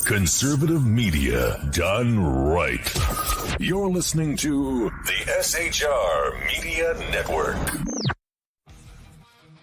Conservative media done right. You're listening to the SHR Media Network.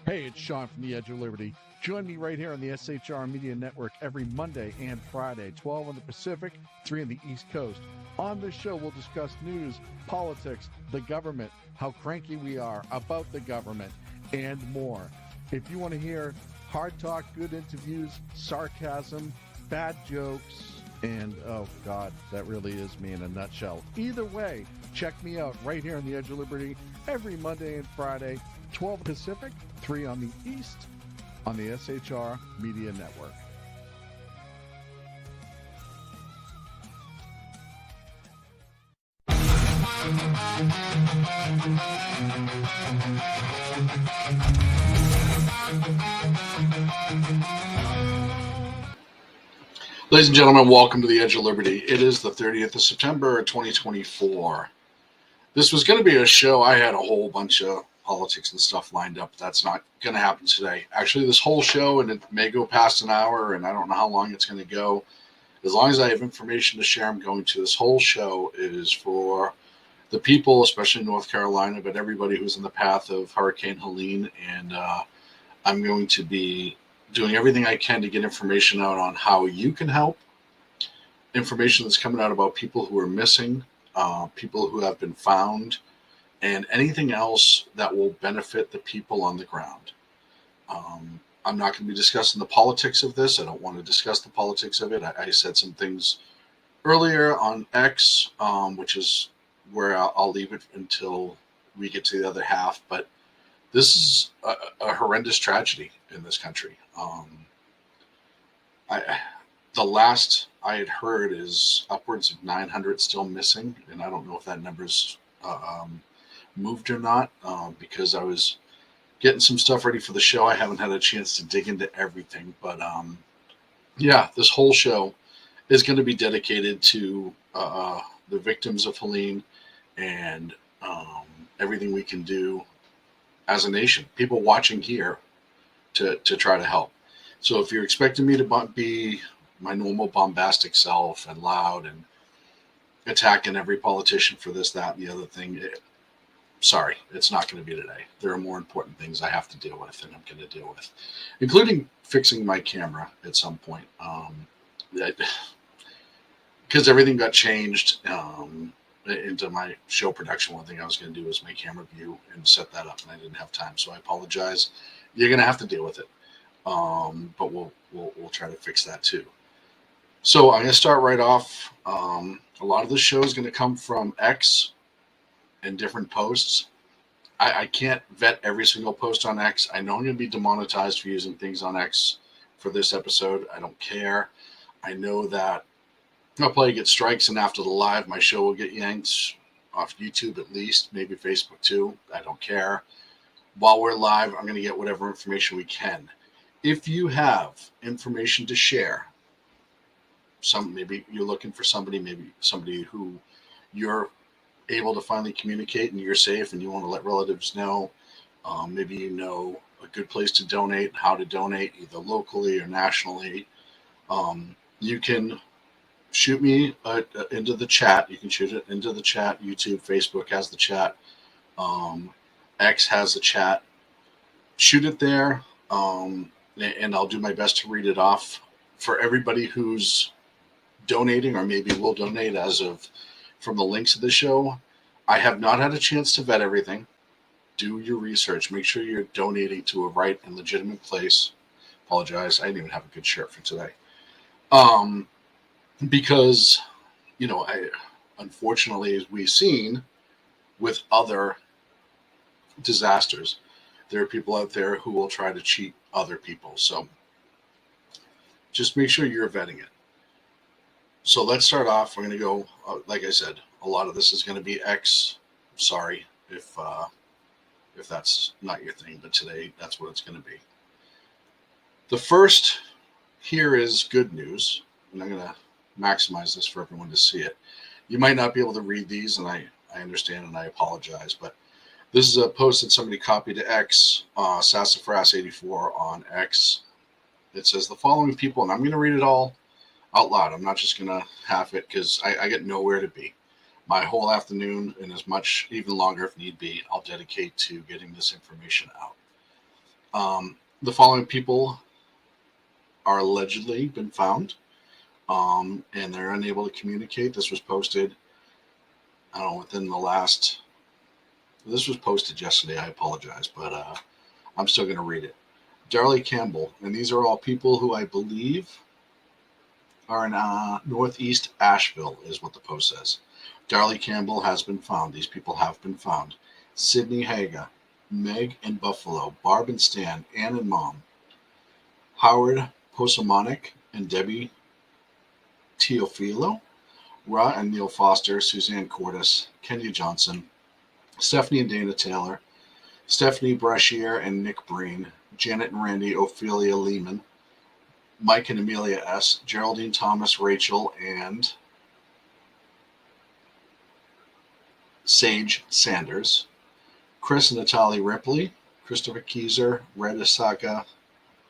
Hey, it's Sean from the Edge of Liberty. Join me right here on the SHR Media Network every Monday and Friday, 12 on the Pacific, 3 on the East Coast. On this show, we'll discuss news, politics, the government, how cranky we are about the government, and more. If you want to hear hard talk, good interviews, sarcasm, bad jokes, and oh God, that really is me in a nutshell. Either way, check me out right here on the Edge of Liberty every Monday and Friday, 12 Pacific, 3 on the East, on the SHR Media Network. Ladies and gentlemen, welcome to the Edge of Liberty. It is the 30th of September, 2024. This was going to be a show. I had a whole bunch of politics and stuff lined up. That's not going to happen today. Actually, this whole show, and it may go past an hour, and I don't know how long it's going to go. As long as I have information to share, I'm going to. This whole show is for the people, especially in North Carolina, but everybody who's in the path of Hurricane Helene. And I'm going to be doing everything I can to get information out on how you can help, information that's coming out about people who are missing, people who have been found, and anything else that will benefit the people on the ground. I'm not going to be discussing the politics of this. I don't want to discuss the politics of it. I said some things earlier on X, which is where I'll leave it until we get to the other half. But this is a horrendous tragedy in this country. The last I had heard is upwards of 900 still missing, and I don't know if that number's moved or not, because I was getting some stuff ready for the show. I haven't had a chance to dig into everything, but yeah, this whole show is going to be dedicated to the victims of Helene and everything we can do as a nation, people watching here to try to help. So if you're expecting me to be my normal bombastic self and loud and attacking every politician for this, that, and the other thing, sorry, it's not going to be today. There are more important things I have to deal with, and I'm going to deal with, including fixing my camera at some point. Because everything got changed into my show production. One thing I was going to do was my camera view and set that up, and I didn't have time, so I apologize. You're going to have to deal with it, but we'll try to fix that too. So I'm going to start right off. A lot of the show is going to come from X and different posts. I can't vet every single post on X. I know I'm going to be demonetized for using things on X for this episode. I don't care. I know that I'll probably get strikes, and after the live, my show will get yanked off YouTube at least, maybe Facebook too. I don't care. While we're live, I'm going to get whatever information we can. If you have information to share, maybe you're looking for maybe somebody who you're able to finally communicate and you're safe and you want to let relatives know, maybe you know a good place to donate, how to donate, either locally or nationally, you can shoot me into the chat. You can shoot it into the chat. YouTube, Facebook has the chat. X has the chat. Shoot it there, and I'll do my best to read it off. For everybody who's donating or maybe will donate from the links of the show, I have not had a chance to vet everything. Do your research. Make sure you're donating to a right and legitimate place. Apologize, I didn't even have a good shirt for today. Because, unfortunately, as we've seen with other disasters, there are people out there who will try to cheat other people. So just make sure you're vetting it. So let's start off. We're going to go, like I said, a lot of this is going to be X. Sorry if that's not your thing, but today that's what it's going to be. The first here is good news, and I'm going to maximize this for everyone to see it. You might not be able to read these, and I understand, and I apologize, but this is a post that somebody copied to X, Sassafras84 on X. It says the following people, and I'm going to read it all. out loud. I'm not just going to half it because I get nowhere to be. My whole afternoon, and as much, even longer if need be, I'll dedicate to getting this information out. The following people are allegedly been found, and they're unable to communicate. This was posted, I don't know, within the last. This was posted yesterday. I apologize, but I'm still going to read it. Darley Campbell, and these are all people who I believe are in northeast Asheville, is what the post says. Darley Campbell has been found. These people have been found. Sydney Haga, Meg in Buffalo, Barb and Stan, Ann and Mom, Howard Posamonic and Debbie Teofilo, Ra and Neil Foster, Suzanne Cordes, Kenya Johnson, Stephanie and Dana Taylor, Stephanie Brashear and Nick Breen, Janet and Randy Ophelia Lehman, Mike and Amelia S., Geraldine Thomas, Rachel, and Sage Sanders, Chris and Natalie Ripley, Christopher Keyser, Red Asaka,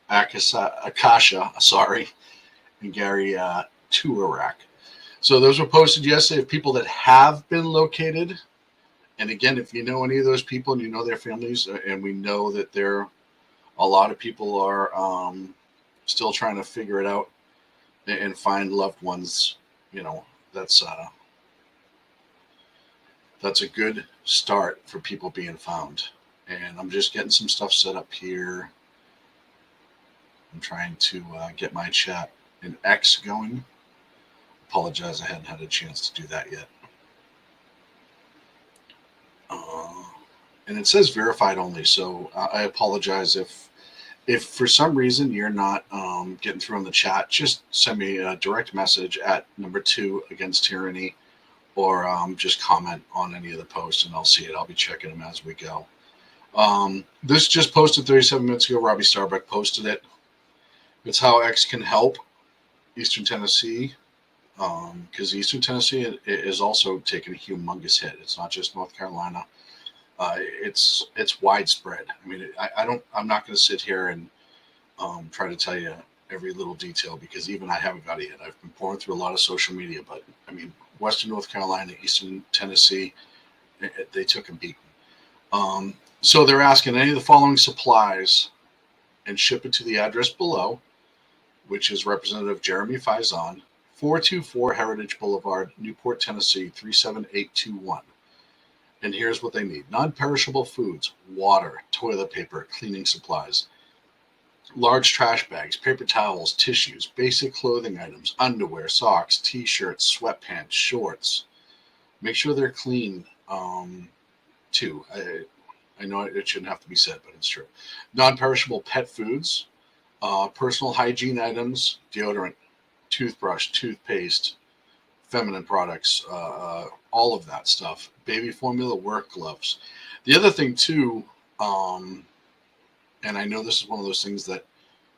Akasha, and Gary Tuarak. So those were posted yesterday of people that have been located. And again, if you know any of those people and you know their families, and we know that a lot of people are still trying to figure it out and find loved ones, that's a good start for people being found. And I'm just getting some stuff set up here. I'm trying to get my chat in X going. Apologize, I hadn't had a chance to do that yet. And it says verified only, so I apologize if for some reason you're not getting through in the chat. Just send me a direct message at #2 Against Tyranny, or just comment on any of the posts and I'll see it. I'll be checking them as we go. This just posted 37 minutes ago. Robbie Starbuck posted it. It's how X can help Eastern Tennessee, because Eastern Tennessee is also taking a humongous hit. It's not just North Carolina. It's widespread. I mean, I'm not going to sit here and try to tell you every little detail, because even I haven't got it yet. I've been pouring through a lot of social media, but I mean, Western North Carolina, Eastern Tennessee, they took a beating. So they're asking any of the following supplies and ship it to the address below, which is Representative Jeremy Faison, 424 Heritage Boulevard, Newport, Tennessee, 37821. And here's what they need: non-perishable foods, water, toilet paper, cleaning supplies, large trash bags, paper towels, tissues, basic clothing items, underwear, socks, t-shirts, sweatpants, shorts. Make sure they're clean, too. I know it shouldn't have to be said, but it's true. Non-perishable pet foods, personal hygiene items, deodorant, toothbrush, toothpaste, feminine products, all of that stuff. Baby formula, work gloves. The other thing too, and I know this is one of those things that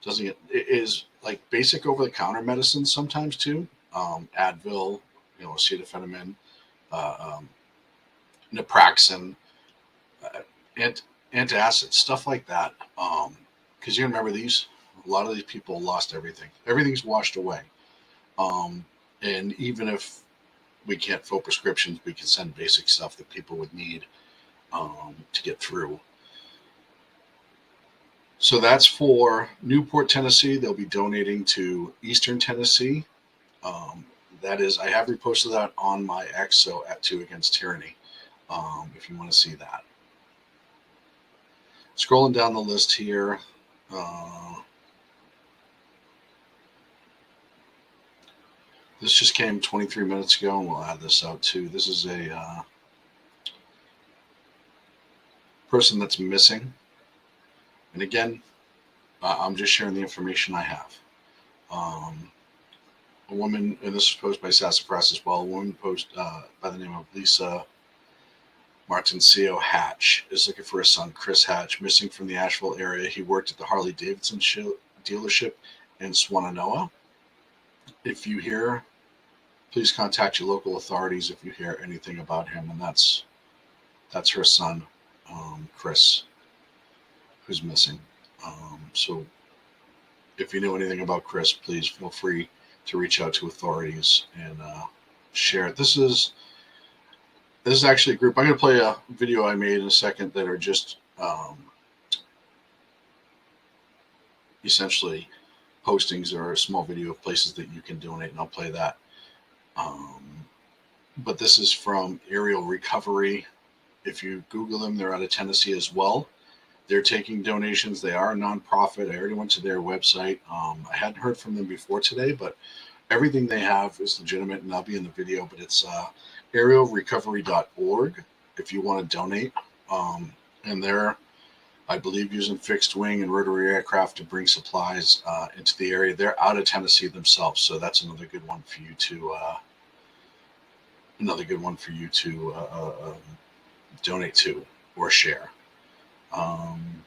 doesn't get, is like basic over-the-counter medicine sometimes too. Advil, acetaminophen, naproxen, antacid, stuff like that. Because you remember a lot of these people lost everything. Everything's washed away. And even if we can't fill prescriptions, we can send basic stuff that people would need to get through. So that's for Newport, Tennessee. They'll be donating to Eastern Tennessee. That is, I have reposted that on my X, so at 2 Against Tyranny, if you want to see that. Scrolling down the list here. This just came 23 minutes ago, and we'll add this out too. This is a person that's missing. And again, I'm just sharing the information I have. A woman, and this was posted by Sassafras as well, a woman by the name of Lisa Martincio Hatch is looking for her son, Chris Hatch, missing from the Asheville area. He worked at the Harley Davidson dealership in Swannanoa. If you hear, please contact your local authorities if you hear anything about him. And that's her son, Chris, who's missing. So if you know anything about Chris, please feel free to reach out to authorities and share it. This is actually a group. I'm going to play a video I made in a second that are just essentially postings or a small video of places that you can donate, and I'll play that. But this is from Aerial Recovery. If you Google them, they're out of Tennessee as well. They're taking donations. They are a nonprofit. I already went to their website. I hadn't heard from them before today, but everything they have is legitimate, and I'll be in the video. But it's aerialrecovery.org if you want to donate. And they're, I believe, using fixed wing and rotary aircraft to bring supplies into the area. They're out of Tennessee themselves, so that's another good one for you to donate to or share. I'm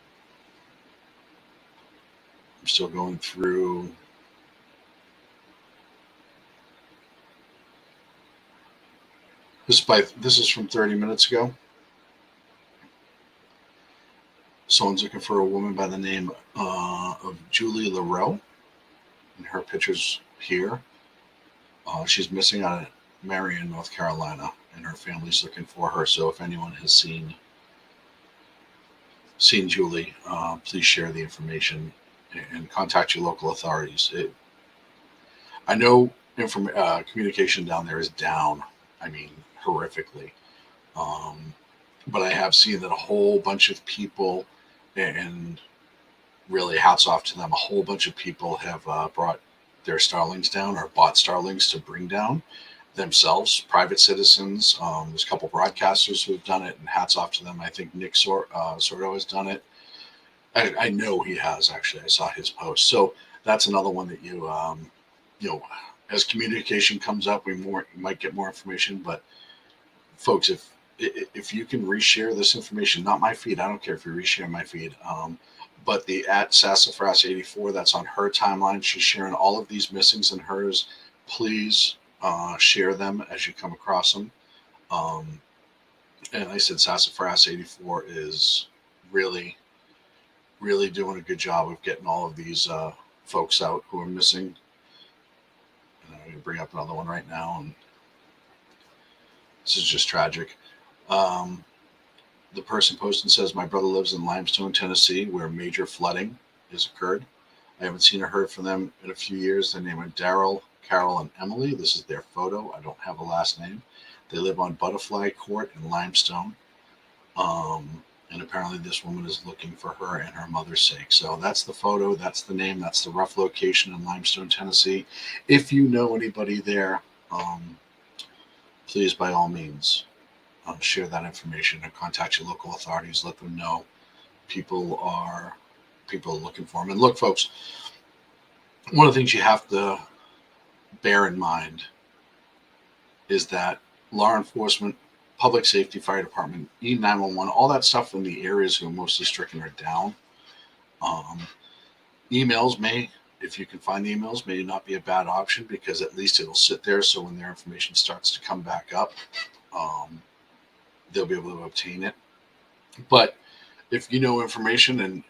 still going through. This is from 30 minutes ago. Someone's looking for a woman by the name of Julie LaRoe, and her picture's here. She's missing out of Marion, North Carolina, and her family's looking for her. So if anyone has seen Julie, please share the information and contact your local authorities. I know communication down there is down. I mean, horrifically. But I have seen that a whole bunch of people, and really hats off to them, a whole bunch of people have brought their Starlings down or bought Starlings to bring down themselves, private citizens. There's a couple broadcasters who have done it, and hats off to them. I think Nick Sordo has done it. I know he has, actually. I saw his post. So that's another one that you as communication comes up, we might get more information. But folks, if you can reshare this information, not my feed, I don't care if you reshare my feed, but the @Sassafras84, that's on her timeline. She's sharing all of these missings in hers. Please share them as you come across them. And I said Sassafras84 is really, really doing a good job of getting all of these folks out who are missing. And I'm going to bring up another one right now, and this is just tragic. The person posting says, my brother lives in Limestone, Tennessee, where major flooding has occurred. I haven't seen or heard from them in a few years. Their name are Daryl, Carol, and Emily. This is their photo. I don't have a last name. They live on Butterfly Court in Limestone. And apparently this woman is looking for her and her mother's sake. So that's the photo. That's the name. That's the rough location in Limestone, Tennessee. If you know anybody there, please, by all means, share that information and contact your local authorities. Let them know people are looking for them. And look, folks, one of the things you have to bear in mind is that law enforcement, public safety, fire department, E911, all that stuff in the areas who are mostly stricken are down. Emails may, if you can find emails, may not be a bad option, because at least it'll sit there. So when their information starts to come back up, they'll be able to obtain it. But if you know information, and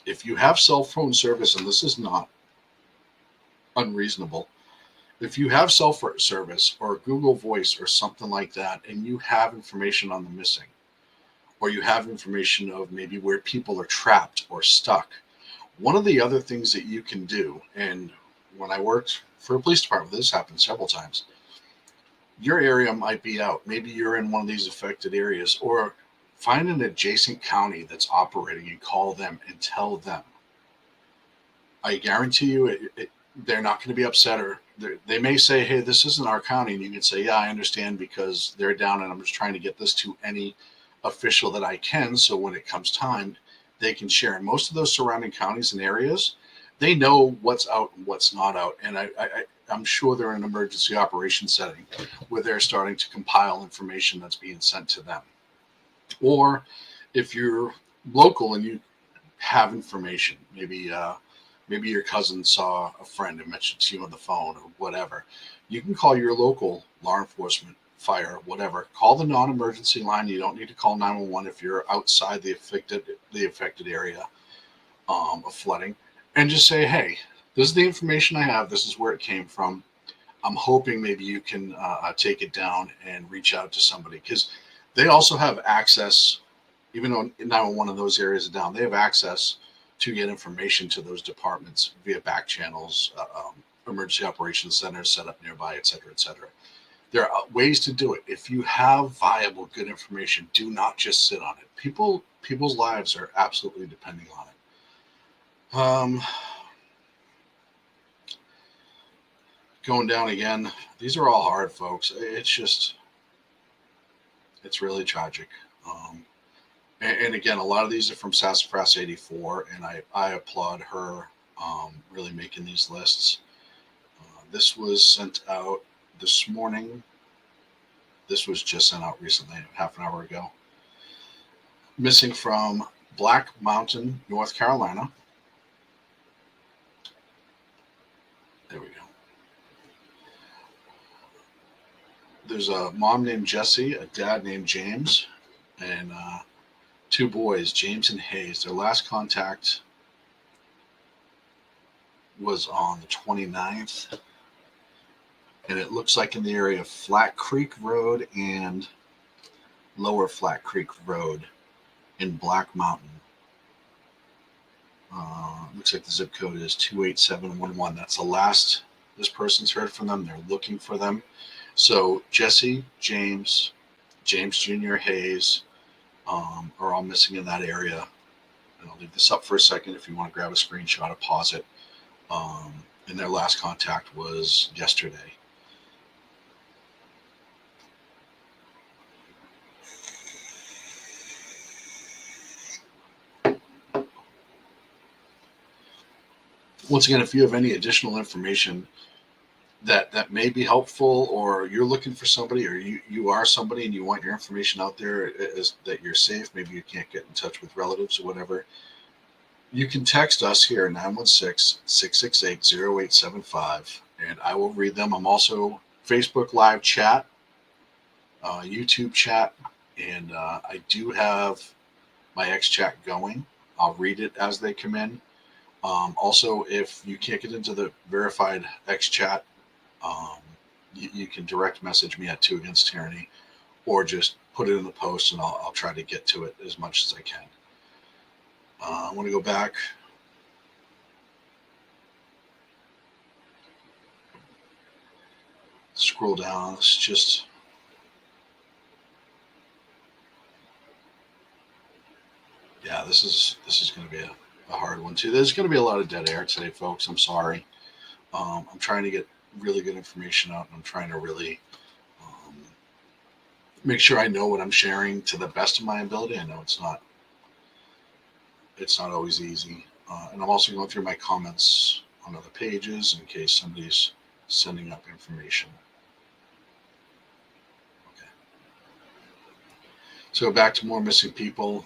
if you have cell phone service, and this is not unreasonable, if you have cell phone service or Google Voice or something like that, and you have information on the missing, or you have information of maybe where people are trapped or stuck, one of the other things that you can do, and when I worked for a police department, this happened several times, your area might be out. Maybe you're in one of these affected areas, or find an adjacent county that's operating and call them and tell them. I guarantee you they're not going to be upset, or they may say, hey, this isn't our county. And you can say, yeah, I understand, because they're down and I'm just trying to get this to any official that I can. So when it comes time, they can share. And most of those surrounding counties and areas, they know what's out and what's not out. And I'm sure they're in an emergency operations setting where they're starting to compile information that's being sent to them. Or if you're local and you have information, maybe your cousin saw a friend and mentioned to you on the phone or whatever, you can call your local law enforcement, fire, whatever. Call the non-emergency line. You don't need to call 911 if you're outside the affected area of flooding, and just say, hey, This is the information I have. This is where it came from. I'm hoping maybe you can take it down and reach out to somebody, because they also have access, even though 911 in those areas are down, they have access to get information to those departments via back channels, emergency operations centers set up nearby, et cetera, et cetera. There are ways to do it. If you have viable, good information, do not just sit on it. People's lives are absolutely depending on it. Going down again. These are all hard, folks. It's really tragic. And again, a lot of these are from Sassafras 84, and I applaud her really making these lists. This was sent out this morning. This was just sent out recently, half an hour ago. Missing from Black Mountain, North Carolina. There we go. There's a mom named Jessie, a dad named James, and two boys, James and Hayes. Their last contact was on the 29th. And it looks like in the area of Flat Creek Road and Lower Flat Creek Road in Black Mountain. Looks like the zip code is 28711. That's the last this person's heard from them. They're looking for them. So Jesse, James Jr., Hayes are all missing in that area. And I'll leave this up for a second if you want to grab a screenshot or pause it. And their last contact was yesterday. Once again, if you have any additional information that may be helpful, or you're looking for somebody, or you are somebody and you want your information out there is that you're safe, maybe you can't get in touch with relatives or whatever, you can text us here, 916-668-0875, and I will read them. I'm also Facebook live chat, YouTube chat, and I do have my X chat going. I'll read it as they come in. Also, if you can't get into the verified X chat, you can direct message me at 2 Against Tyranny, or just put it in the post and I'll try to get to it as much as I can. I want to go back. Scroll down. It's just this is going to be a hard one too. There's going to be a lot of dead air today, folks. I'm sorry. I'm trying to get really good information out, and I'm trying to really make sure I know what I'm sharing to the best of my ability. I know it's not always easy. And I'm also going through my comments on other pages in case somebody's sending up information. Okay. So back to more missing people.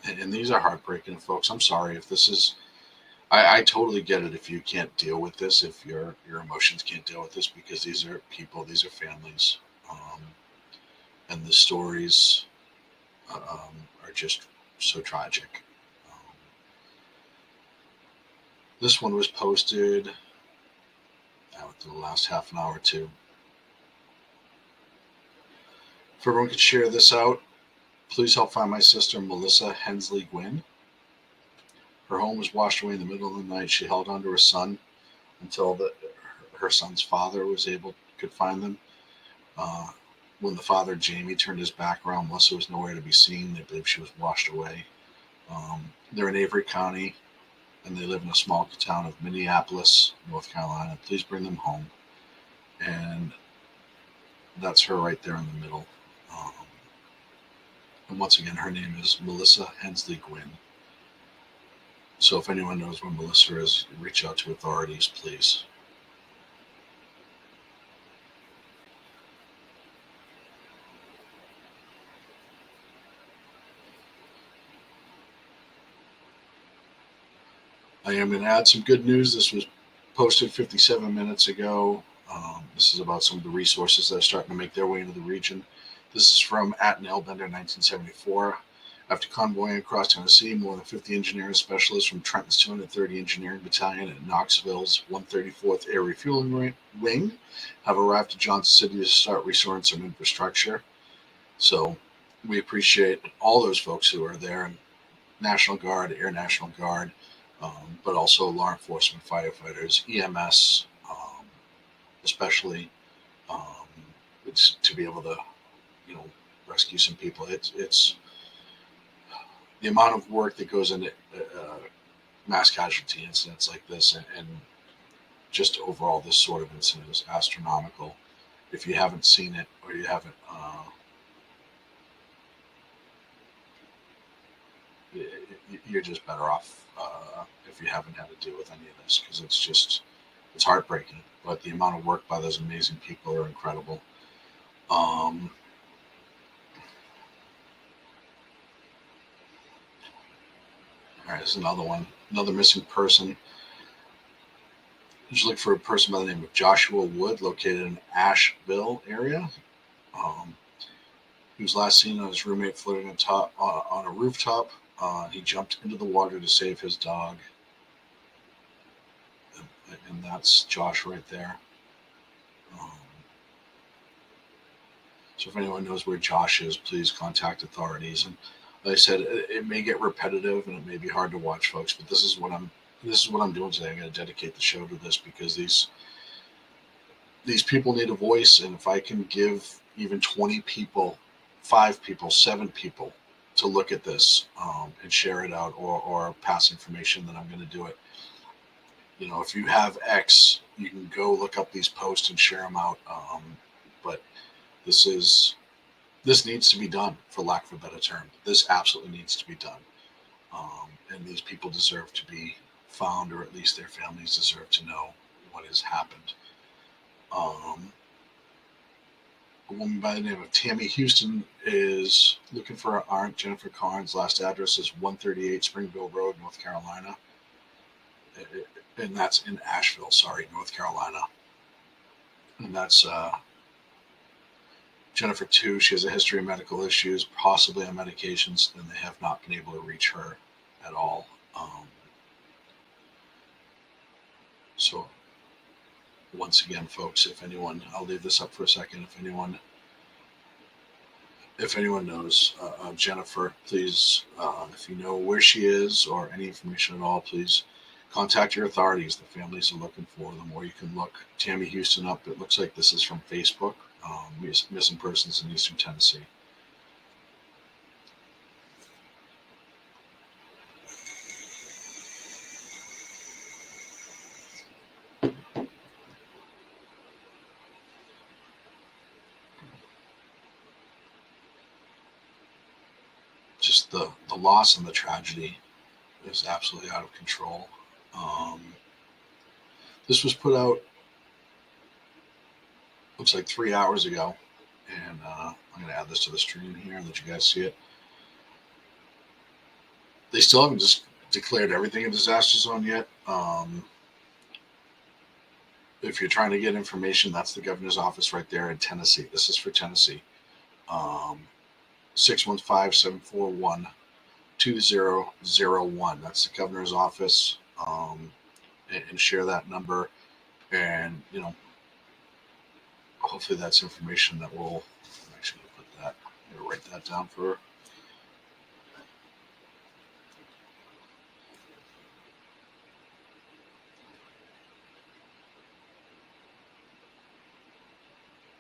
And these are heartbreaking, folks. I'm sorry if this is, I totally get it if you can't deal with this, if your emotions can't deal with this, because these are people, these are families. And the stories are just so tragic. This one was posted within the last half an hour or two. If everyone could share this out, please help find my sister, Melissa Hensley Gwynn. Her home was washed away in the middle of the night. She held on to her son until her son's father could find them. When the father, Jamie, turned his back around, Melissa was nowhere to be seen. They believe she was washed away. They're in Avery County, and they live in a small town of Minneapolis, North Carolina. Please bring them home. And that's her right there in the middle. And once again, her name is Melissa Hensley Gwynn. So if anyone knows where Melissa is, reach out to authorities, please. I am going to add some good news. This was posted 57 minutes ago. This is about some of the resources that are starting to make their way into the region. This is from @Nailbender1974. After convoying across Tennessee, more than 50 engineering specialists from Trenton's 230 Engineering Battalion and Knoxville's 134th Air Refueling Wing have arrived at Johnson City to start restoring some infrastructure. So we appreciate all those folks who are there, and National Guard, Air National Guard, but also law enforcement, firefighters, EMS, especially it's to be able to, rescue some people. It's the amount of work that goes into mass casualty incidents like this, and just overall this sort of incident is astronomical. If you haven't seen it, or you haven't, you're just better off if you haven't had to deal with any of this, because it's heartbreaking. But the amount of work by those amazing people are incredible. All right, there's another one, another missing person. Just look for a person by the name of Joshua Wood, located in Asheville area. He was last seen on his roommate floating on a rooftop. He jumped into the water to save his dog. And that's Josh right there. So if anyone knows where Josh is, please contact authorities. And like I said, it may get repetitive and it may be hard to watch, folks, but this is what I'm doing today. I'm going to dedicate the show to this, because these people need a voice, and if I can give even 20 people, 5 people, 7 people to look at this and share it out, or pass information, then I'm going to do it. If you have X, you can go look up these posts and share them out. But this needs to be done, for lack of a better term. This absolutely needs to be done. And these people deserve to be found, or at least their families deserve to know what has happened. A woman by the name of Tammy Houston is looking for her aunt, Jennifer Carnes. Last address is 138 Springville Road, North Carolina. And that's in Asheville, North Carolina. And that's Jennifer too. She has a history of medical issues, possibly on medications, and they have not been able to reach her at all. So once again, folks, if anyone, I'll leave this up for a second. If anyone knows Jennifer, please, if you know where she is or any information at all, please contact your authorities. The families are looking for them, or you can look Tammy Houston up. It looks like this is from Facebook. Missing persons in Eastern Tennessee. Just the loss and the tragedy is absolutely out of control. This was put out, looks like 3 hours ago, and I'm going to add this to the stream here and let you guys see it. They still haven't just declared everything a disaster zone yet. If you're trying to get information, that's the governor's office right there in Tennessee. This is for Tennessee. 615-741-2001. That's the governor's office. And share that number, and hopefully that's information that will actually put that. I'm going to write that down for.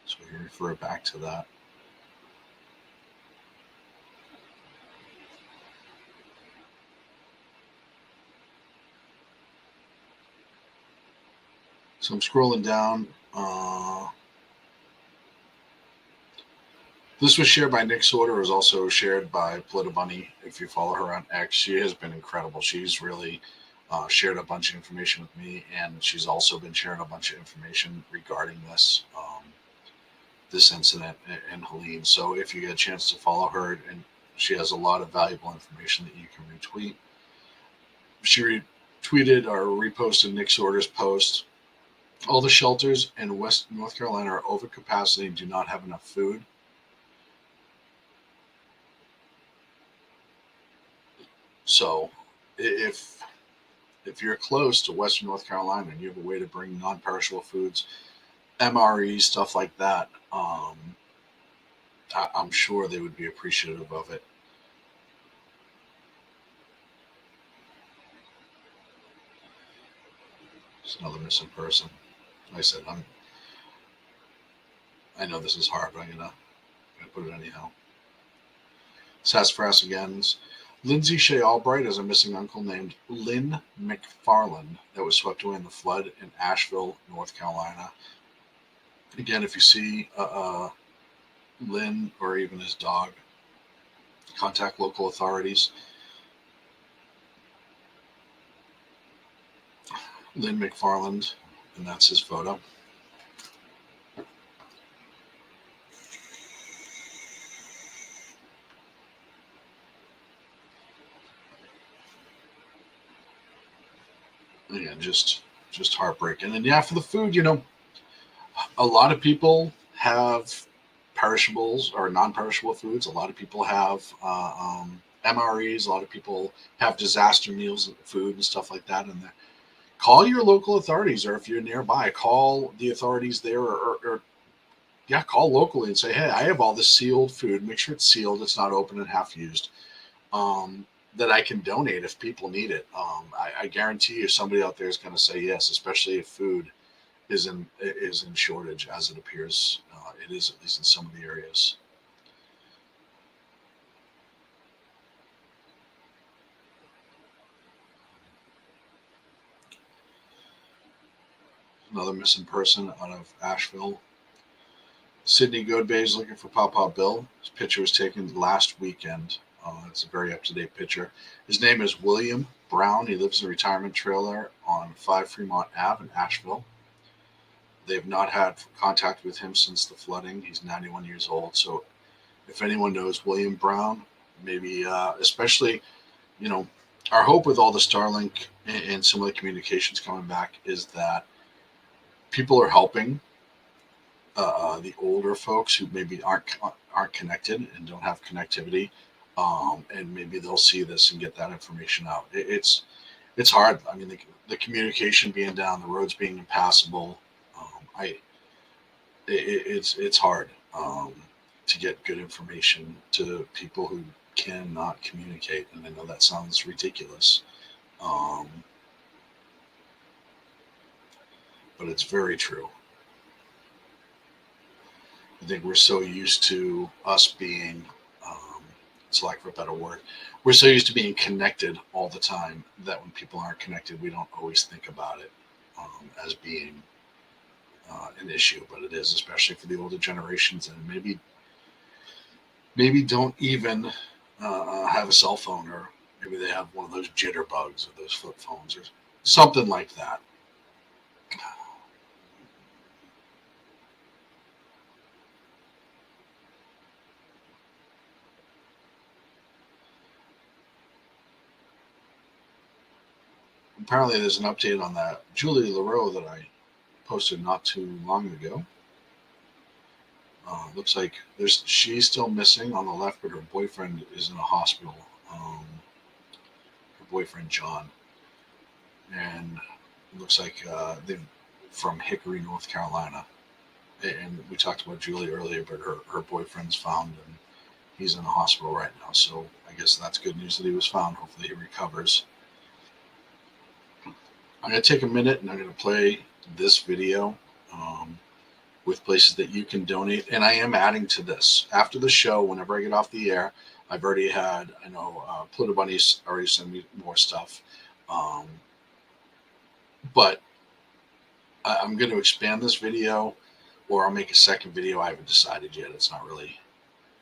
So we can refer back to that. So I'm scrolling down. This was shared by Nick Sorter. It was also shared by Polita Bunny. If you follow her on X, she has been incredible. She's really shared a bunch of information with me, and she's also been sharing a bunch of information regarding this incident in Helene. So if you get a chance to follow her, and she has a lot of valuable information that you can retweet. She retweeted or reposted Nick Sorter's post. All the shelters in West North Carolina are over capacity and do not have enough food. So if you're close to Western North Carolina and you have a way to bring non-perishable foods, MRE, stuff like that, I'm sure they would be appreciative of it. It's another missing person. Like I said, I know this is hard, but I'm gonna put it anyhow. Sassafras again. Lindsay Shea Albright has a missing uncle named Lynn McFarland that was swept away in the flood in Asheville, North Carolina. Again, if you see Lynn or even his dog, contact local authorities. Lynn McFarland, and that's his photo. Again, just heartbreaking. And yeah, for the food, a lot of people have perishables or non-perishable foods. A lot of people have MREs. A lot of people have disaster meals, food, and stuff like that. And call your local authorities, or if you're nearby, call the authorities there, or call locally and say, hey, I have all this sealed food. Make sure it's sealed. It's not open and half used. That I can donate if people need it. I guarantee you somebody out there is going to say yes, especially if food is in shortage, as it appears it is, at least in some of the areas. Another missing person out of Asheville. Sydney Godbey is looking for Papa Bill. His picture was taken last weekend. It's a very up-to-date picture. His name is William Brown. He lives in a retirement trailer on 5 Fremont Ave in Asheville. They've not had contact with him since the flooding. He's 91 years old. So if anyone knows William Brown, maybe especially, our hope with all the Starlink and some of the communications coming back is that people are helping the older folks who maybe aren't connected and don't have connectivity, and maybe they'll see this and get that information out. It's hard. I mean, the communication being down, the roads being impassable, it's hard to get good information to people who cannot communicate. And I know that sounds ridiculous, but it's very true. I think we're so used to us being, it's lack of a better word, we're so used to being connected all the time that when people aren't connected, we don't always think about it as being an issue, but it is, especially for the older generations, and maybe don't even have a cell phone, or maybe they have one of those jitterbugs or those flip phones or something like that. Apparently there's an update on that Julie LaRoe that I posted not too long ago. Looks like she's still missing on the left, but her boyfriend is in a hospital. Her boyfriend John, and it looks like they're from Hickory, North Carolina. And we talked about Julie earlier, but her boyfriend's found, and he's in a hospital right now. So I guess that's good news that he was found. Hopefully he recovers. I'm going to take a minute and I'm going to play this video with places that you can donate. And I am adding to this. After the show, whenever I get off the air, I've already had, I know, Pluto Bunny's already sent me more stuff. But I'm going to expand this video, or I'll make a second video. I haven't decided yet. It's not really,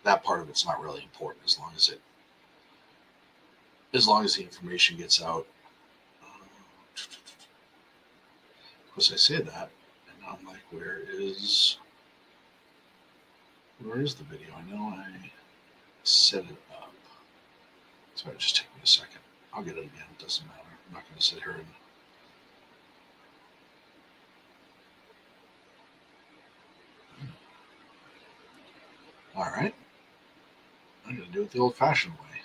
that part of it's not really important as long as the information gets out. Of course, I say that, and I'm like, where is the video? I know I set it up. Sorry, just take me a second. I'll get it again. It doesn't matter. I'm not going to sit here and all right. I'm going to do it the old-fashioned way.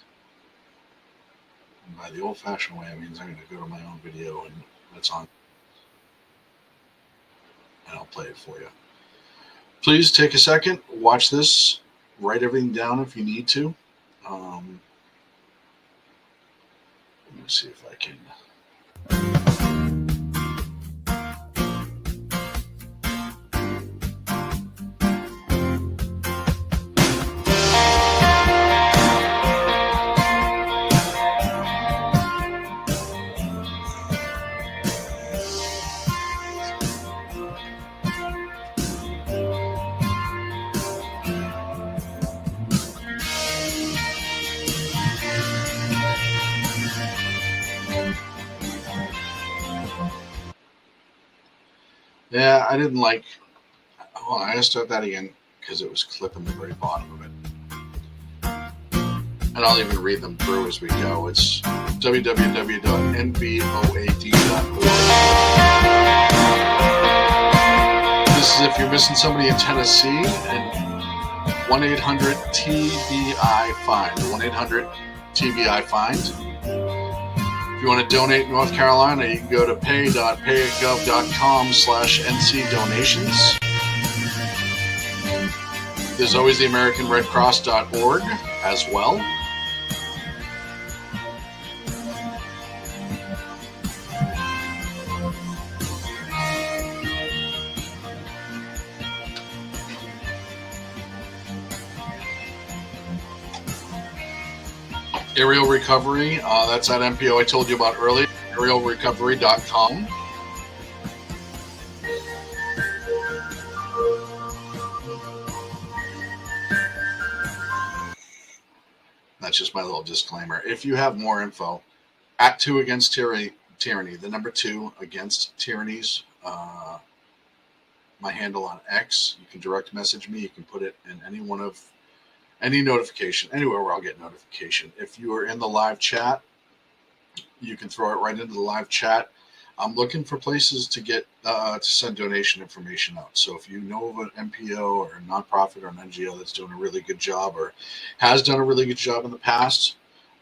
And by the old-fashioned way, it means I'm going to go to my own video and it's on, and I'll play it for you. Please take a second, watch this, write everything down if you need to. Let me see if I can. Yeah, I didn't like. Hold on, I gotta start that again because it was clipping the very bottom of it. And I'll even read them through as we go. It's www.nboad.org. This is if you're missing somebody in Tennessee, and 1-800-TBI-FIND. 1-800-TBI-FIND. If you want to donate in North Carolina, you can go to pay.payatgov.com/NC-donations. There's always the AmericanRedCross.org as well. Aerial recovery, that's that MPO I told you about earlier, aerialrecovery.com. That's just my little disclaimer. If you have more info, at 2 Against Tyranny, the number 2 Against Tyrannies, my handle on X. You can direct message me. You can put it in any notification, anywhere where I'll get notification. If you are in the live chat, you can throw it right into the live chat. I'm looking for places to get to send donation information out. So if you know of an MPO or a nonprofit or an NGO that's doing a really good job or has done a really good job in the past,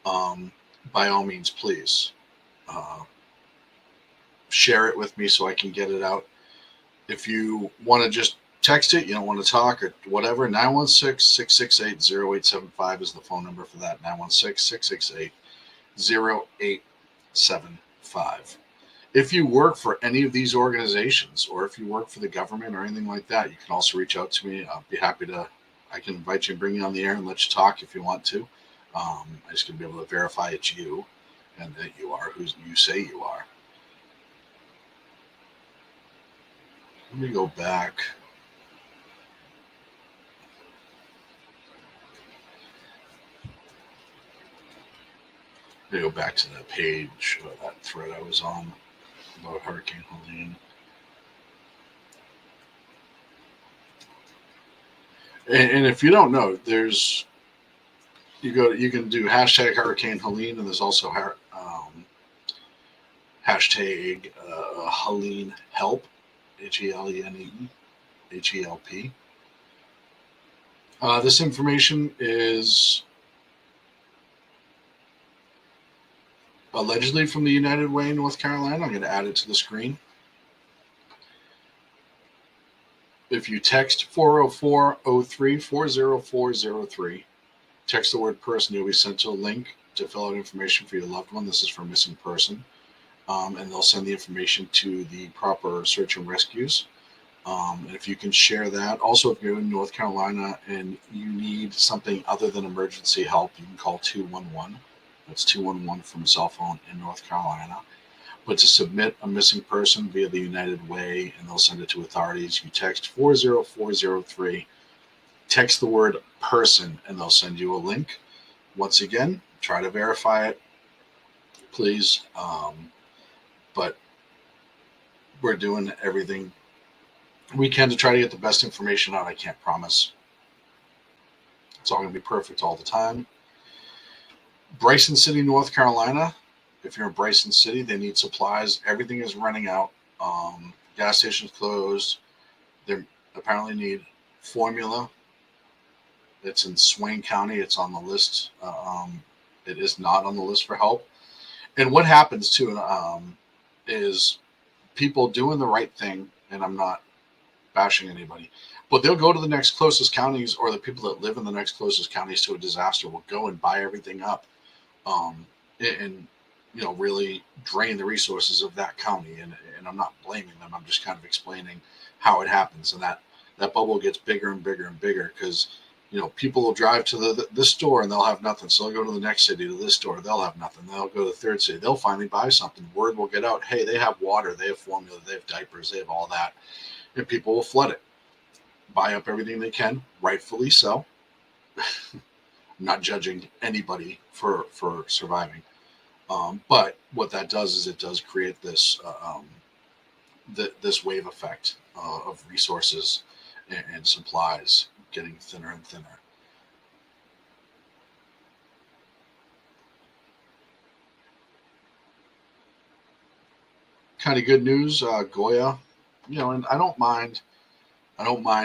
by all means, please share it with me so I can get it out. If you want to just text it, you don't want to talk or whatever, 916-668-0875 is the phone number for that, 916-668-0875. If you work for any of these organizations or if you work for the government or anything like that, you can also reach out to me. I'll be happy to, I can invite you and bring you on the air and let you talk if you want to. I just going to be able to verify it's you and that you are who you say you are. Let me go back. Let me go back to that page or that thread I was on about Hurricane Helene. And if you don't know, there's you can do hashtag Hurricane Helene, and there's also hashtag Helene Help, HELENE, HELP. This information is allegedly from the United Way in North Carolina. I'm going to add it to the screen. If you text 404-03-40403, text the word person, you'll be sent to a link to fill out information for your loved one. This is for missing person. And they'll send the information to the proper search and rescues. And if you can share that. Also, if you're in North Carolina and you need something other than emergency help, you can call 211. That's 211 from a cell phone in North Carolina. But to submit a missing person via the United Way, and they'll send it to authorities, you text 40403, text the word person, and they'll send you a link. Once again, try to verify it, please. But we're doing everything we can to try to get the best information out. I can't promise it's all going to be perfect all the time. Bryson City, North Carolina. If you're in Bryson City, they need supplies. Everything is running out. Gas stations closed. They apparently need formula. It's in Swain County. It's on the list. It is not on the list for help. And what happens too is people doing the right thing, and I'm not bashing anybody, but they'll go to the next closest counties, or the people that live in the next closest counties to a disaster will go and buy everything up, and really drain the resources of that county. And I'm not blaming them. I'm just kind of explaining how it happens, and that bubble gets bigger and bigger and bigger because people will drive to this store and they'll have nothing. So they'll go to the next city, to this store, they'll have nothing. They'll go to the third city, they'll finally buy something. Word will get out, hey, they have water, they have formula, they have diapers, they have all that, and people will flood it, buy up everything they can, rightfully so. I'm not judging anybody for surviving, but what that does is it does create this this wave effect of resources and supplies getting thinner and thinner. Kind of good news, Goya, and I don't mind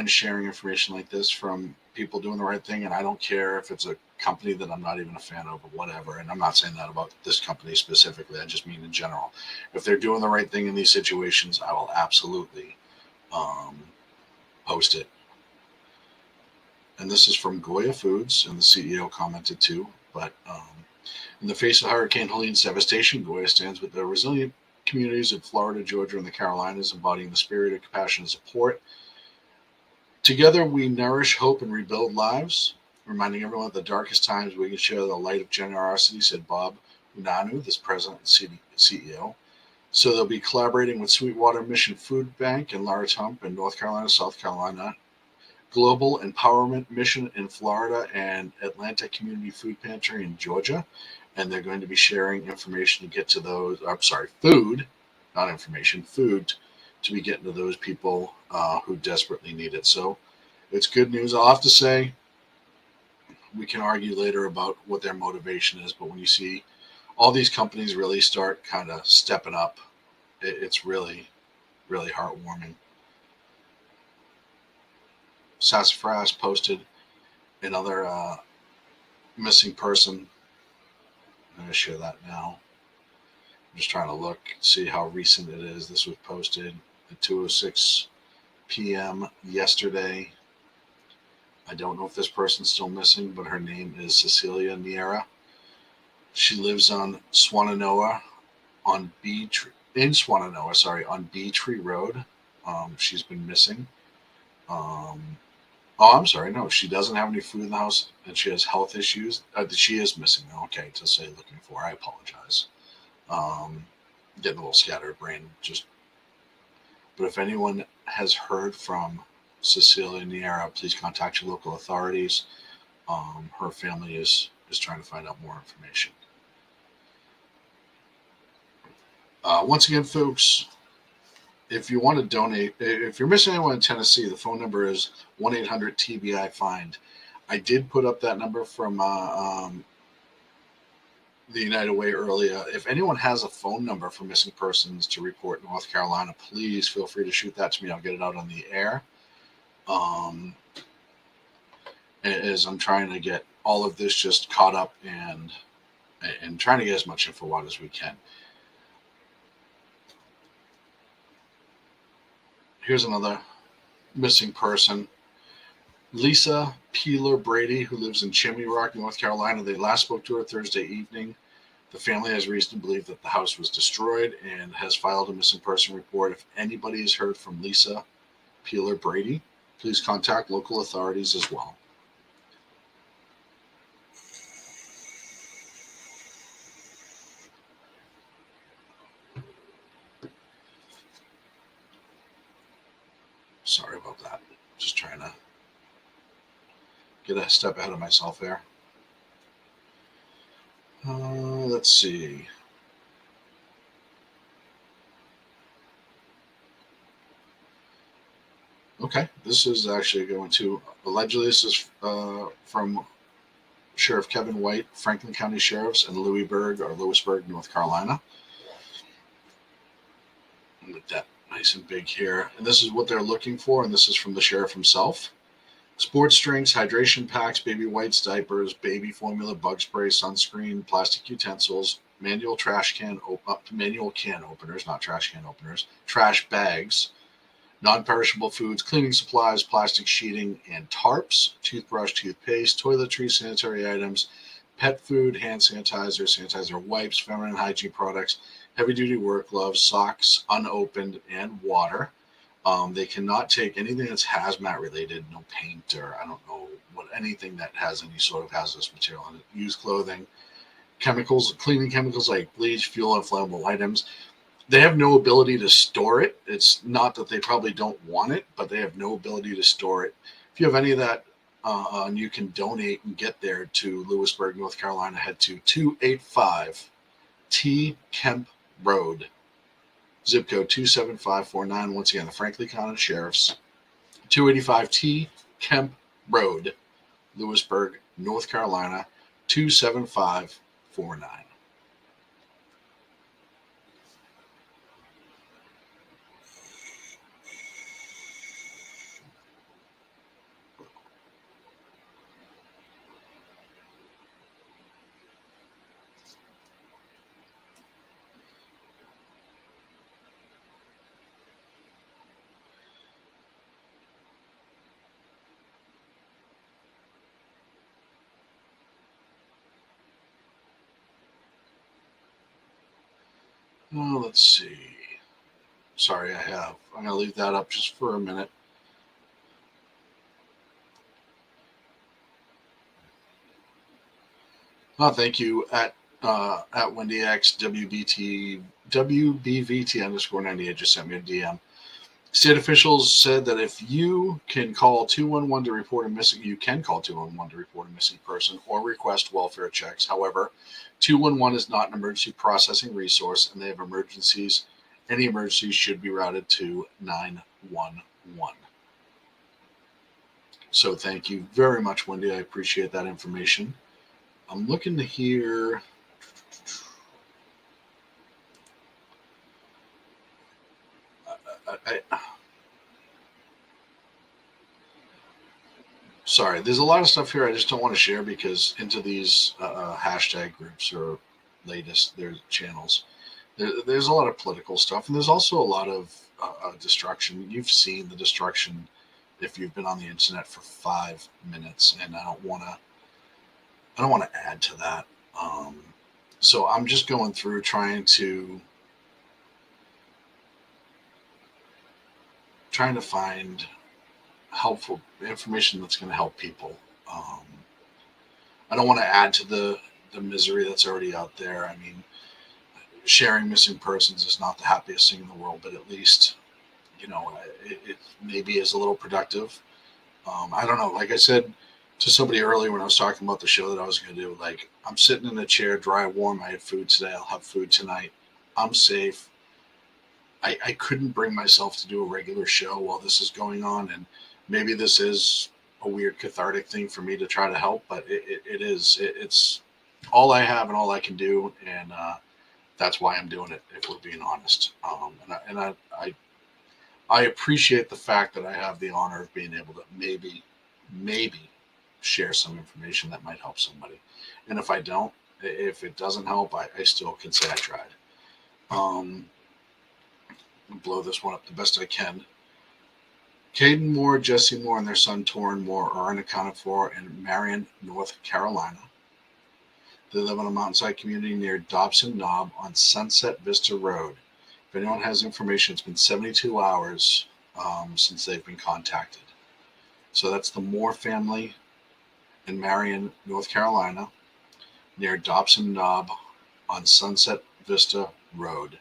sharing information like this from people doing the right thing, and I don't care if it's a company that I'm not even a fan of or whatever. And I'm not saying that about this company specifically. I just mean in general. If they're doing the right thing in these situations, I will absolutely post it. And this is from Goya Foods, and the CEO commented too. But in the face of Hurricane Helene's devastation, Goya stands with the resilient communities in Florida, Georgia, and the Carolinas, embodying the spirit of compassion and support. Together, we nourish hope and rebuild lives, reminding everyone of the darkest times we can share the light of generosity, said Bob Unanu, this president and CEO. So they'll be collaborating with Sweetwater Mission Food Bank and Laura Tump in North Carolina, South Carolina, Global Empowerment Mission in Florida, and Atlanta Community Food Pantry in Georgia. And they're going to be sharing information to get to those, food, not information, food, to be getting to those people who desperately need it. So it's good news. I'll have to say, we can argue later about what their motivation is, but when you see all these companies really start kind of stepping up, it's really, really heartwarming. Sassafras posted another missing person. I'm going to share that now. I'm just trying to look, see how recent it is. This was posted at 2:06 p.m. yesterday. I don't know if this person's still missing, but her name is Cecilia Niera. She lives on Swannanoa on Bee Tree Road. She's been missing. I'm sorry. No, she doesn't have any food in the house, and she has health issues. She is missing. Okay, to say looking for. I apologize. Getting a little scattered brain. But if anyone has heard from Cecilia Niera, please contact your local authorities. Her family is trying to find out more information. Once again, folks, if you want to donate, if you're missing anyone in Tennessee, the phone number is 1-800-TBI-FIND. I did put up that number from the United Way earlier. If anyone has a phone number for missing persons to report in North Carolina, please feel free to shoot that to me. I'll get it out on the air. As I'm trying to get all of this just caught up and trying to get as much info out as we can. Here's another missing person. Lisa Peeler Brady, who lives in Chimney Rock, North Carolina. They last spoke to her Thursday evening. The family has reason to believe that the house was destroyed and has filed a missing person report. If anybody has heard from Lisa Peeler Brady, please contact local authorities as well. Sorry about that. Just trying to get a step ahead of myself there. Let's see. Okay, this is actually going to, allegedly, this is from Sheriff Kevin White, Franklin County Sheriffs, and Lewisburg, North Carolina. With that nice and big here. And this is what they're looking for, and this is from the sheriff himself. Sports drinks, hydration packs, baby wipes, diapers, baby formula, bug spray, sunscreen, plastic utensils, manual manual can openers, not trash can openers, trash bags, non-perishable foods, cleaning supplies, plastic sheeting, and tarps, toothbrush, toothpaste, toiletries, sanitary items, pet food, hand sanitizer, sanitizer wipes, feminine hygiene products, heavy-duty work gloves, socks, unopened, and water. They cannot take anything that's hazmat related, no paint or I don't know what anything that has any sort of hazardous material in it. Used clothing, chemicals, cleaning chemicals like bleach, fuel, and flammable items. They have no ability to store it. It's not that they probably don't want it, but they have no ability to store it. If you have any of that, and you can donate and get there to Lewisburg, North Carolina, head to 285 T Kemp Road, zip code 27549. Once again, the Franklin County Sheriff's, 285 T Kemp Road, Lewisburg, North Carolina, 27549. Oh, let's see. Sorry, I'm going to leave that up just for a minute. Oh, thank you at WendyX WBVT underscore 98 just sent me a DM. State officials said that if you can call 211 to report a missing, you can call 211 to report a missing person or request welfare checks. However, 211 is not an emergency processing resource, and they have emergencies. Any emergencies should be routed to 911. So thank you very much, Wendy. I appreciate that information. I'm looking to hear. Sorry, there's a lot of stuff here I just don't want to share because into these hashtag groups or their channels, there's a lot of political stuff, and there's also a lot of destruction. You've seen the destruction if you've been on the internet for 5 minutes, and I don't want to add to that. So I'm just going through trying to find helpful information that's going to help people. I don't want to add to the misery that's already out there. I mean, sharing missing persons is not the happiest thing in the world, but at least, it maybe is a little productive. I don't know. Like I said to somebody earlier when I was talking about the show that I was going to do, like, I'm sitting in a chair, dry, warm. I had food today. I'll have food tonight. I'm safe. I couldn't bring myself to do a regular show while this is going on, and maybe this is a weird cathartic thing for me to try to help, but it's all I have and all I can do, and that's why I'm doing it, if we're being honest. And I appreciate the fact that I have the honor of being able to maybe share some information that might help somebody. And if it doesn't help, I still can say I tried. Blow this one up the best I can. Caden Moore, Jesse Moore, and their son Torrin Moore are unaccounted for in Marion, North Carolina. They live in a mountainside community near Dobson Knob on Sunset Vista Road. If anyone has information, it's been 72 hours since they've been contacted. So that's the Moore family in Marion, North Carolina, near Dobson Knob on Sunset Vista Road.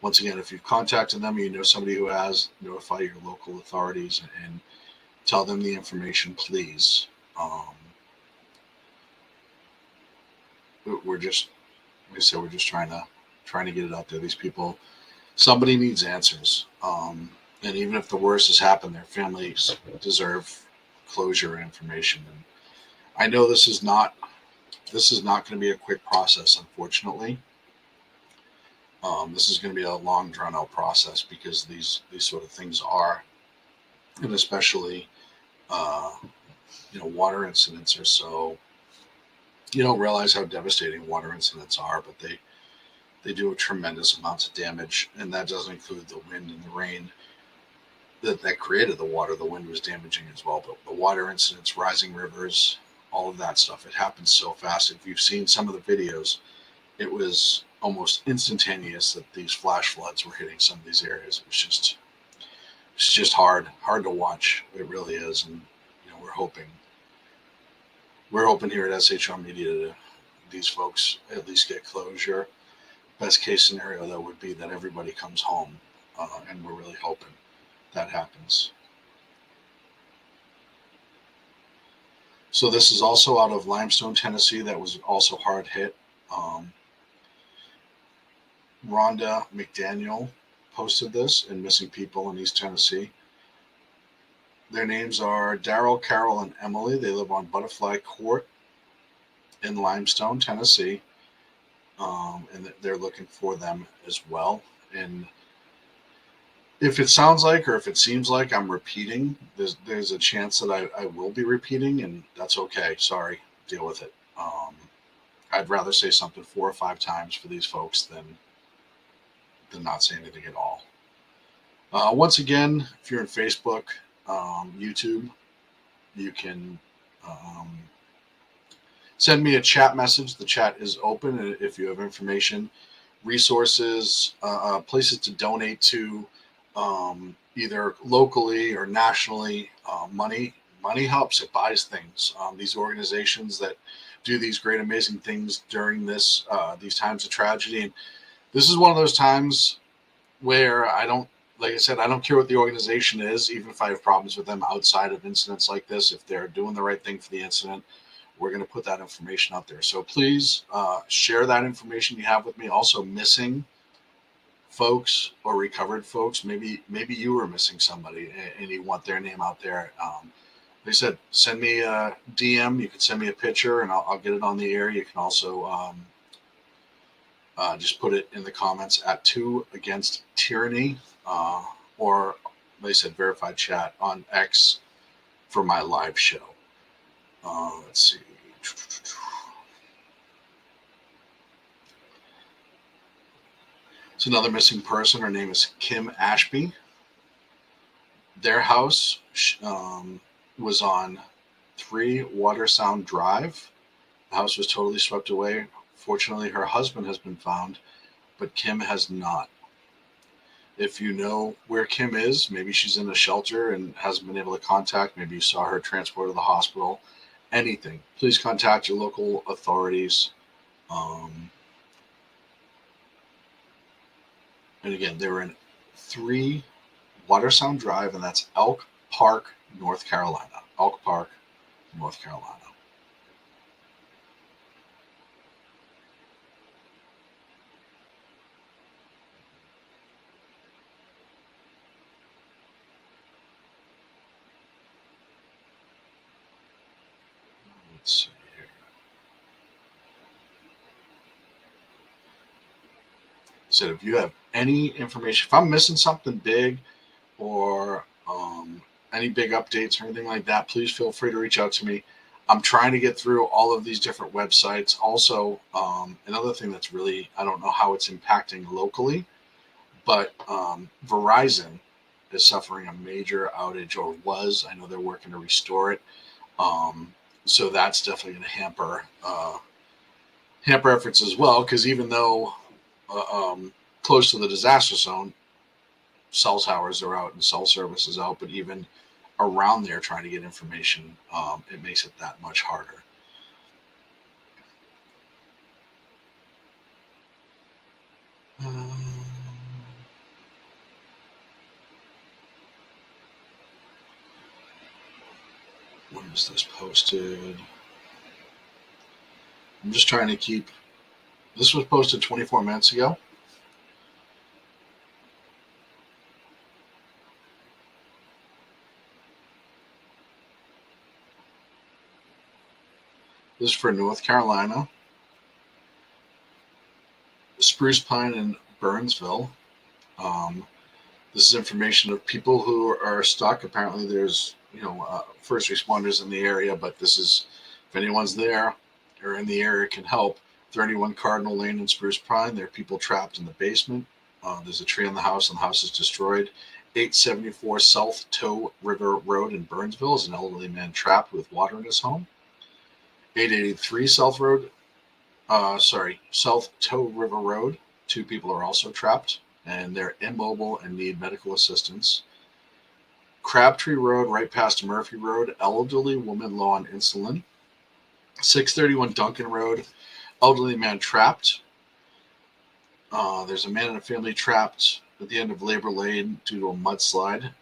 Once again, if you've contacted them, you know somebody who has, notify your local authorities and tell them the information, please. We're just, like I said, we're just trying to get it out there. These people, somebody needs answers. And even if the worst has happened, their families deserve closure and information. And I know this is not going to be a quick process, unfortunately. This is going to be a long, drawn-out process because these sort of things are, and especially, water incidents are so. You don't realize how devastating water incidents are, but They do a tremendous amounts of damage, and that doesn't include the wind and the rain that created the water. The wind was damaging as well, but the water incidents, rising rivers, all of that stuff, it happens so fast. If you've seen some of the videos, it was almost instantaneous that these flash floods were hitting some of these areas. It's just hard to watch. It really is. And we're hoping here at SHR Media to these folks at least get closure. Best case scenario, though, would be that everybody comes home, and we're really hoping that happens. So this is also out of Limestone, Tennessee. That was also hard hit. Rhonda McDaniel posted this in Missing People in East Tennessee. Their names are Daryl, Carol, and Emily. They live on Butterfly Court in Limestone, Tennessee. And they're looking for them as well. And if it sounds like, or if it seems like I'm repeating, there's a chance that I will be repeating, and that's okay. Sorry, deal with it. I'd rather say something 4 or 5 times for these folks than not say anything at all. Once again, if you're in Facebook, YouTube, you can send me a chat message. The chat is open. If you have information, resources, places to donate to, either locally or nationally, money helps. It buys things. These organizations that do these great, amazing things during these times of tragedy. And this is one of those times where like I said, I don't care what the organization is, even if I have problems with them outside of incidents like this. If they're doing the right thing for the incident, we're going to put that information out there. So please share that information you have with me. Also, missing folks or recovered folks. Maybe you were missing somebody and you want their name out there. They said, send me a DM. You can send me a picture and I'll get it on the air. You can also just put it in the comments at 2 Against Tyranny, or they said verified chat on X for my live show. Let's see. It's another missing person. Her name is Kim Ashby. Their house was on 3 Watersound Drive. The house was totally swept away. Fortunately, her husband has been found, but Kim has not. If you know where Kim is, maybe she's in a shelter and hasn't been able to contact. Maybe you saw her transported to the hospital. Anything. Please contact your local authorities. And again, they're in 3 Watersound Drive, and that's Elk Park, North Carolina. Elk Park, North Carolina. Let's see here. So if you have any information, if I'm missing something big or any big updates or anything like that, please feel free to reach out to me. I'm trying to get through all of these different websites. Also, another thing that's really, I don't know how it's impacting locally, but Verizon is suffering a major outage, or was. I know they're working to restore it. So that's definitely going to hamper efforts as well, because even though close to the disaster zone, cell towers are out and cell service is out, but even around there trying to get information, it makes it that much harder. When was this posted? I'm just trying to keep. This was posted 24 minutes ago. This is for North Carolina. Spruce Pine and Burnsville. This is information of people who are stuck. Apparently there's, first responders in the area, but this is, if anyone's there or in the area can help, 31 Cardinal Lane in Spruce Pine. There are people trapped in the basement. There's a tree on the house, and the house is destroyed. 874 South Toe River Road in Burnsville is an elderly man trapped with water in his home. 883 South Toe River Road. 2 people are also trapped, and they're immobile and need medical assistance. Crabtree Road, right past Murphy Road, elderly woman low on insulin. 631 Duncan Road, elderly man trapped. There's a man and a family trapped at the end of Labor Lane due to a mudslide.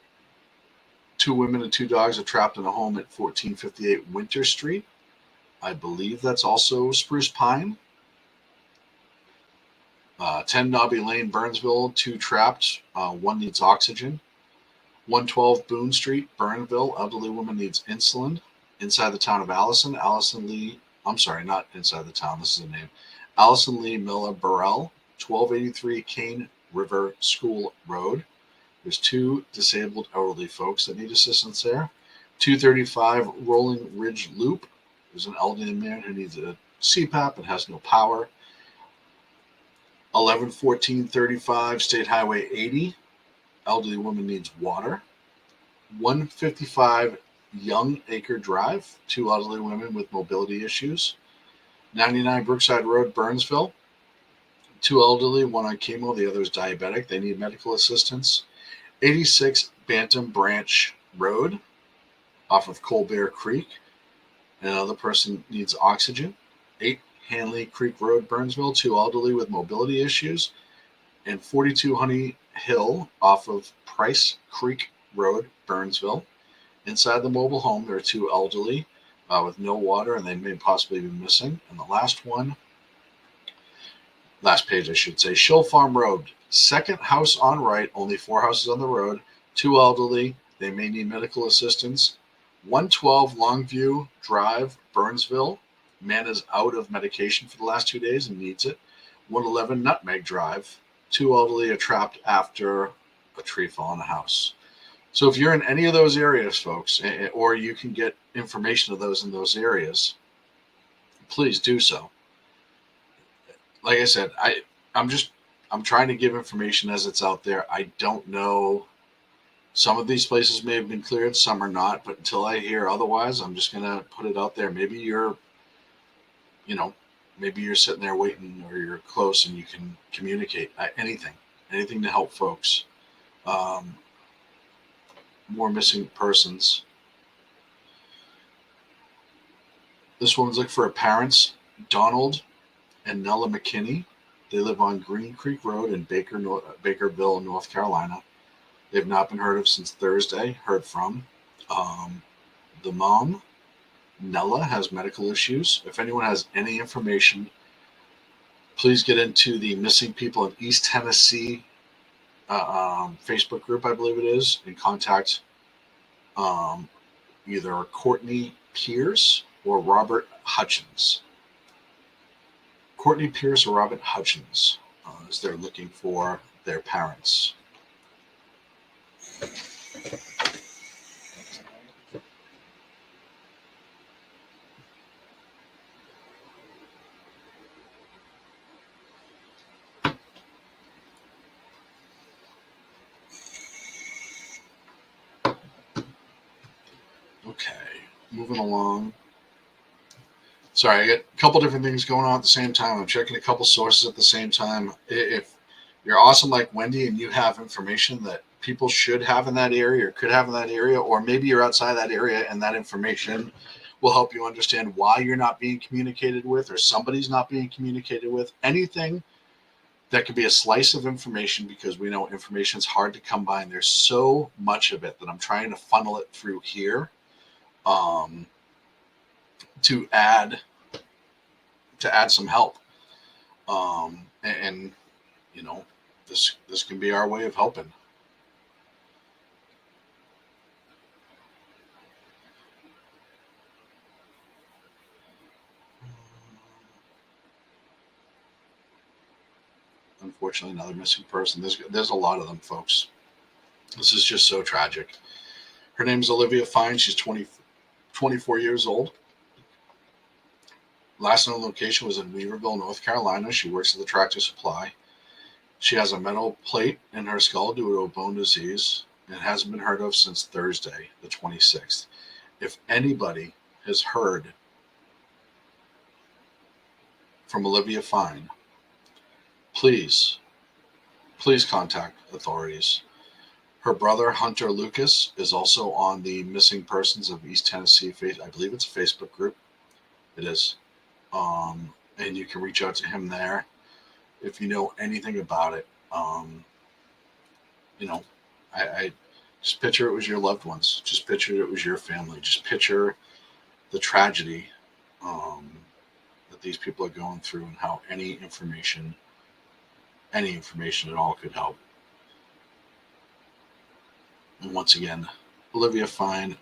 2 women and 2 dogs are trapped in a home at 1458 Winter Street. I believe that's also Spruce Pine. 10 Nobby Lane, Burnsville, 2 trapped. 1 needs oxygen. 112 Boone Street, Burnville, elderly woman needs insulin. Inside the town of Allison Lee, I'm sorry, not inside the town, this is a name. Allison Lee Miller Burrell, 1283 Cane River School Road. There's 2 disabled elderly folks that need assistance there. 235 Rolling Ridge Loop. There's an elderly man who needs a CPAP and has no power. 111435 State Highway 80. Elderly woman needs water. 155 Young Acre Drive. 2 elderly women with mobility issues. 99 Brookside Road, Burnsville. 2 elderly, 1 on chemo, the other is diabetic. They need medical assistance. 86 Bantam Branch Road off of Colbert Creek. Another person needs oxygen. 8 Hanley Creek Road, Burnsville. 2 elderly with mobility issues. And 42 Honey Hill off of Price Creek Road, Burnsville. Inside the mobile home, there are 2 elderly with no water, and they may possibly be missing. And the last page, I should say, Shill Farm Road. Second house on right, only 4 houses on the road. 2 elderly, they may need medical assistance. 112 Longview Drive, Burnsville. Man is out of medication for the last 2 days and needs it. 111 Nutmeg Drive. 2 elderly are trapped after a tree fell on a house. So if you're in any of those areas, folks, or you can get information of those in those areas, please do so. Like I said, I'm trying to give information as it's out there. I don't know. Some of these places may have been cleared, some are not, but until I hear otherwise, I'm just going to put it out there. Maybe you're sitting there waiting, or you're close and you can communicate. Anything to help folks. More missing persons. This one's looking for parents, Donald and Nella McKinney. They live on Green Creek Road in Bakerville, North Carolina. They've not been heard of since Thursday. Heard from. The mom, Nella, has medical issues. If anyone has any information, please get into the Missing People in East Tennessee Facebook group, I believe it is, and contact either Courtney Pierce or Robert Hutchins. Courtney Pierce or Robert Hutchins, as they're looking for their parents. Okay, moving along. Sorry, I got a couple different things going on at the same time. I'm checking a couple sources at the same time. If you're awesome like Wendy and you have information that people should have in that area or could have in that area, or maybe you're outside that area and that information will help you understand why you're not being communicated with, or somebody's not being communicated with, anything that could be a slice of information, because we know information is hard to come by and there's so much of it that I'm trying to funnel it through here. To add some help, and this can be our way of helping. Unfortunately, another missing person. There's a lot of them, folks. This is just so tragic. Her name is Olivia Fine. She's 24 years old. Last known location was in Weaverville, North Carolina. She works at the Tractor Supply. She has a metal plate in her skull due to a bone disease and hasn't been heard of since Thursday, the 26th. If anybody has heard from Olivia Fine, please contact authorities. Her brother, Hunter Lucas, is also on the Missing Persons of East Tennessee. I believe it's a Facebook group. It is. And you can reach out to him there if you know anything about it. I just picture it was your loved ones. Just picture it was your family. Just picture the tragedy that these people are going through and how any information at all could help. And once again, Olivia Fine,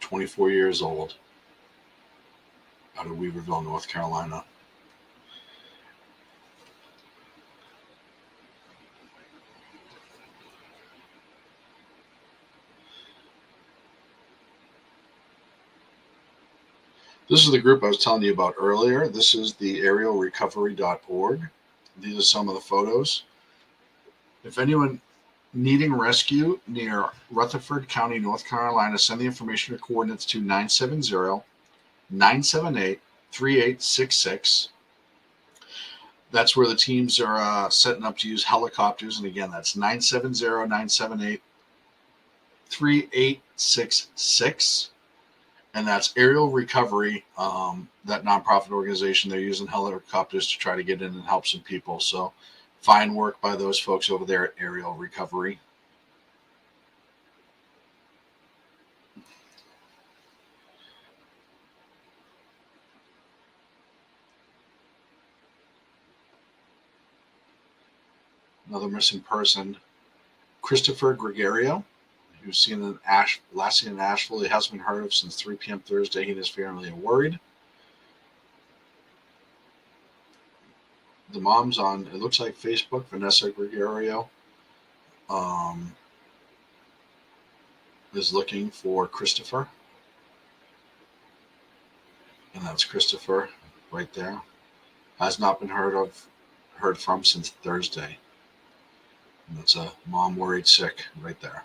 24 years old, out of Weaverville, North Carolina. This is the group I was telling you about earlier. This is the aerialrecovery.org. These are some of the photos. If anyone needing rescue near Rutherford County, North Carolina, send the information or coordinates to 970-978-3866. That's where the teams are setting up to use helicopters. And again, that's 970-978-3866. And that's Aerial Recovery, that nonprofit organization. They're using helicopters to try to get in and help some people. So fine work by those folks over there at Aerial Recovery. Another missing person, Christopher Gregorio, who's seen last seen in Asheville. He hasn't been heard of since 3 p.m. Thursday. He and his family are worried. The mom's on, it looks like Facebook, Vanessa Gregorio, is looking for Christopher. And that's Christopher right there. Has not been heard from since Thursday. And that's a mom worried sick right there.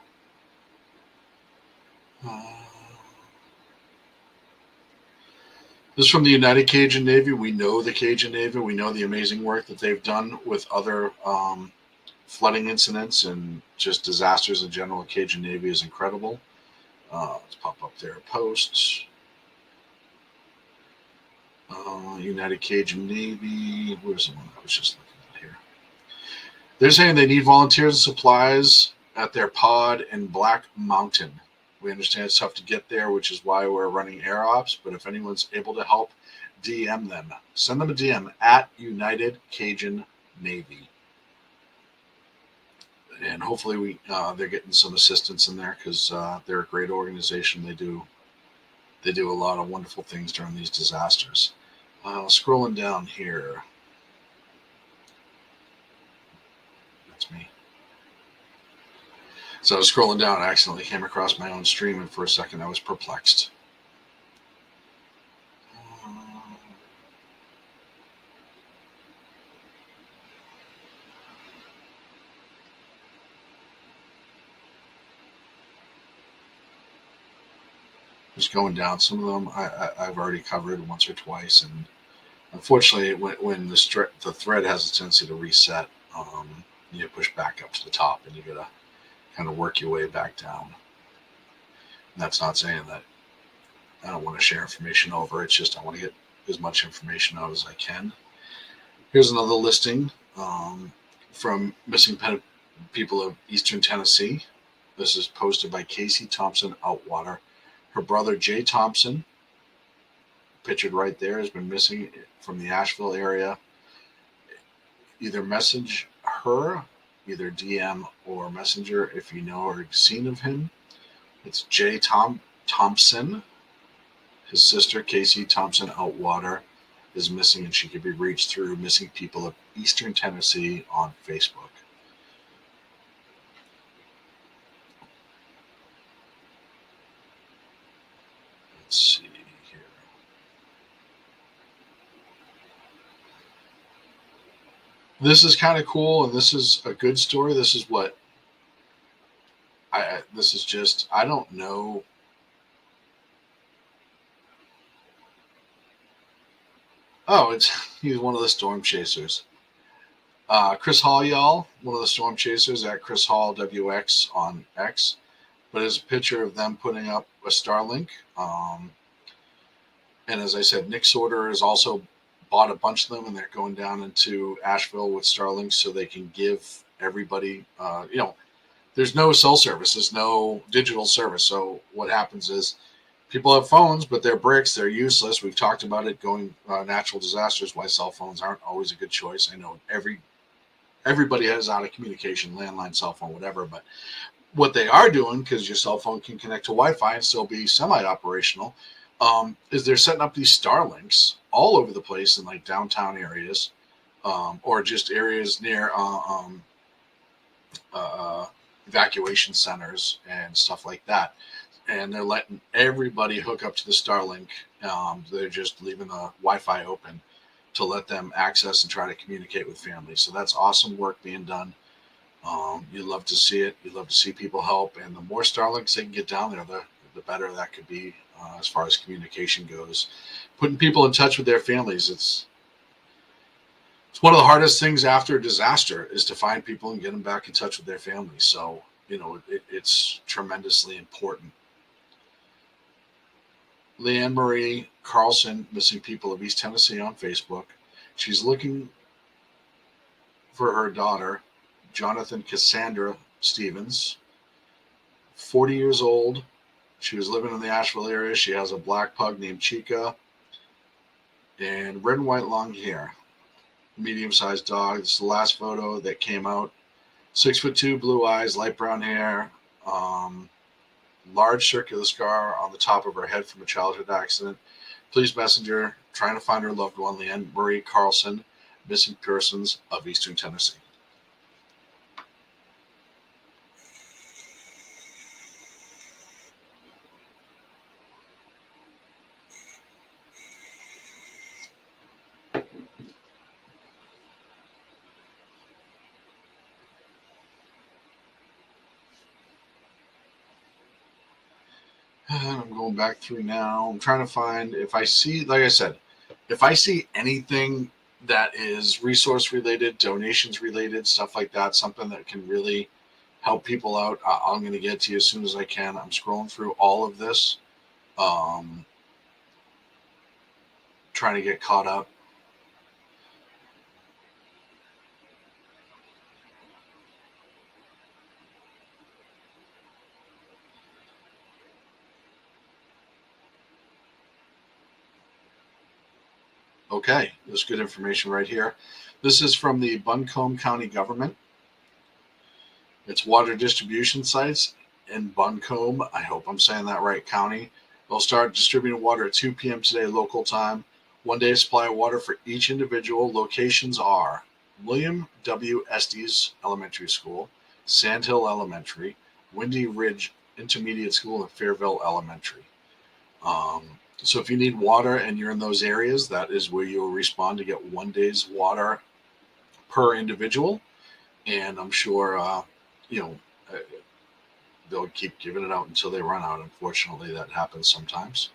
This is from the United Cajun Navy. We know the Cajun Navy. We know the amazing work that they've done with other flooding incidents and just disasters in general. The Cajun Navy is incredible. Let's pop up their posts. United Cajun Navy. Where's the one I was just looking at here? They're saying they need volunteers and supplies at their pod in Black Mountain. We understand it's tough to get there, which is why we're running air ops. But if anyone's able to help, DM them. Send them a DM at United Cajun Navy. And hopefully they're getting some assistance in there because they're a great organization. They do a lot of wonderful things during these disasters. Scrolling down here. That's me. So I was scrolling down, I accidentally came across my own stream, and for a second I was perplexed. Just going down, some of them I've already covered once or twice, and unfortunately, when the thread has a tendency to reset, you push back up to the top, and you gotta kind of work your way back down. And that's not saying that I don't want to share information over. It's just I want to get as much information out as I can. Here's another listing from Missing People of Eastern Tennessee. This is posted by Casey Thompson Outwater. Her brother, Jay Thompson, pictured right there, has been missing from the Asheville area. Either message her, either DM or Messenger if you know or seen of him. It's Jay Thompson. His sister, Casey Thompson Outwater, is missing, and she can be reached through Missing People of Eastern Tennessee on Facebook. Let's see here. This is kind of cool, and this is a good story. This is what this is just, I don't know. Oh, he's one of the storm chasers. Chris Hall, y'all, one of the storm chasers at Chris Hall WX on X. But there's a picture of them putting up a Starlink. And as I said, Nick Sorter has also bought a bunch of them, and they're going down into Asheville with Starlinks so they can give everybody, there's no cell service, there's no digital service. So what happens is people have phones, but they're bricks, they're useless. We've talked about it going natural disasters, why cell phones aren't always a good choice. I know everybody has out of communication, landline, cell phone, whatever, but what they are doing, because your cell phone can connect to Wi-Fi and still be semi-operational, is they're setting up these Starlinks all over the place in like downtown areas, or just areas near evacuation centers and stuff like that. And they're letting everybody hook up to the Starlink. They're just leaving the Wi-Fi open to let them access and try to communicate with families. So that's awesome work being done. You love to see it. You love to see people help. And the more Starlinks they can get down there, the better that could be as far as communication goes. Putting people in touch with their families. It's one of the hardest things after a disaster is to find people and get them back in touch with their families. So, it's tremendously important. Leanne Marie Carlson, Missing People of East Tennessee on Facebook. She's looking for her daughter, Jonathan Cassandra Stevens, 40 years old. She was living in the Asheville area. She has a black pug named Chica and red and white long hair, medium-sized dog. This is the last photo that came out. 6'2", blue eyes, light brown hair, large circular scar on the top of her head from a childhood accident. Please messenger, trying to find her loved one, Leanne Marie Carlson, Missing Persons of Eastern Tennessee. I'm going back through now. I'm trying to find if I see, like I said, if I see anything that is resource related, donations related, stuff like that, something that can really help people out, I'm going to get to you as soon as I can. I'm scrolling through all of this, trying to get caught up. Okay, there's good information right here. This is from the Buncombe County government. It's water distribution sites in Buncombe, I hope I'm saying that right, county. They'll start distributing water at 2 p.m. today, local time. 1 day supply of water for each individual. Locations are William W. Estes Elementary School, Sandhill Elementary, Windy Ridge Intermediate School, and Fairville Elementary. So if you need water and you're in those areas, that is where you'll respond to get 1 day's water per individual. And I'm sure, they'll keep giving it out until they run out. Unfortunately, that happens sometimes.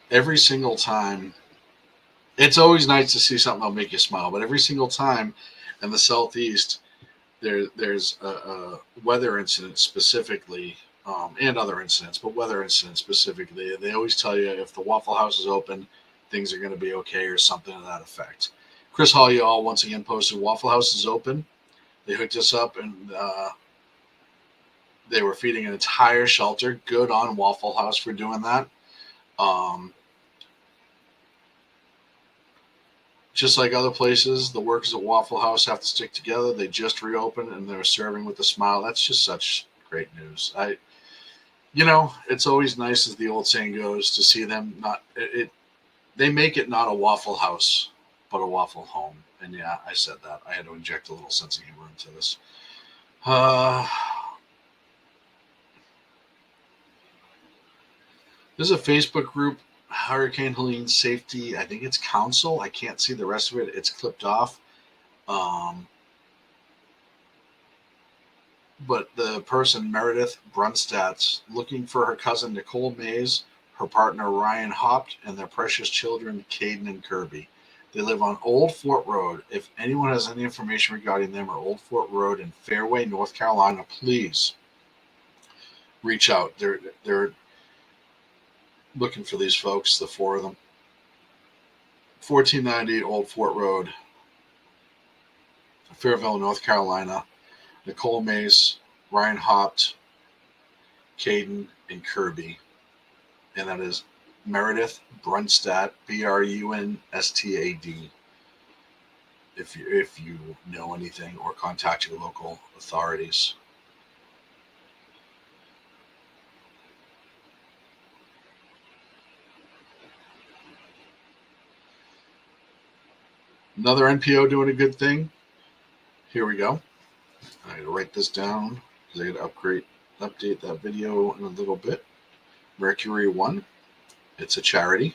Every single time, it's always nice to see something that'll make you smile, but every single time in the Southeast, there's a weather incident specifically, and other incidents, but weather incidents specifically. They always tell you if the Waffle House is open, things are going to be okay or something to that effect. Chris Hall, y'all, once again posted Waffle House is open. They hooked us up and they were feeding an entire shelter. Good on Waffle House for doing that. Just like other places, the workers at Waffle House have to stick together. They just reopened and they're serving with a smile. That's just such great news. It's always nice, as the old saying goes, to see them they make it not a Waffle House, but a Waffle Home. And yeah, I said that. I had to inject a little sense of humor into this. There's a Facebook group, Hurricane Helene Safety. I think it's Council. I can't see the rest of it. It's clipped off. But the person, Meredith Brunstadt's, looking for her cousin Nicole Mays, her partner Ryan Hopt, and their precious children Caden and Kirby. They live on Old Fort Road. If anyone has any information regarding them or Old Fort Road in Fairway, North Carolina, please reach out. They're looking for these folks, the four of them. 1490 Old Fort Road, Fairville, North Carolina. Nicole Mays, Ryan Hopt, Caden, and Kirby. And that is Meredith Brunstad, Brunstad. If you know anything, or contact your local authorities. Another NPO doing a good thing. Here we go. I got to write this down because I got to update that video in a little bit. Mercury One. It's a charity.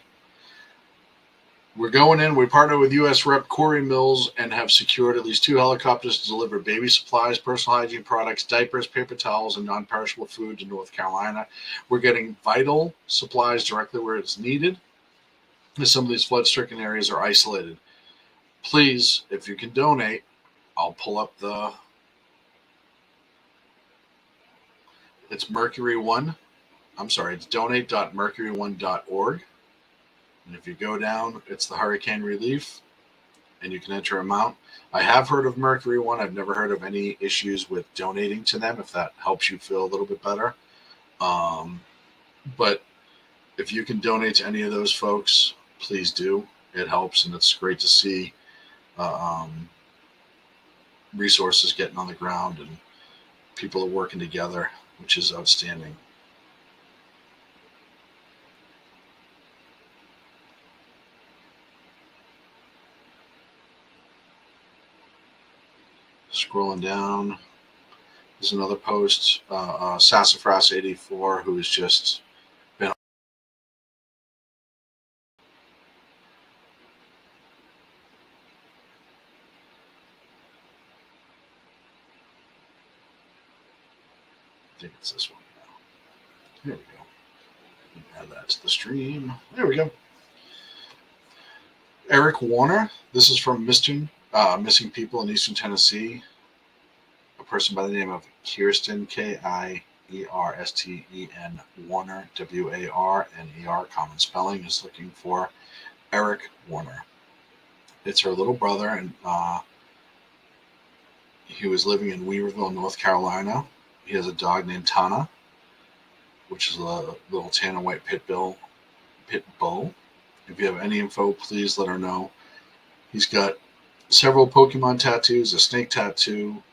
We're going in. We partner with U.S. Rep. Corey Mills and have secured at least 2 helicopters to deliver baby supplies, personal hygiene products, diapers, paper towels, and non-perishable food to North Carolina. We're getting vital supplies directly where it's needed, as some of these flood-stricken areas are isolated. Please, if you can donate, I'll pull up the... It's Mercury One. I'm sorry, it's donate.mercury1.org. And if you go down, it's the hurricane relief, and you can enter amount. I have heard of Mercury One. I've never heard of any issues with donating to them, if that helps you feel a little bit better. But if you can donate to any of those folks, please do. It helps, and it's great to see resources getting on the ground and people are working together, which is outstanding. Scrolling down, there's another post, Sassafras84, who has just been... I think it's this one now. There we go. Add that to the stream. There we go. Eric Warner. This is from Missing People in Eastern Tennessee. A person by the name of Kirsten, Kiersten Warner, Warner, common spelling, is looking for Eric Warner. It's her little brother, and he was living in Weaverville, North Carolina. He has a dog named Tana, which is a little tan and white pit bull. If you have any info, please let her know. He's got several Pokemon tattoos, a snake tattoo,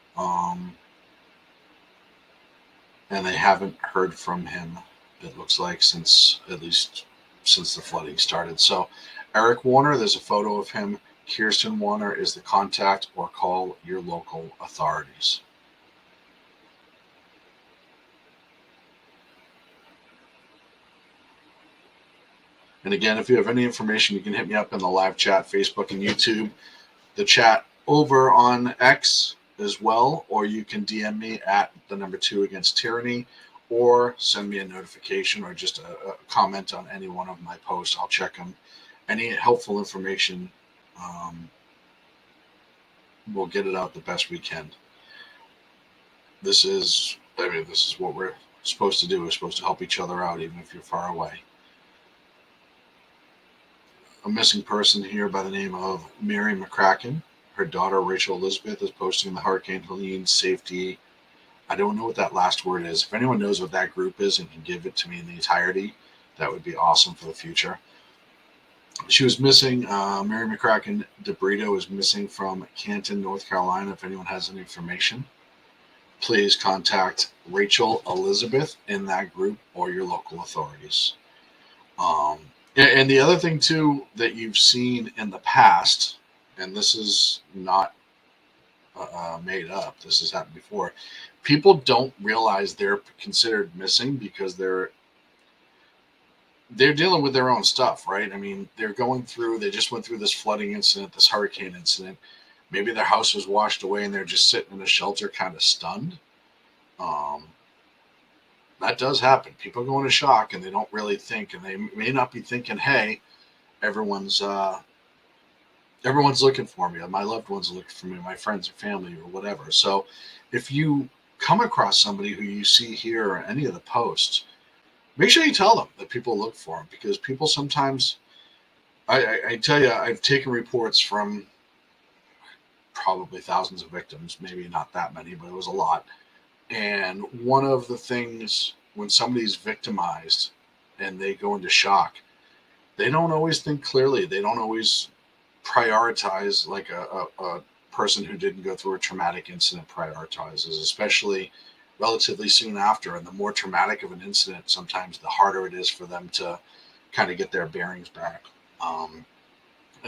and they haven't heard from him, it looks like, since the flooding started. So Eric Warner, there's a photo of him. Kirsten Warner is the contact, or call your local authorities. And again, if you have any information, you can hit me up in the live chat, Facebook and YouTube, the chat over on X as well, or you can DM me at the number 2 Against Tyranny, or send me a notification or just a comment on any one of my posts. I'll check them. Any helpful information, we'll get it out the best we can. This is what we're supposed to do. We're supposed to help each other out, even if you're far away. A missing person here by the name of Mary McCracken. Her daughter, Rachel Elizabeth, is posting the Hurricane Helene Safety. I don't know what that last word is. If anyone knows what that group is and can give it to me in the entirety, that would be awesome for the future. She was missing. Mary McCracken DeBrito is missing from Canton, North Carolina. If anyone has any information, please contact Rachel Elizabeth in that group or your local authorities. And the other thing, too, that you've seen in the past, and this is not made up. This has happened before. People don't realize they're considered missing because they're dealing with their own stuff, right? I mean, they just went through this flooding incident, this hurricane incident. Maybe their house was washed away and they're just sitting in a shelter kind of stunned. Um, that does happen. People go into shock and they don't really think, and they may not be thinking, hey, everyone's looking for me. My loved ones are looking for me, my friends and family or whatever. So if you come across somebody who you see here or any of the posts, make sure you tell them that people look for them, because people sometimes, I tell you, I've taken reports from probably thousands of victims, maybe not that many, but it was a lot. And one of the things when somebody's victimized and they go into shock, they don't always think clearly. They don't always prioritize like a person who didn't go through a traumatic incident prioritizes, especially relatively soon after. And the more traumatic of an incident, sometimes the harder it is for them to kind of get their bearings back. And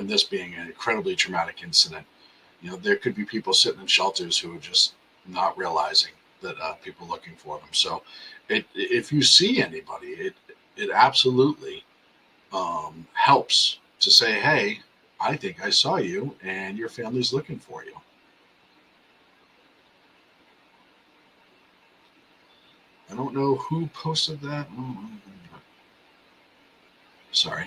this being an incredibly traumatic incident, there could be people sitting in shelters who are just not realizing that people are looking for them. So if you see anybody, it absolutely helps to say, hey, I think I saw you and your family's looking for you. I don't know who posted that. Sorry.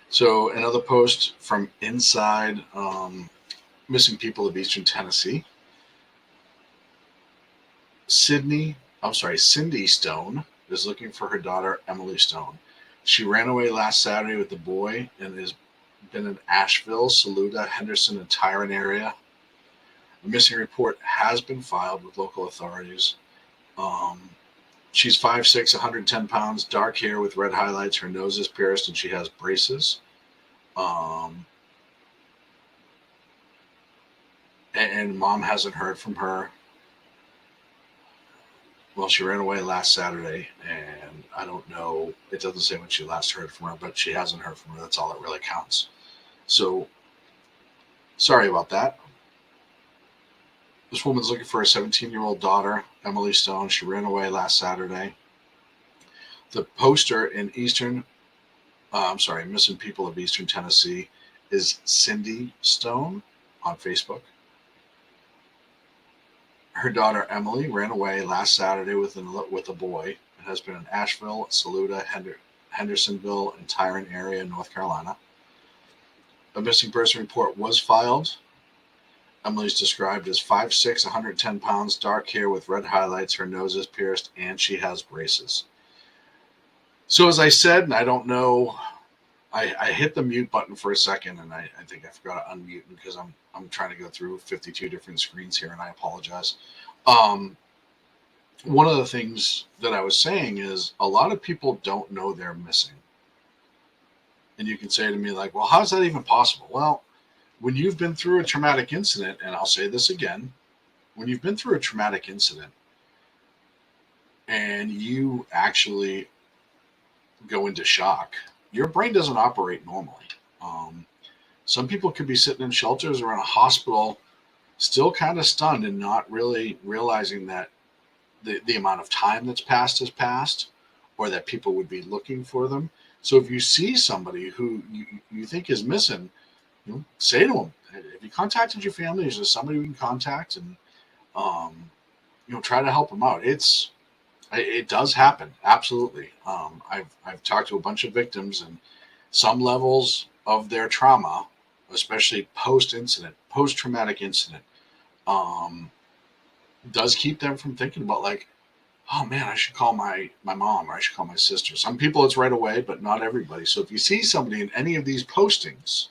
So another post from inside Missing People of Eastern Tennessee. Cindy Stone is looking for her daughter, Emily Stone. She ran away last Saturday with the boy and has been in Asheville, Saluda, Henderson, and Tyrone area. A missing report has been filed with local authorities. She's 5'6", 110 pounds, dark hair with red highlights. Her nose is pierced and she has braces. And mom hasn't heard from her. Well, she ran away last Saturday, and I don't know. It doesn't say when she last heard from her, but she hasn't heard from her. That's all that really counts. So, sorry about that. This woman's looking for a 17-year-old daughter, Emily Stone. She ran away last Saturday. The poster in Missing People of Eastern Tennessee is Cindy Stone on Facebook. Her daughter, Emily, ran away last Saturday with a boy and has been in Asheville, Saluda, Hendersonville, and Tyrone area in North Carolina. A missing person report was filed. Emily's described as 5'6", 110 pounds, dark hair with red highlights. Her nose is pierced, and she has braces. So as I said, and I don't know, I hit the mute button for a second, and I think I forgot to unmute because I'm trying to go through 52 different screens here, and I apologize. One of the things that I was saying is a lot of people don't know they're missing. And you can say to me like, well, how's that even possible? Well, when you've been through a traumatic incident, and I'll say this again, when you've been through a traumatic incident and you actually go into shock, your brain doesn't operate normally. Some people could be sitting in shelters or in a hospital still kind of stunned and not really realizing that the amount of time that's passed has passed, or that people would be looking for them. So if you see somebody who you think is missing, say to them, have you contacted your family? Is there somebody we can contact? And try to help them out. It does happen, absolutely. I've talked to a bunch of victims, and some levels of their trauma, especially post-traumatic incident, does keep them from thinking about like, oh man, I should call my mom, or I should call my sister. Some people it's right away, but not everybody. So if you see somebody in any of these postings,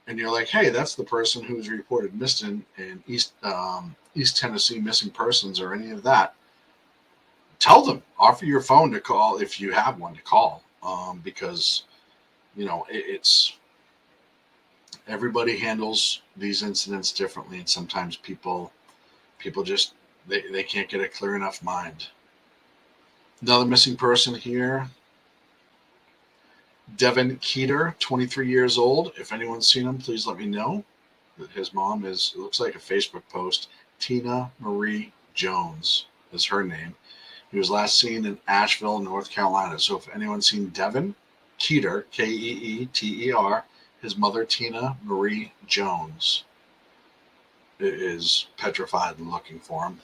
and you're like, hey, that's the person who's reported missing in East Tennessee missing persons or any of that, tell them, offer your phone to call if you have one to call, because it's everybody handles these incidents differently, and sometimes people just they can't get a clear enough mind. Another missing person here Devin Keeter, 23 years old. If anyone's seen him, please let me know. His mom is, it looks like a Facebook post, Tina Marie Jones is her name. He was last seen in Asheville, North Carolina. So if anyone's seen Devin Keeter, Keeter, his mother, Tina Marie Jones, is petrified and looking for him.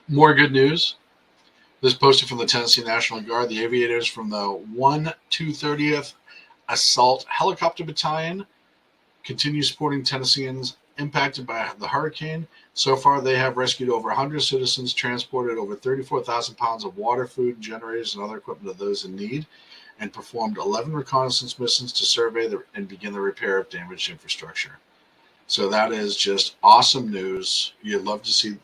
More good news. This posted from the Tennessee National Guard. The aviators from the 1-230th Assault Helicopter Battalion continue supporting Tennesseans impacted by the hurricane. So far, they have rescued over 100 citizens, transported over 34,000 pounds of water, food, generators, and other equipment of those in need, and performed 11 reconnaissance missions to survey and begin the repair of damaged infrastructure. So that is just awesome news. You'd love to see.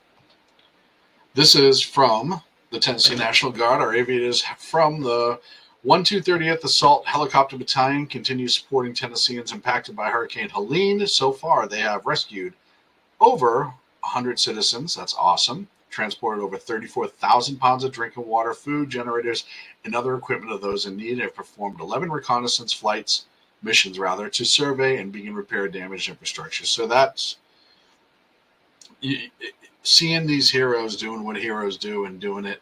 This is from the Tennessee National Guard. Our aviators from the 1-230th Assault Helicopter Battalion continue supporting Tennesseans impacted by Hurricane Helene. So far, they have rescued over 100 citizens. That's awesome. Transported over 34,000 pounds of drinking water, food, generators, and other equipment of those in need. Have performed 11 reconnaissance missions to survey and begin repair damaged infrastructure. So that's seeing these heroes doing what heroes do and doing it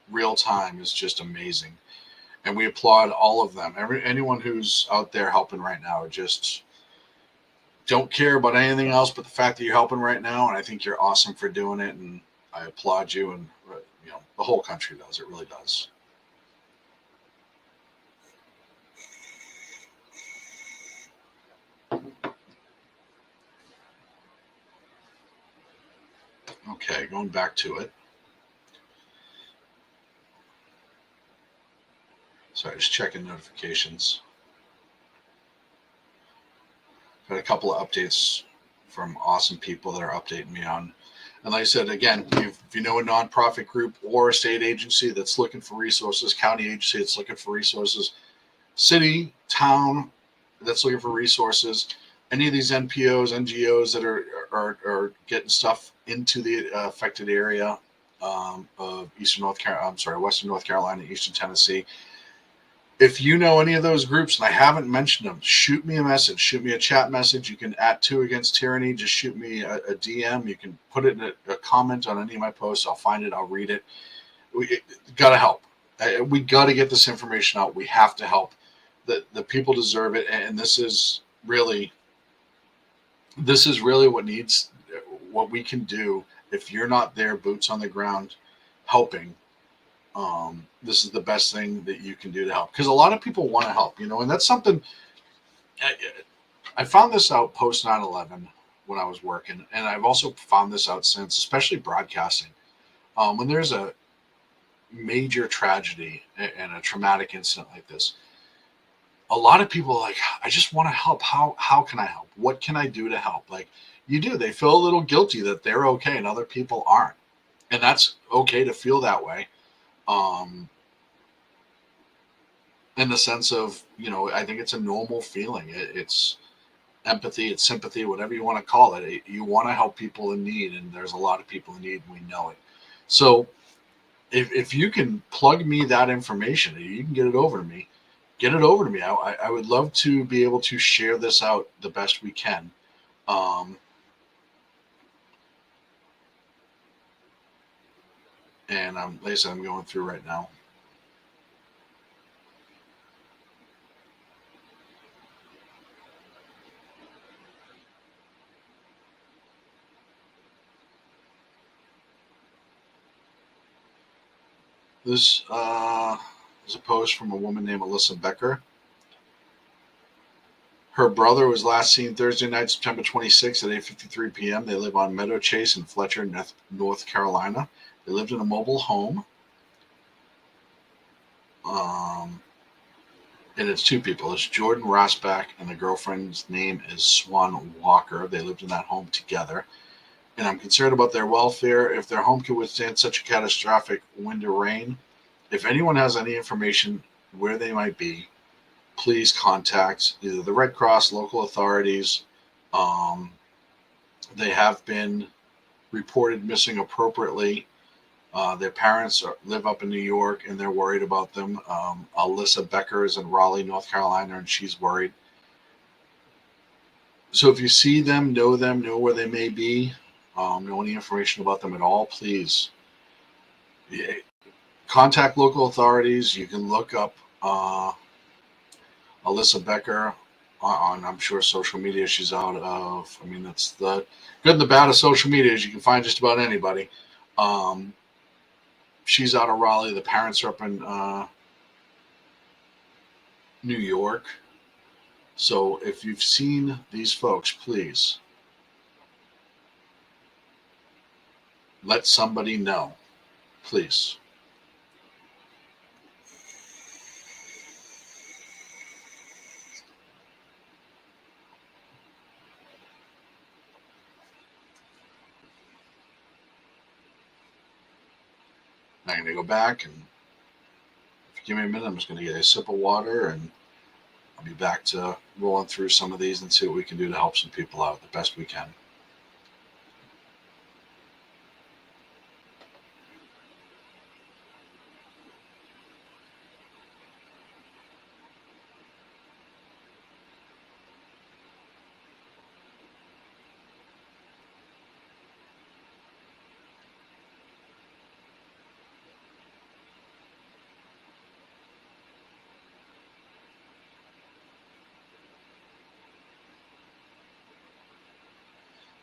real time is just amazing. And we applaud all of them. Anyone who's out there helping right now, just don't care about anything else but the fact that you're helping right now. And I think you're awesome for doing it. And I applaud you. And the whole country does. It really does. Okay, going back to it. Sorry, just checking notifications. Got a couple of updates from awesome people that are updating me on. And like I said, again, if you know a nonprofit group or a state agency that's looking for resources, county agency that's looking for resources, city, town that's looking for resources, any of these NPOs, NGOs that are getting stuff into the affected area of Western North Carolina, Eastern Tennessee. If you know any of those groups and I haven't mentioned them, shoot me a message, shoot me a chat message. You can @2againsttyranny, just shoot me a DM. You can put it in a comment on any of my posts. I'll find it. I'll read it. We got to help. We got to get this information out. We have to help. The people deserve it. And this is really what we can do. If you're not there, boots on the ground, helping, this is the best thing that you can do to help, because a lot of people want to help, and that's something I found this out post 9/11 when I was working, and I've also found this out since, especially broadcasting. When there's a major tragedy and a traumatic incident like this, a lot of people are like, I just want to help. How can I help? What can I do to help? Like they feel a little guilty that they're okay and other people aren't, and that's okay to feel that way. In the sense of, I think it's a normal feeling. It's empathy, it's sympathy, whatever you want to call it. You want to help people in need, and there's a lot of people in need, and we know it. So if you can plug me that information, you can get it over to me. Get it over to me. I would love to be able to share this out the best we can. And like I said, I'm going through right now. This is a post from a woman named Alyssa Becker. Her brother was last seen Thursday night, September 26th at 8:53 p.m. They live on Meadow Chase in Fletcher, North Carolina. They lived in a mobile home. And it's two people. It's Jordan Rosbach, and the girlfriend's name is Swan Walker. They lived in that home together. And I'm concerned about their welfare. If their home can withstand such a catastrophic wind or rain, if anyone has any information where they might be, please contact either the Red Cross, local authorities. They have been reported missing appropriately. Their parents live up in New York, and they're worried about them. Alyssa Becker is in Raleigh, North Carolina, and she's worried. So if you see them, know where they may be, know any information about them at all, please contact local authorities. You can look up Alyssa Becker on, I'm sure, social media. She's out of, that's the good and the bad of social media is you can find just about anybody. She's out of Raleigh. The parents are up in New York. So if you've seen these folks, please let somebody know, please. I'm going to go back, and if you give me a minute, I'm just going to get a sip of water, and I'll be back to rolling through some of these and see what we can do to help some people out the best we can.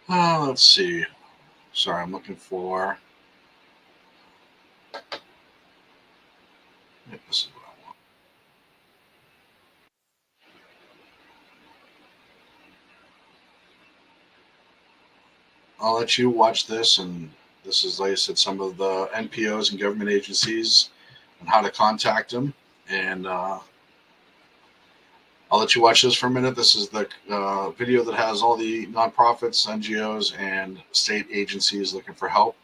Let's see. Sorry, I'm looking for. Yep, this is what I want. I'll let you watch this, and this is, like I said, some of the NPOs and government agencies and how to contact them. And I'll let you watch this for a minute. This is the video that has all the nonprofits, NGOs, and state agencies looking for help.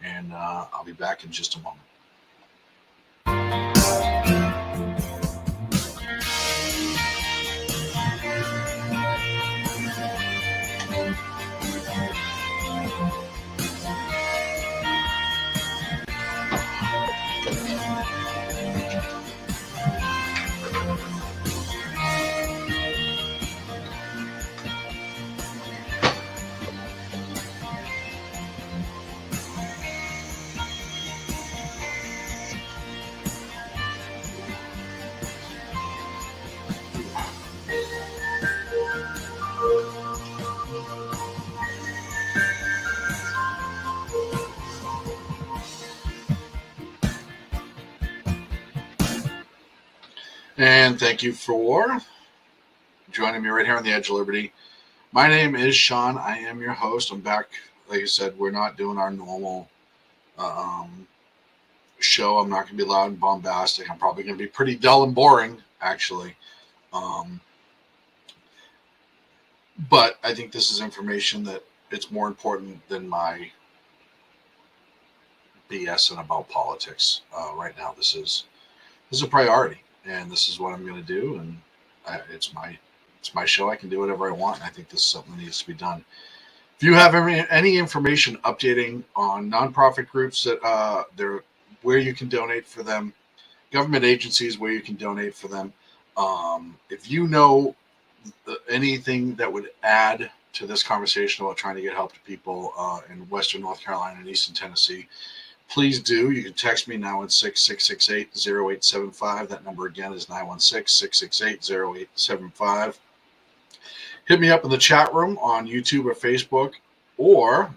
And I'll be back in just a moment. And thank you for joining me right here on the Edge of Liberty. My name is Sean. I am your host. I'm back. Like I said, we're not doing our normal show. I'm not going to be loud and bombastic. I'm probably going to be pretty dull and boring, actually. But I think this is information that it's more important than my BS and about politics right now. This is a priority, and this is what I'm going to do. And it's my show. I can do whatever I want. And I think this is something that needs to be done. If you have any information updating on nonprofit groups that they're where you can donate for them, government agencies where you can donate for them, if you know anything that would add to this conversation about trying to get help to people in Western North Carolina and Eastern Tennessee, please do. You can text me 916-668-0875. That number again is 916-668-0875. Hit me up in the chat room on YouTube or Facebook, or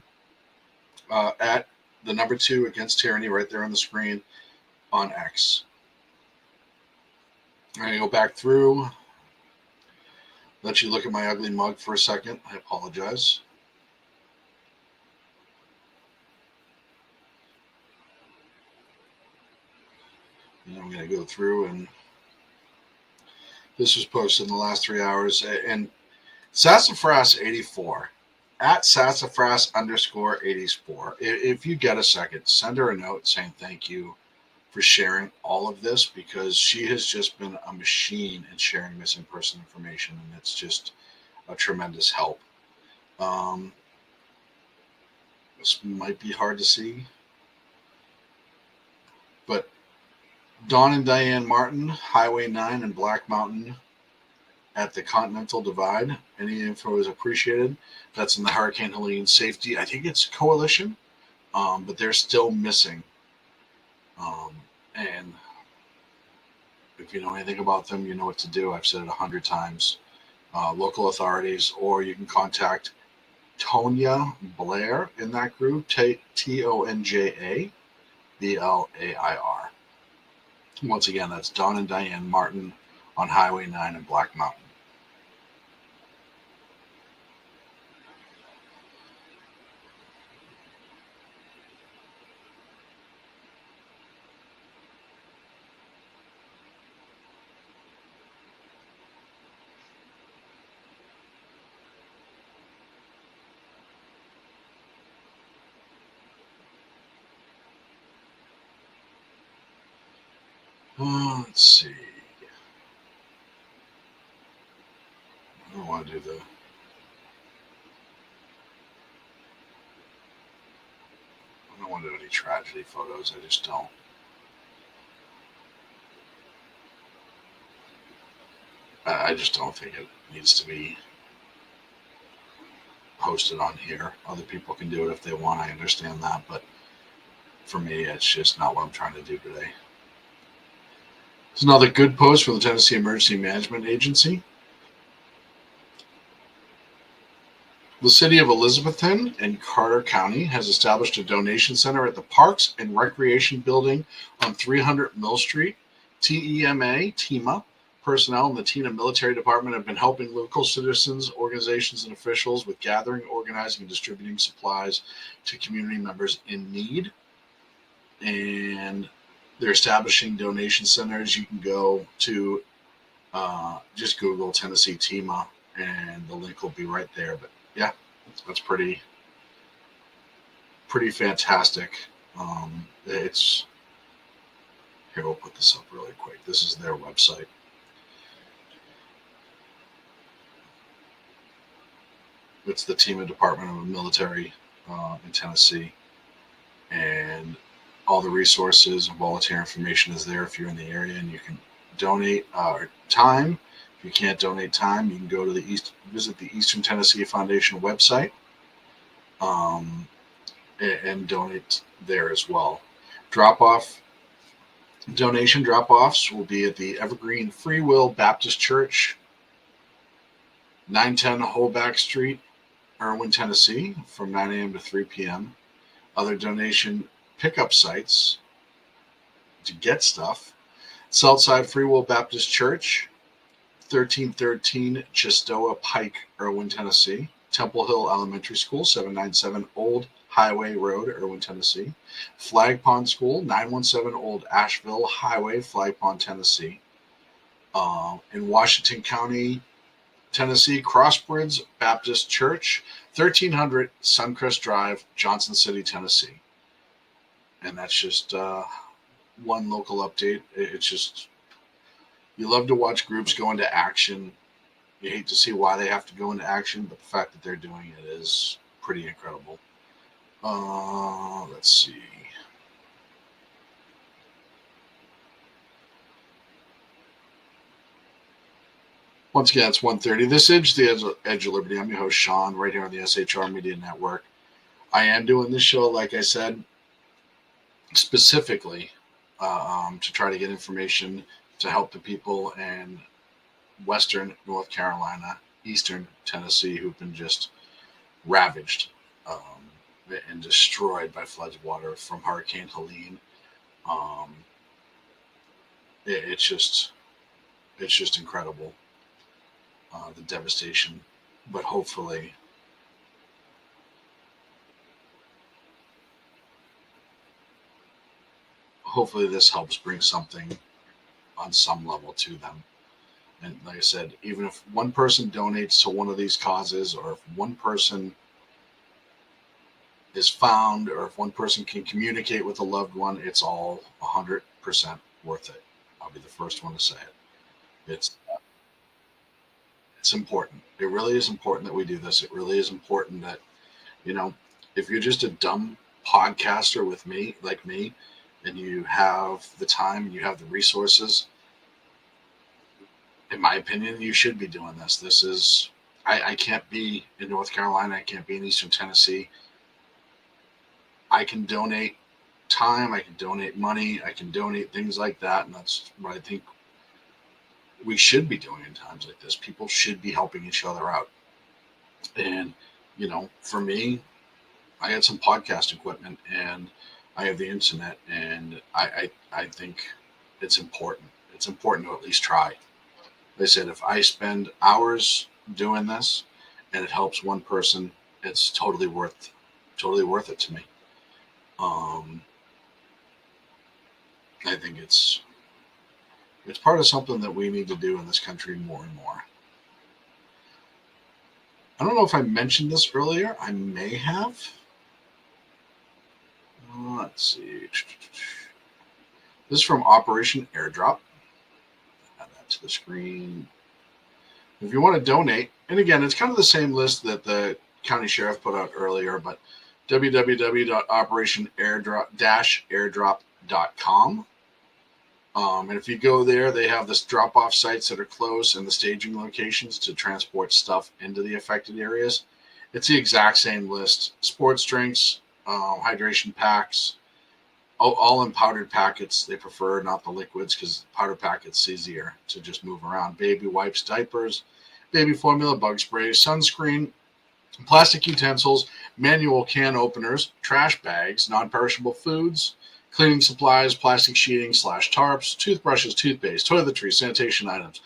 at the number 2 Against Tyranny right there on the screen on X. I'm going to go back through, let you look at my ugly mug for a second. I apologize. And I'm going to go through, and this was posted in the last 3 hours. And Sassafras 84 at Sassafras _84. If you get a second, send her a note saying thank you for sharing all of this, because she has just been a machine in sharing missing person information, and it's just a tremendous help. This might be hard to see, but Don and Diane Martin, Highway 9 and Black Mountain at the Continental Divide. Any info is appreciated. That's in the Hurricane Helene Safety, I think it's Coalition, but they're still missing. And if you know anything about them, you know what to do. I've said it 100 times. Local authorities, or you can contact Tonya Blair in that group, Tonja Blair. Once again, that's Don and Diane Martin on Highway 9 and Black Mountain. Let's see. I don't want to do the... I don't want to do any tragedy photos. I just don't. I just don't think it needs to be posted on here. Other people can do it if they want. I understand that, but for me, it's just not what I'm trying to do today. It's another good post for the Tennessee Emergency Management Agency. The city of Elizabethton in Carter County has established a donation center at the Parks and Recreation Building on 300 Mill Street. TEMA personnel in the TENA Military Department have been helping local citizens, organizations, and officials with gathering, organizing, and distributing supplies to community members in need. And they're establishing donation centers. You can go to just Google Tennessee TEMA, and the link will be right there. But yeah, that's pretty fantastic. It's here. We'll put this up really quick. This is their website. It's the TEMA Department of Military in Tennessee, and all the resources and volunteer information is there if you're in the area, and you can donate time. If you can't donate time, you can go to visit the Eastern Tennessee Foundation website and donate there as well. Donation drop-offs will be at the Evergreen Free Will Baptist Church, 910 Holback Street, Irwin, Tennessee, from 9 a.m. to 3 p.m. Other donation pickup sites to get stuff: Southside Free Will Baptist Church, 1313 Chestoa Pike, Irwin, Tennessee; Temple Hill Elementary School, 797 Old Highway Road, Irwin, Tennessee; Flag Pond School, 917 Old Asheville Highway, Flag Pond, Tennessee. In Washington County, Tennessee, Crossbridge Baptist Church, 1300 Suncrest Drive, Johnson City, Tennessee. And that's just one local update. It's just, you love to watch groups go into action. You hate to see why they have to go into action, but the fact that they're doing it is pretty incredible. Let's see. Once again, it's 1:30. This is the Edge of Liberty. I'm your host, Sean, right here on the SHR Media Network. I am doing this show, like I said, specifically to try to get information to help the people in Western North Carolina, Eastern Tennessee, who've been just ravaged and destroyed by floods of water from Hurricane Helene. It's just incredible, the devastation. But hopefully this helps bring something on some level to them. And like I said, even if one person donates to one of these causes, or if one person is found, or if one person can communicate with a loved one, it's all 100% 100% worth it. I'll be the first one to say it. It's important. It really is important that we do this. It really is important that, if you're just a dumb podcaster with me, like me, and you have the time and you have the resources, in my opinion, you should be doing this. This is, I can't be in North Carolina. I can't be in Eastern Tennessee. I can donate time. I can donate money. I can donate things like that. And that's what I think we should be doing in times like this. People should be helping each other out. And, for me, I had some podcast equipment and I have the internet, and I think it's important. It's important to at least try. They said if I spend hours doing this and it helps one person, it's totally worth it to me. I think it's part of something that we need to do in this country more and more. I don't know if I mentioned this earlier. I may have. Let's see. This is from Operation Airdrop. Add that to the screen. If you want to donate, and again, it's kind of the same list that the county sheriff put out earlier, but www.operationairdrop-airdrop.com. And if you go there, they have this drop-off sites that are close and the staging locations to transport stuff into the affected areas. It's the exact same list. Sports drinks, hydration packs, all in powdered packets. They prefer not the liquids because powder packets easier to just move around. Baby wipes, diapers, baby formula, bug spray, sunscreen, plastic utensils, manual can openers, trash bags, non-perishable foods, cleaning supplies, plastic sheeting / tarps, toothbrushes, toothpaste, toiletries, sanitation items,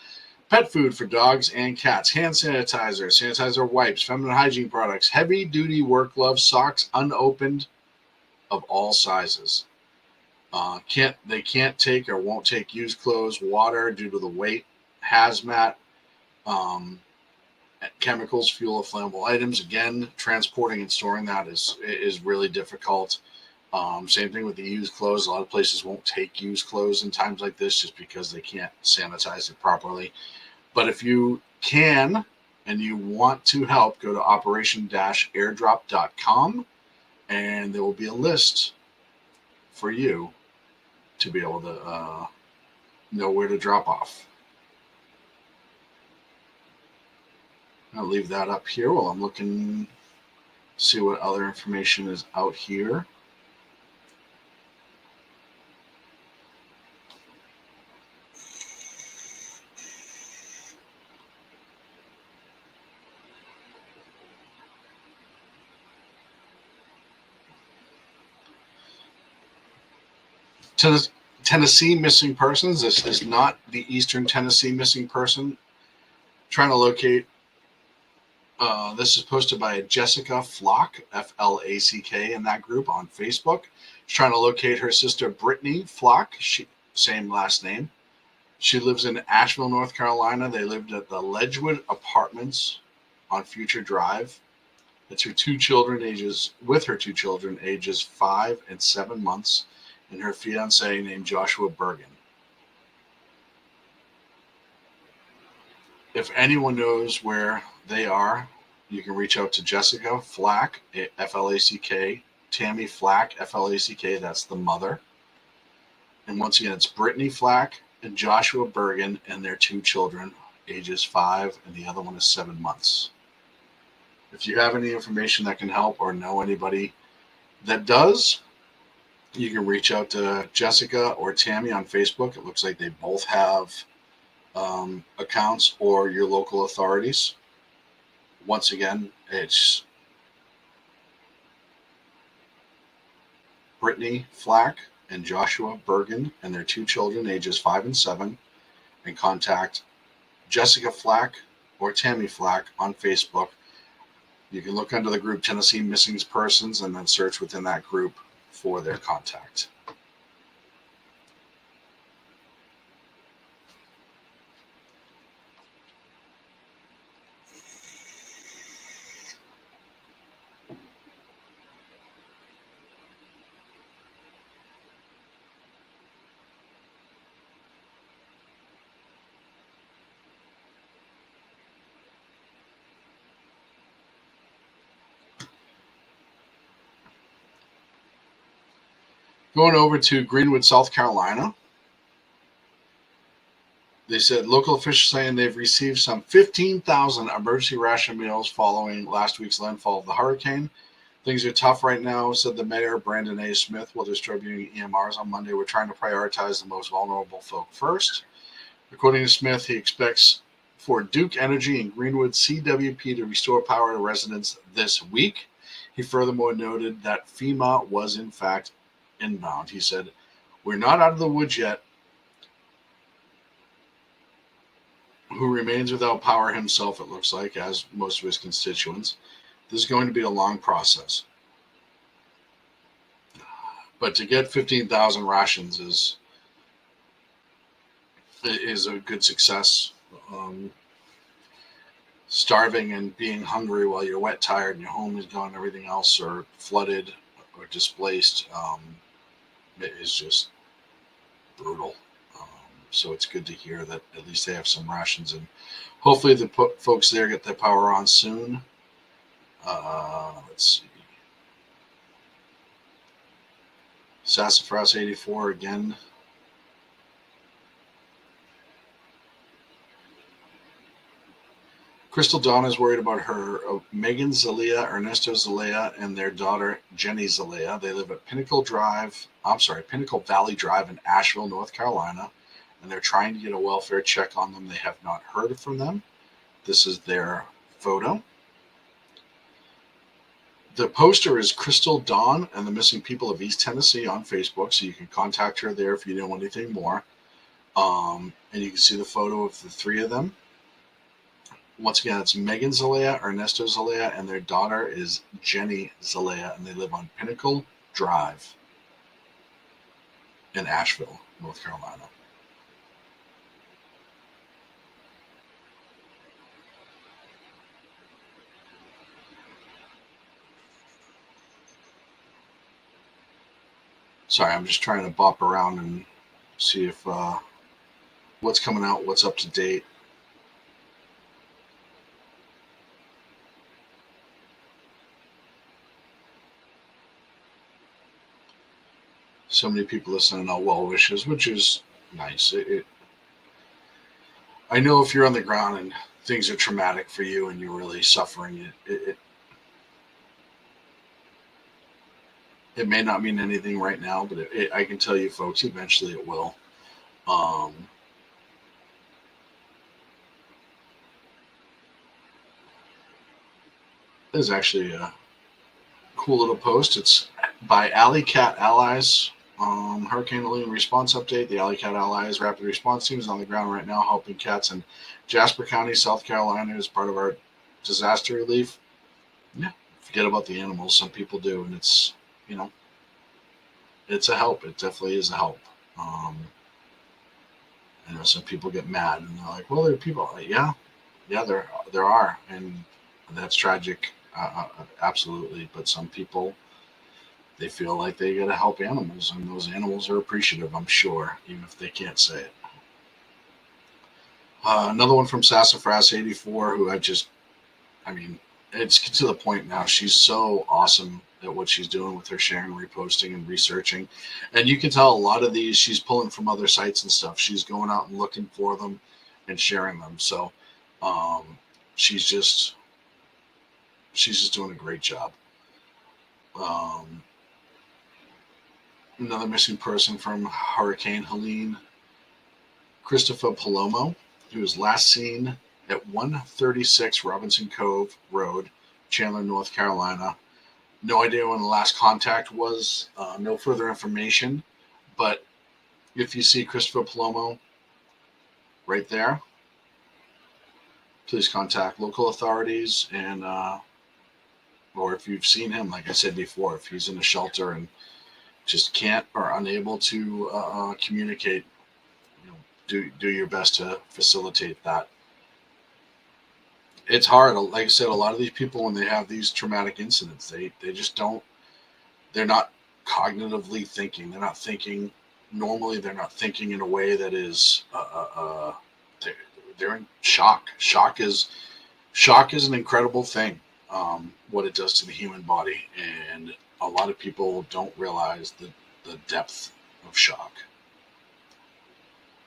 pet food for dogs and cats, hand sanitizer wipes, feminine hygiene products, heavy-duty work gloves, socks unopened of all sizes. They can't take or won't take used clothes, water due to the weight, hazmat, chemicals, fuel, or flammable items. Again, transporting and storing that is really difficult. Same thing with the used clothes. A lot of places won't take used clothes in times like this just because they can't sanitize it properly. But if you can and you want to help, go to operation-airdrop.com and there will be a list for you to be able to know where to drop off. I'll leave that up here while I'm looking, see what other information is out here. Tennessee missing persons. This is not the Eastern Tennessee missing person. Trying to locate. This is posted by Jessica Flock, F-L-A-C-K, in that group on Facebook. She's trying to locate her sister Brittany Flock. Same last name. She lives in Asheville, North Carolina. They lived at the Ledgewood Apartments on Future Drive. It's her two children, ages 5 and 7 months, and her fiance named Joshua Bergen. If anyone knows where they are, you can reach out to Jessica Flack, F-L-A-C-K, Tammy Flack, F-L-A-C-K, that's the mother. And once again, it's Brittany Flack and Joshua Bergen and their two children, ages 5, and the other one is 7 months. If you have any information that can help or know anybody that does, you can reach out to Jessica or Tammy on Facebook. It looks like they both have accounts, or your local authorities. Once again, it's Brittany Flack and Joshua Bergen and their two children, ages 5 and 7, and contact Jessica Flack or Tammy Flack on Facebook. You can look under the group Tennessee Missing Persons and then search within that group for their contact. Going over to Greenwood, South Carolina. They said local officials saying they've received some 15,000 emergency ration meals following last week's landfall of the hurricane. Things are tough right now, said the mayor, Brandon A. Smith, while distributing EMRs on Monday. We're trying to prioritize the most vulnerable folk first. According to Smith, he expects for Duke Energy and Greenwood CWP to restore power to residents this week. He furthermore noted that FEMA was in fact inbound. He said, "We're not out of the woods yet." Who remains without power himself, it looks like, as most of his constituents. This is going to be a long process. But to get 15,000 rations is a good success. Starving and being hungry while you're wet, tired, and your home is gone, everything else, or flooded or displaced, it is just brutal. So it's good to hear that at least they have some rations, and hopefully the folks there get their power on soon. Let's see. Sassafras 84 again. Crystal Dawn is worried about her Megan Zelaya, Ernesto Zelaya, and their daughter Jenny Zelaya. They live at Pinnacle Valley Drive in Asheville, North Carolina, and they're trying to get a welfare check on them. They have not heard from them. This is their photo. The poster is Crystal Dawn and the Missing People of East Tennessee on Facebook, so you can contact her there if you don't want anything more. And you can see the photo of the three of them. Once again, it's Megan Zelaya, Ernesto Zelaya, and their daughter is Jenny Zelaya, and they live on Pinnacle Drive in Asheville, North Carolina. Sorry, I'm just trying to bop around and see if what's coming out, what's up to date. So many people are sending out well wishes, which is nice. I know if you're on the ground and things are traumatic for you and you're really suffering, it may not mean anything right now, but I can tell you, folks, eventually it will. There's actually a cool little post. It's by Alley Cat Allies. Hurricane Helene response update. The Alley Cat Allies rapid response team is on the ground right now helping cats in Jasper County, South Carolina as part of our disaster relief. Yeah, forget about the animals. Some people do, and it's, it's a help. It definitely is a help. I know some people get mad and they're like, well, there are people. Yeah, there are, and that's tragic. Absolutely. But some people, they feel like they got to help animals, and those animals are appreciative, I'm sure, even if they can't say it. Another one from Sassafras 84, who it's to the point now. She's so awesome at what she's doing with her sharing, reposting, and researching. And you can tell a lot of these she's pulling from other sites and stuff. She's going out and looking for them and sharing them. So she's just doing a great job. Another missing person from Hurricane Helene, Christopher Palomo, who was last seen at 136 Robinson Cove Road, Chandler, North Carolina. No idea when the last contact was. No further information. But if you see Christopher Palomo right there, please contact local authorities, and or if you've seen him, like I said before, if he's in a shelter and just can't or unable to communicate, do your best to facilitate that. It's hard. Like I said, a lot of these people, when they have these traumatic incidents, they just don't, they're not cognitively thinking. They're not thinking normally. They're not thinking in a way that is, they're in shock. Shock is an incredible thing, what it does to the human body. And a lot of people don't realize the the depth of shock.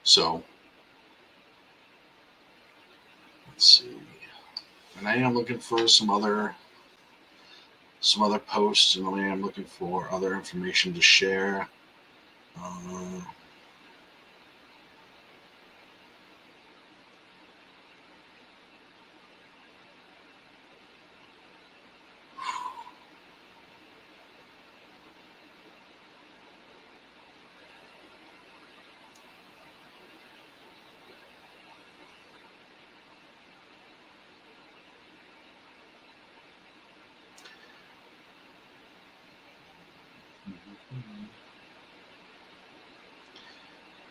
So let's see. And I am looking for some other posts, and I am looking for other information to share.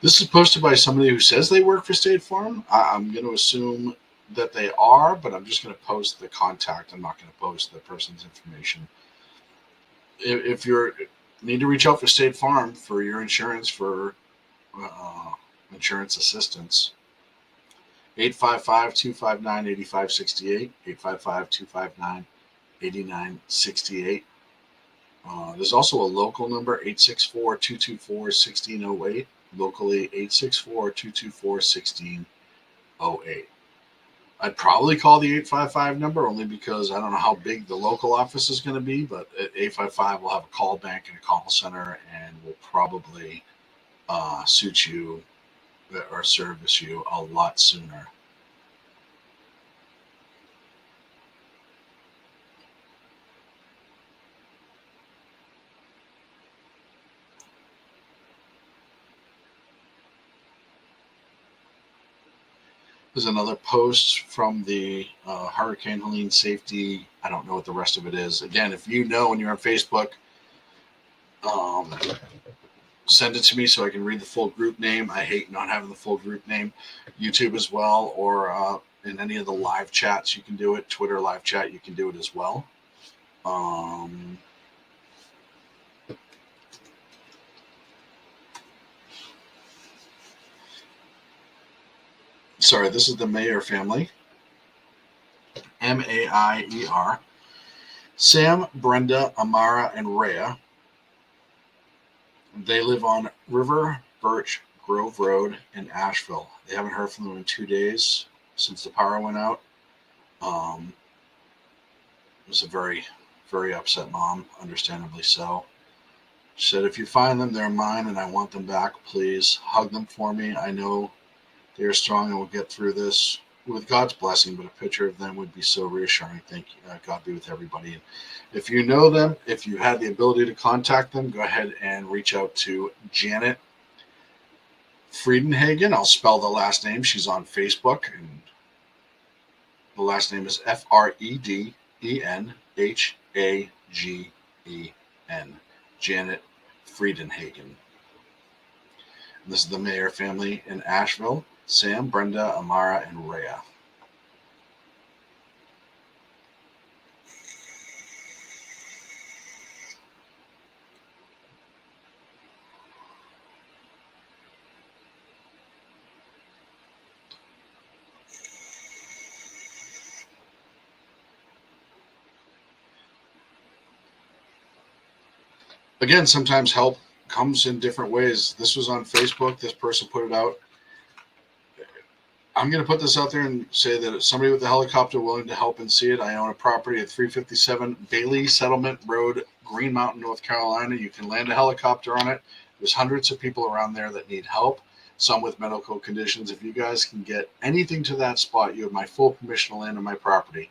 This is posted by somebody who says they work for State Farm. I'm going to assume that they are, but I'm just going to post the contact. I'm not going to post the person's information. If you need to reach out for State Farm for your insurance, for insurance assistance, 855-259-8568, 855-259-8968. There's also a local number, 864-224-1608. Locally, 864-224-1608. I'd probably call the 855 number only because I don't know how big the local office is going to be, but at 855 will have a call bank and a call center, and will probably suit you or service you a lot sooner. There's another post from the Hurricane Helene safety. I don't know what the rest of it is. Again, if you know and you're on Facebook, send it to me so I can read the full group name. I hate not having the full group name. YouTube as well, or in any of the live chats, you can do it. Twitter live chat, you can do it as well. Sorry, this is the Mayer family. Maier. Sam, Brenda, Amara, and Rhea. They live on River Birch Grove Road in Asheville. They haven't heard from them in 2 days since the power went out. It was a very, very upset mom, understandably so. She said, if you find them, they're mine, and I want them back. Please hug them for me. I know they are strong and will get through this with God's blessing, but a picture of them would be so reassuring. Thank you. God be with everybody. And if you know them, if you had the ability to contact them, go ahead and reach out to Janet Friedenhagen. I'll spell the last name. She's on Facebook, and the last name is Fredenhagen. Janet Friedenhagen. This is the Mayer family in Asheville. Sam, Brenda, Amara, and Rhea. Again, sometimes help comes in different ways. This was on Facebook. This person put it out. I'm going to put this out there and say that somebody with a helicopter willing to help and see it. I own a property at 357 Bailey Settlement Road, Green Mountain, North Carolina. You can land a helicopter on it. There's hundreds of people around there that need help, some with medical conditions. If you guys can get anything to that spot, you have my full permission to land on my property.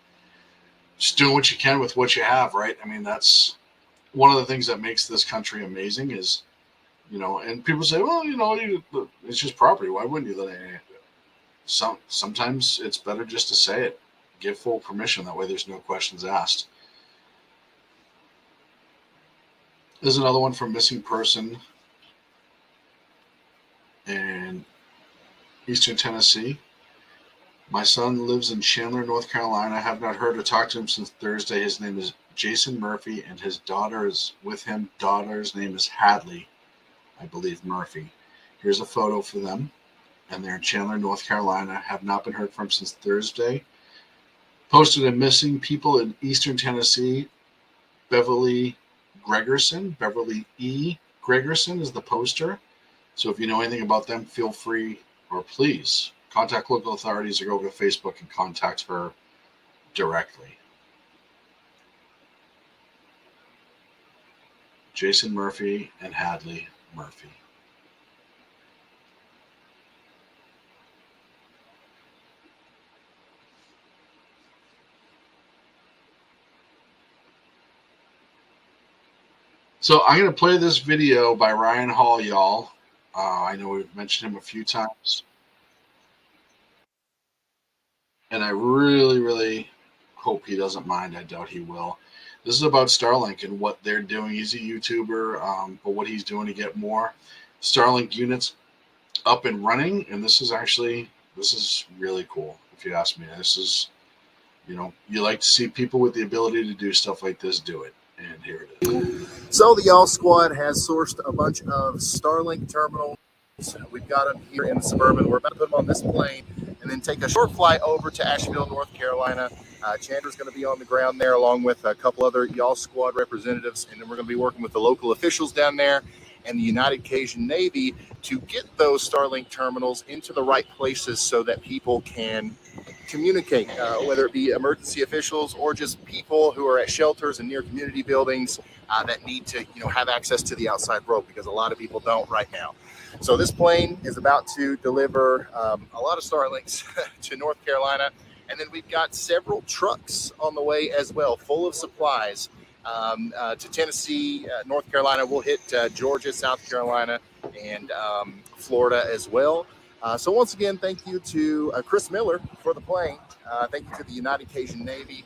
Just doing what you can with what you have, right? I mean, that's one of the things that makes this country amazing is, and people say, well, it's just property. Why wouldn't you let it? Sometimes it's better just to say it. Give full permission. That way there's no questions asked. There's another one from missing person in Eastern Tennessee. My son lives in Chandler, North Carolina. I have not heard or talked to him since Thursday. His name is Jason Murphy, and his daughter is with him. Daughter's name is Hadley, I believe Murphy. Here's a photo for them. And they're in Chandler, North Carolina. Have not been heard from since Thursday. Posted a missing people in Eastern Tennessee. Beverly Gregerson, Beverly E. Gregerson is the poster. So if you know anything about them, feel free or please contact local authorities or go over to Facebook and contact her directly. Jason Murphy and Hadley Murphy. So I'm going to play this video by Ryan Hall, y'all. I know we've mentioned him a few times. And I really, really hope he doesn't mind. I doubt he will. This is about Starlink and what they're doing. He's a YouTuber, but what he's doing to get more Starlink units up and running. And this is really cool, if you ask me. This is, you like to see people with the ability to do stuff like this do it. And here it is. So the Y'all Squad has sourced a bunch of Starlink terminals. We've got them here in the Suburban. We're about to put them on this plane and then take a short flight over to Asheville, North Carolina. Chandler's going to be on the ground there along with a couple other Y'all Squad representatives. And then we're going to be working with the local officials down there and the United Cajun Navy to get those Starlink terminals into the right places so that people can communicate, whether it be emergency officials or just people who are at shelters and near community buildings that need to, have access to the outside world, because a lot of people don't right now. So this plane is about to deliver a lot of Starlinks to North Carolina. And then we've got several trucks on the way as well, full of supplies to Tennessee, North Carolina. We'll hit Georgia, South Carolina, and Florida as well. So once again, thank you to Chris Miller for the plane. Thank you to the United Cajun Navy.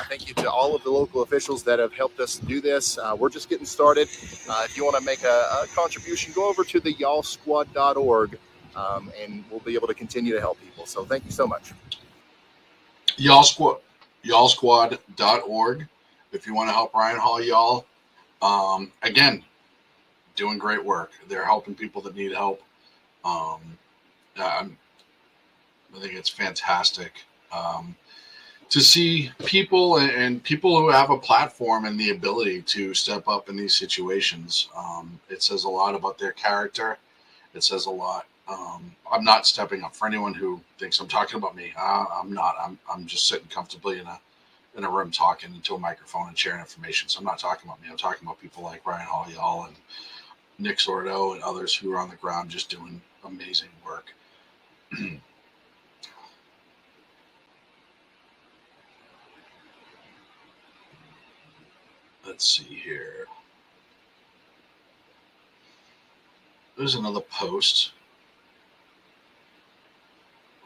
Thank you to all of the local officials that have helped us do this. We're just getting started. If you want to make a contribution, go over to the y'allsquad.org, and we'll be able to continue to help people. So thank you so much. Y'allsquad.org. If you want to help Ryan Hall, y'all. Again, doing great work. They're helping people that need help. I think it's fantastic to see people and people who have a platform and the ability to step up in these situations. It says a lot about their character. It says a lot. I'm not stepping up for anyone who thinks I'm talking about me. I'm not. I'm just sitting comfortably in a room talking into a microphone and sharing information. So I'm not talking about me. I'm talking about people like Ryan Hall, y'all, and Nick Sordo and others who are on the ground just doing amazing work. Let's see here. There's another post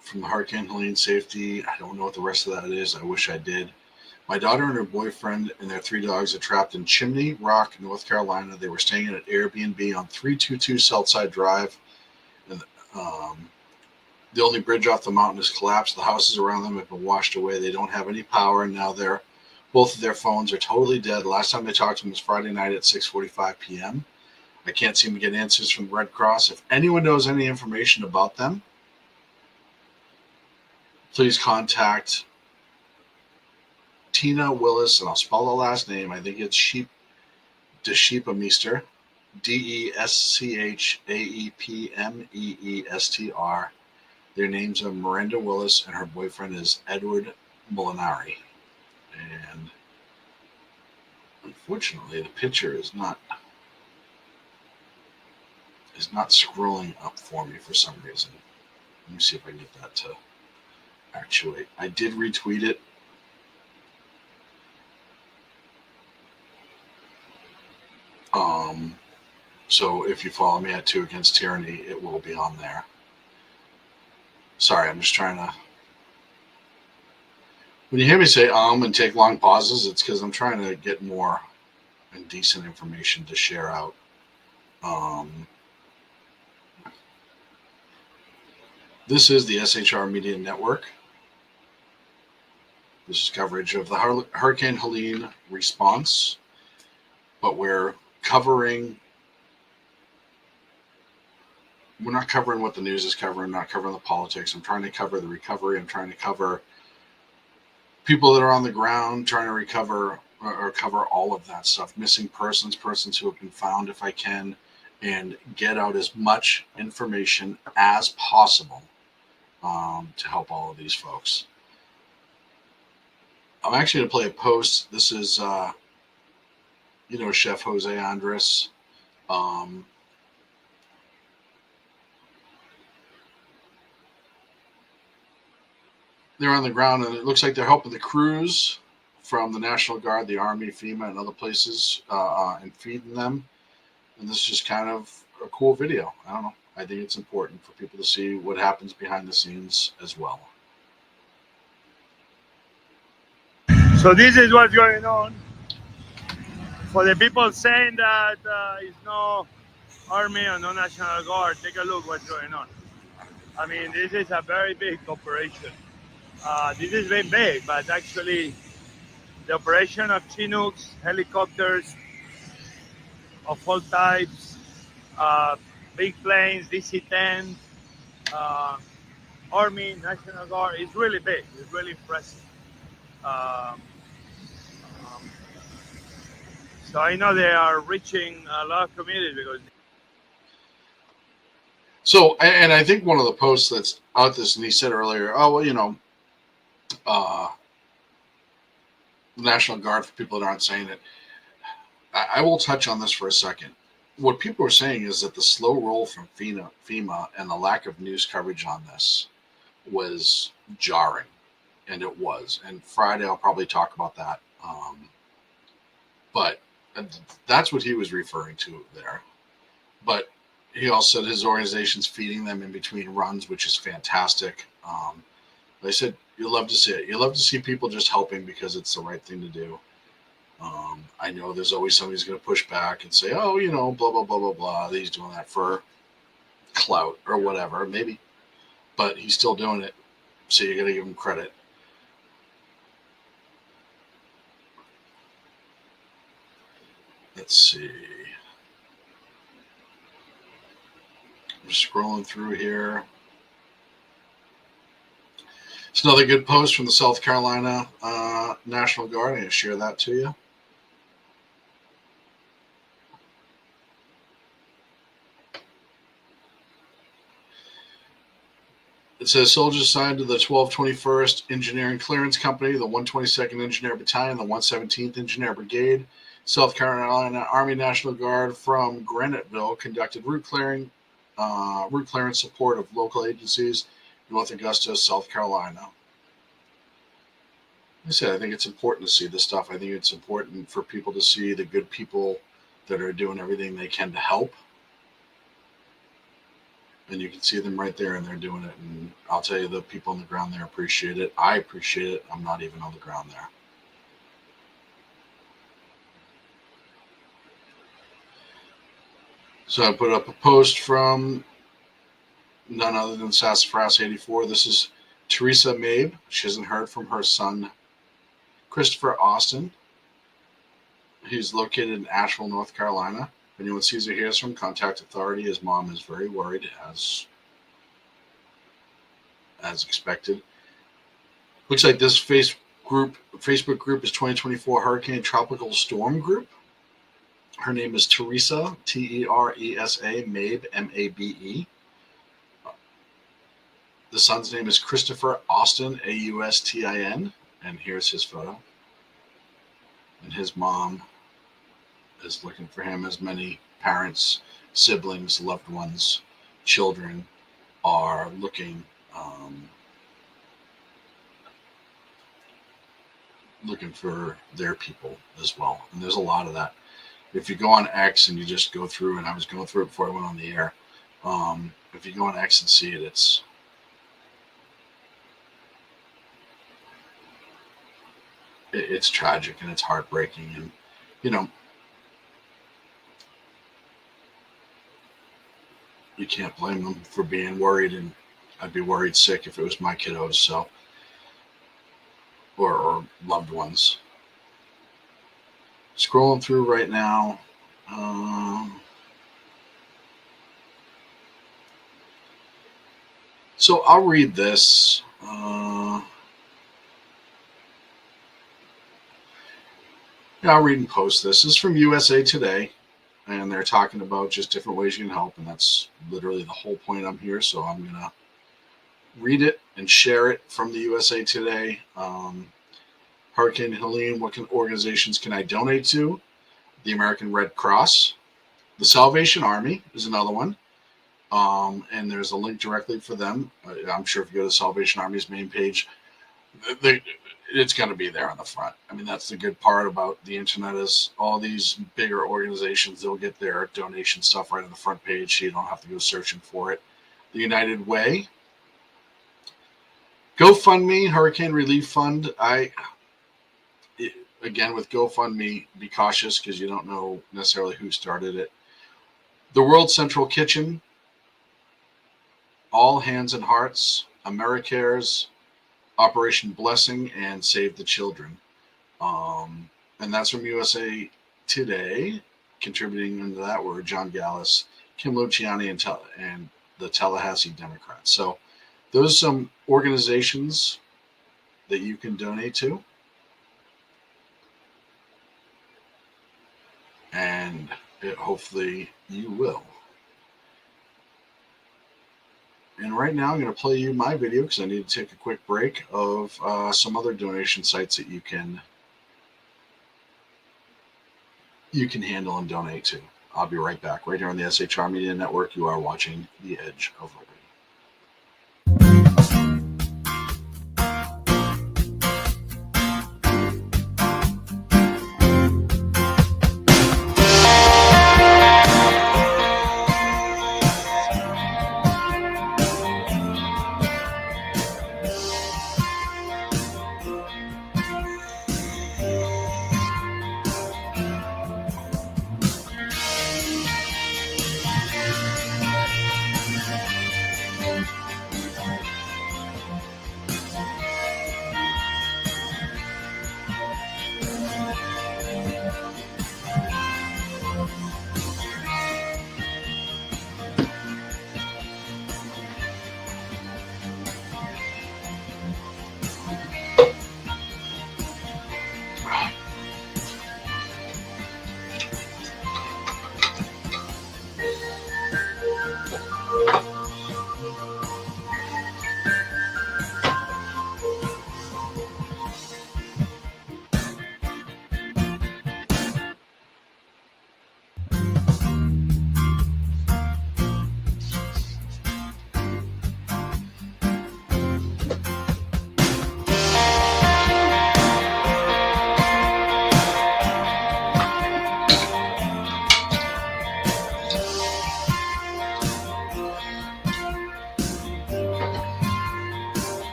from the Hurricane Helene Safety. I don't know what the rest of that is. I wish I did. My daughter and her boyfriend and their 3 dogs are trapped in Chimney Rock, North Carolina. They were staying at an Airbnb on 322 Southside Drive. And the only bridge off the mountain has collapsed. The houses around them have been washed away. They don't have any power, and now both of their phones are totally dead. Last time I talked to them was Friday night at 6:45 p.m. I can't seem to get answers from the Red Cross. If anyone knows any information about them, please contact Tina Willis, and I'll spell the last name. I think it's Deschapemeister, Deschapemeister. Their names are Miranda Willis, and her boyfriend is Edward Molinari. And unfortunately, the picture is not scrolling up for me for some reason. Let me see if I can get that to actuate. I did retweet it. So if you follow me at 2 Against Tyranny, it will be on there. Sorry, I'm just trying to. When you hear me say and take long pauses, it's because I'm trying to get more and decent information to share out. This is the SHR Media Network. This is coverage of the Hurricane Helene response, but we're not covering what the news is covering, not covering the politics. I'm trying to cover the recovery. I'm trying to cover people that are on the ground, trying to recover or cover all of that stuff. Missing persons who have been found if I can, and get out as much information as possible to help all of these folks. I'm actually going to play a post. This is, Chef Jose Andres. They're on the ground, and it looks like they're helping the crews from the National Guard, the Army, FEMA, and other places, and feeding them. And this is just kind of a cool video. I don't know. I think it's important for people to see what happens behind the scenes as well. So this is what's going on. For the people saying that it's no Army or no National Guard, take a look what's going on. I mean, this is a very big operation. This is very big, but actually the operation of Chinooks, helicopters of all types, big planes, DC-10, Army, National Guard, is really big. It's really impressive. So I know they are reaching a lot of communities because. So, and I think one of the posts that's out this, and he said earlier, the National Guard, for people that aren't saying it, I will touch on this for a second. What people are saying is that the slow roll from FEMA and the lack of news coverage on this was jarring, and it was. And Friday, I'll probably talk about that. But that's what he was referring to there. But he also said his organization's feeding them in between runs, which is fantastic. They said you love to see it. You love to see people just helping because it's the right thing to do. I know there's always somebody who's going to push back and say, oh, blah, blah, blah, blah, blah. He's doing that for clout or whatever, maybe. But he's still doing it, so you got to give him credit. Let's see. I'm scrolling through here. It's another good post from the South Carolina National Guard. I'm going to share that to you. It says soldiers assigned to the 1221st Engineering Clearance Company, the 122nd Engineer Battalion, the 117th Engineer Brigade, South Carolina Army National Guard from Graniteville conducted route clearance support of local agencies, North Augusta, South Carolina. Like I said, I think it's important to see this stuff. I think it's important for people to see the good people that are doing everything they can to help. And you can see them right there, and they're doing it. And I'll tell you, the people on the ground there appreciate it. I appreciate it. I'm not even on the ground there. So I put up a post from none other than Sassafras 84. This is Teresa Mabe. She hasn't heard from her son, Christopher Austin. He's located in Asheville, North Carolina. If anyone sees or hears from, contact authority. His mom is very worried, as expected. Looks like this Facebook group is 2024 Hurricane Tropical Storm Group. Her name is Teresa, Teresa, Mabe, Mabe. The son's name is Christopher Austin, Austin, and here's his photo. And his mom is looking for him, as many parents, siblings, loved ones, children are looking for their people as well. And there's a lot of that. If you go on X and you just go through, and I was going through it before I went on the air, if you go on X and see it, it's tragic and it's heartbreaking. And, you can't blame them for being worried, and I'd be worried sick if it was my kiddos, so, or loved ones. Scrolling through right now. So I'll read this. I'll read and post this. This is from USA Today. and they're talking about just different ways you can help, and that's literally the whole point I'm here. So I'm going to read it and share it from the USA Today. Hurricane Helene, what organizations can I donate to? The American Red Cross. The Salvation Army is another one. And there's a link directly for them. I'm sure if you go to Salvation Army's main page, it's going to be there on the front. I mean, that's the good part about the internet is all these bigger organizations, they'll get their donation stuff right on the front page, so you don't have to go searching for it. The United Way. GoFundMe, Hurricane Relief Fund. Again, with GoFundMe, be cautious because you don't know necessarily who started it. The World Central Kitchen, All Hands and Hearts, AmeriCares, Operation Blessing, and Save the Children. And that's from USA Today. Contributing into that were John Gallus, Kim Luciani, and the Tallahassee Democrats. So those are some organizations that you can donate to. And hopefully you will. And right now I'm going to play you my video because I need to take a quick break of some other donation sites that you can handle and donate to. I'll be right back. Right here on the SHR Media Network, you are watching The Edge of Liberty.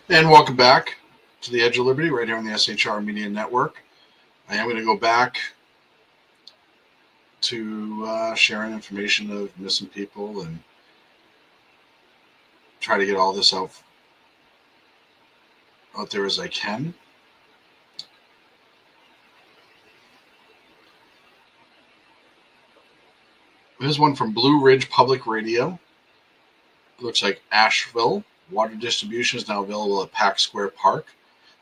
And welcome back to the Edge of Liberty right here on the SHR Media Network. I am going to go back to sharing information of missing people and try to get all this out there as I can. Here's one from Blue Ridge Public Radio. It looks like Asheville. Water distribution is now available at Pack Square Park.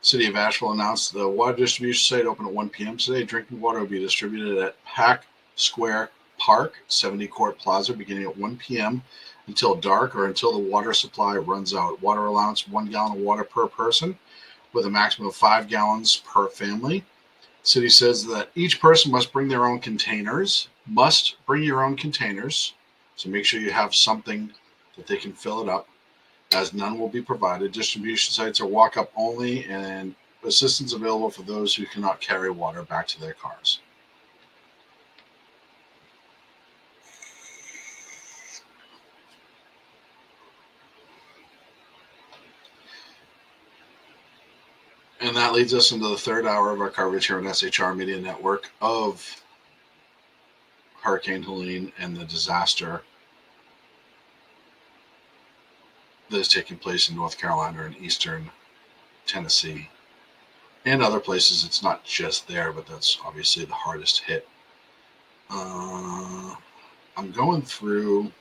City of Asheville announced the water distribution site open at 1 p.m. today. Drinking water will be distributed at Pack Square Park, 70 Court Plaza, beginning at 1 p.m. until dark or until the water supply runs out. Water allowance, 1 gallon of water per person with a maximum of 5 gallons per family. City says that each person must bring their own containers, So make sure you have something that they can fill it up, as none will be provided. Distribution sites are walk-up only, and assistance available for those who cannot carry water back to their cars. And that leads us into the third hour of our coverage here on SHR Media Network of Hurricane Helene and the disaster that is taking place in North Carolina and eastern Tennessee and other places. It's not just there, but that's obviously the hardest hit. I'm going through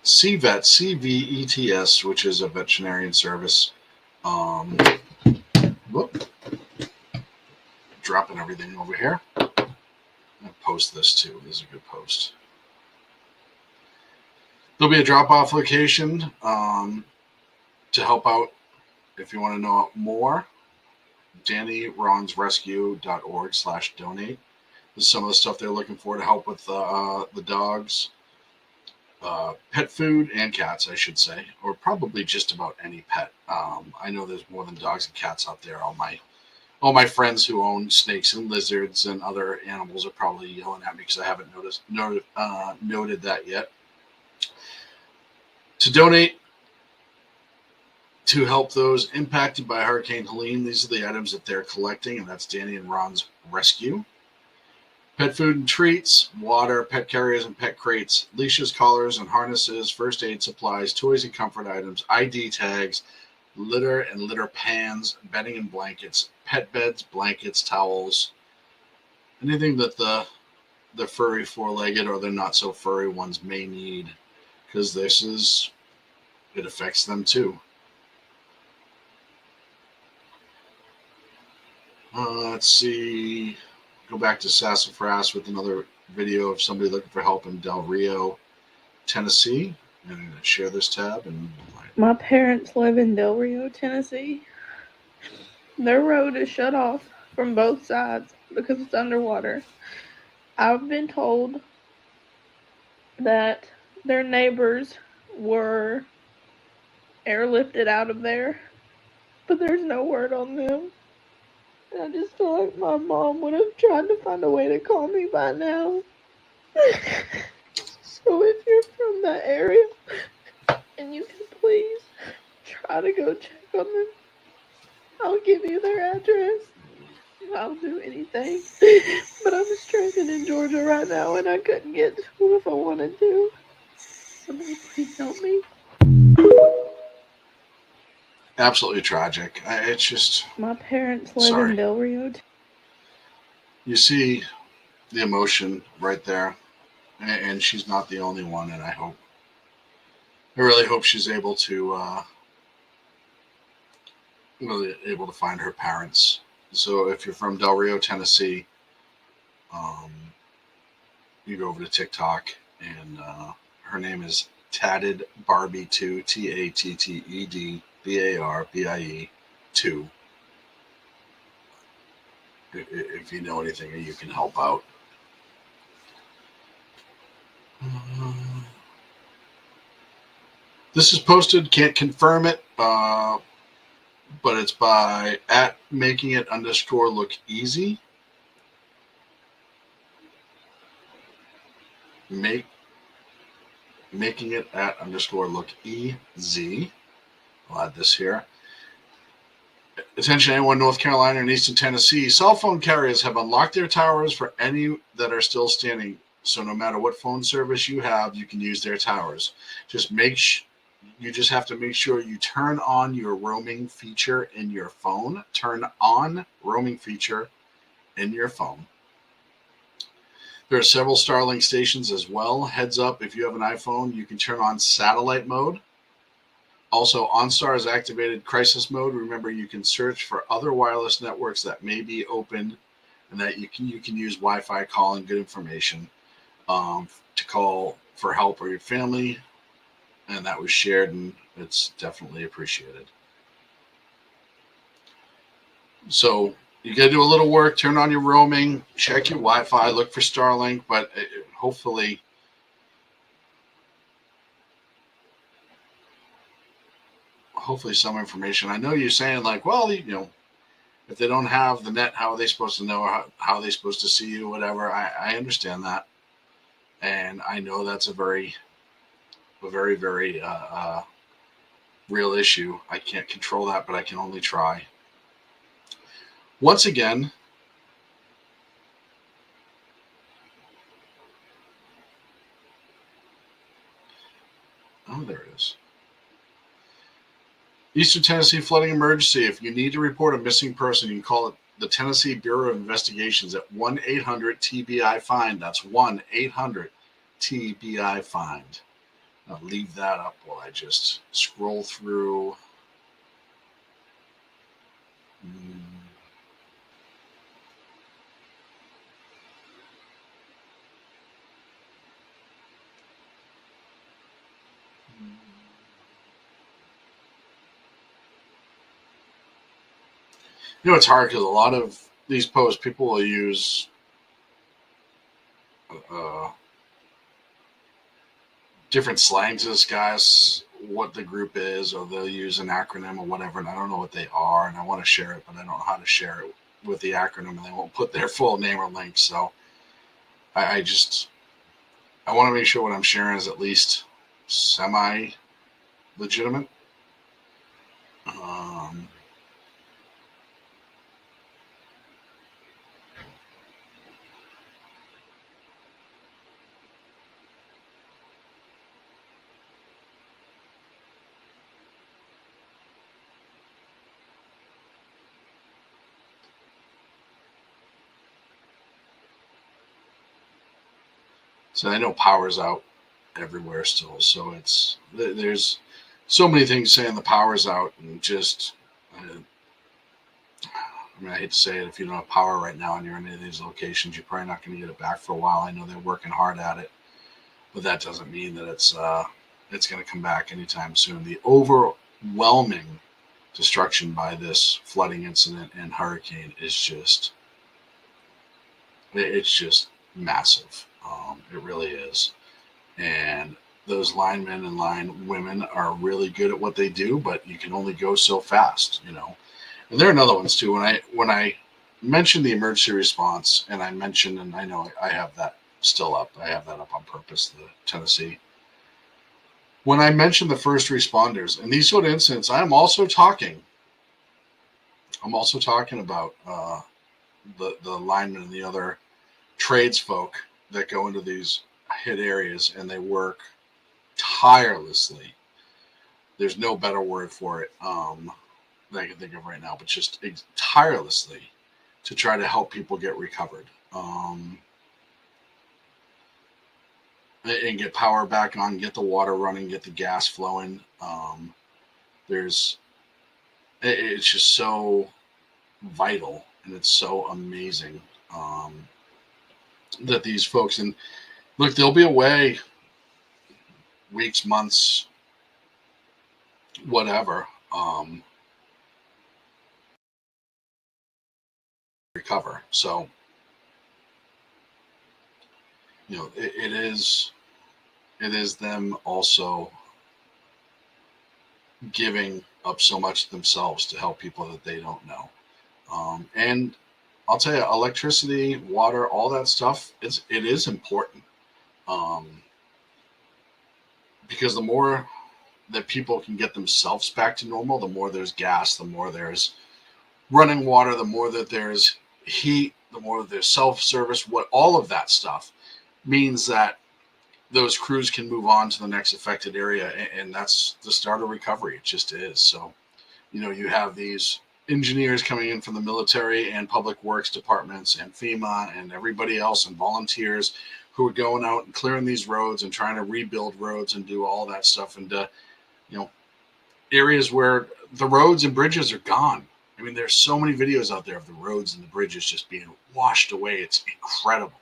CVET, CVETS, which is a veterinarian service. Whoop. Dropping everything over here. I'll post this too. This is a good post. There'll be a drop-off location to help out if you want to know more. DannyRonsRescue.org/donate. This is some of the stuff they're looking for to help with the dogs, pet food, and cats, I should say, or probably just about any pet. I know there's more than dogs and cats out there. All my friends who own snakes and lizards and other animals are probably yelling at me because I haven't noted that yet. To donate to help those impacted by Hurricane Helene, these are the items that they're collecting, and that's Danny and Ron's Rescue. Pet food and treats, water, pet carriers and pet crates, leashes, collars and harnesses, first aid supplies, toys and comfort items, ID tags, litter and litter pans, bedding and blankets, pet beds, blankets, towels, anything that the furry four-legged or the not so furry ones may need, because it affects them too. Let's see. Go back to Sassafras with another video of somebody looking for help in Del Rio, Tennessee. And I'm going to share this tab. My parents live in Del Rio, Tennessee. Their road is shut off from both sides because it's underwater. I've been told that their neighbors were airlifted out of there, but there's no word on them. And I just feel like my mom would have tried to find a way to call me by now. So if you're from that area and you can please try to go check on them, I'll give you their address. I'll do anything. But I'm stranded in Georgia right now and I couldn't get to them if I wanted to. Somebody please help me. Absolutely tragic. It's just... My parents live in Del Rio. You see the emotion right there. And she's not the only one. And I really hope she's able to find her parents. So if you're from Del Rio, Tennessee, you go over to TikTok, and her name is Tatted Barbie 2, TATTED BARBIE 2. If you know anything, you can help out. This is posted, can't confirm it, but it's by @making_it_look_easy. Making it @_look_easy. I'll add this here. Attention anyone in North Carolina and Eastern Tennessee. Cell phone carriers have unlocked their towers for any that are still standing. So no matter what phone service you have, you can use their towers. You just have to make sure you turn on your roaming feature in your phone. Turn on roaming feature in your phone. There are several Starlink stations as well. Heads up, if you have an iPhone, you can turn on satellite mode. Also, OnStar has activated crisis mode. Remember, you can search for other wireless networks that may be open and that you can use Wi-Fi calling, good information to call for help or your family. And that was shared, and it's definitely appreciated. So you got to do a little work, turn on your roaming, check your Wi-Fi, look for Starlink, but hopefully some information. I know you're saying like, well, if they don't have the net, how are they supposed to know? How are they supposed to see you? Whatever. I understand that. And I know that's a very real issue. I can't control that, but I can only try. Once again, oh, there it is. Eastern Tennessee flooding emergency. If you need to report a missing person, you can call it the Tennessee Bureau of Investigations at 1-800-TBI-FIND. That's 1-800-TBI-FIND. I'll leave that up while I just scroll through. You know, it's hard because a lot of these posts, people will use different slang to discuss what the group is, or they'll use an acronym or whatever, and I don't know what they are, and I want to share it, but I don't know how to share it with the acronym, and they won't put their full name or link. So I want to make sure what I'm sharing is at least semi-legitimate. So I know power's out everywhere still. So there's so many things saying the power's out, and just, I hate to say it, if you don't have power right now and you're in any of these locations, you're probably not going to get it back for a while. I know they're working hard at it, but that doesn't mean that it's going to come back anytime soon. The overwhelming destruction by this flooding incident and hurricane is just massive. It really is. And those linemen and line women are really good at what they do, but you can only go so fast, you know. And there are other ones too. When I mentioned the emergency response, and I mentioned, and I know I have that still up. I have that up on purpose, the Tennessee. When I mentioned the first responders and these sort of incidents, I'm also talking about the linemen and the other tradesfolk that go into these hit areas, and they work tirelessly. There's no better word for it that I can think of right now, but just tirelessly to try to help people get recovered and get power back on, get the water running, get the gas flowing. It's just so vital, and it's so amazing that these folks, and look, they'll be away weeks, months, whatever, recover. So, you know, it is them also giving up so much themselves to help people that they don't know. And I'll tell you, electricity, water, all that stuff, it is important. Because the more that people can get themselves back to normal, the more there's gas, the more there's running water, the more that there's heat, the more that there's self-service, all of that stuff means that those crews can move on to the next affected area, and that's the start of recovery. It just is. So, you know, you have these engineers coming in from the military and public works departments and FEMA and everybody else, and volunteers who are going out and clearing these roads and trying to rebuild roads and do all that stuff. And, you know, areas where the roads and bridges are gone. I mean, there's so many videos out there of the roads and the bridges just being washed away. It's incredible.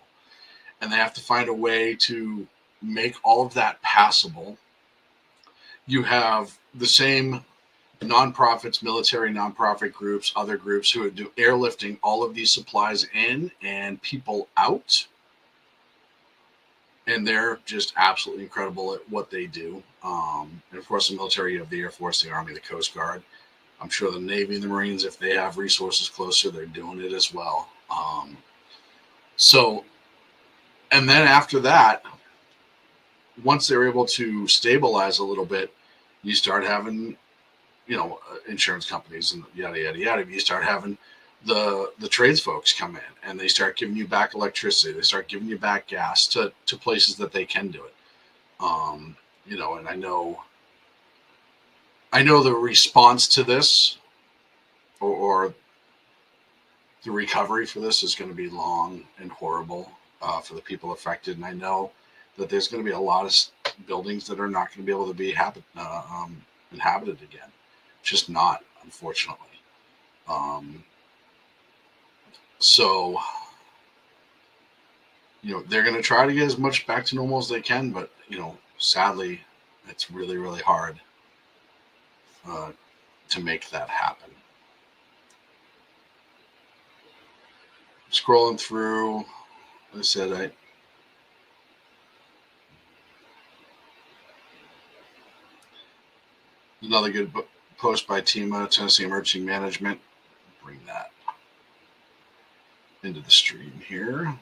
And they have to find a way to make all of that passable. You have the same nonprofits, military nonprofit groups, other groups who do airlifting all of these supplies in and people out. And they're just absolutely incredible at what they do. And of course, the military, you have the Air Force, the Army, the Coast Guard. I'm sure the Navy and the Marines, if they have resources closer, they're doing it as well. And then after that, once they're able to stabilize a little bit, you start having insurance companies and yada, yada, yada. You start having the trades folks come in and they start giving you back electricity. They start giving you back gas to places that they can do it. And I know the response to this or the recovery for this is going to be long and horrible for the people affected. And I know that there's going to be a lot of buildings that are not going to be able to be inhabited again. Just not, unfortunately. So, they're going to try to get as much back to normal as they can, but, sadly, it's really, really hard to make that happen. Scrolling through, like I said, another good post by TEMA, Tennessee Emergency Management. Bring that into the stream here.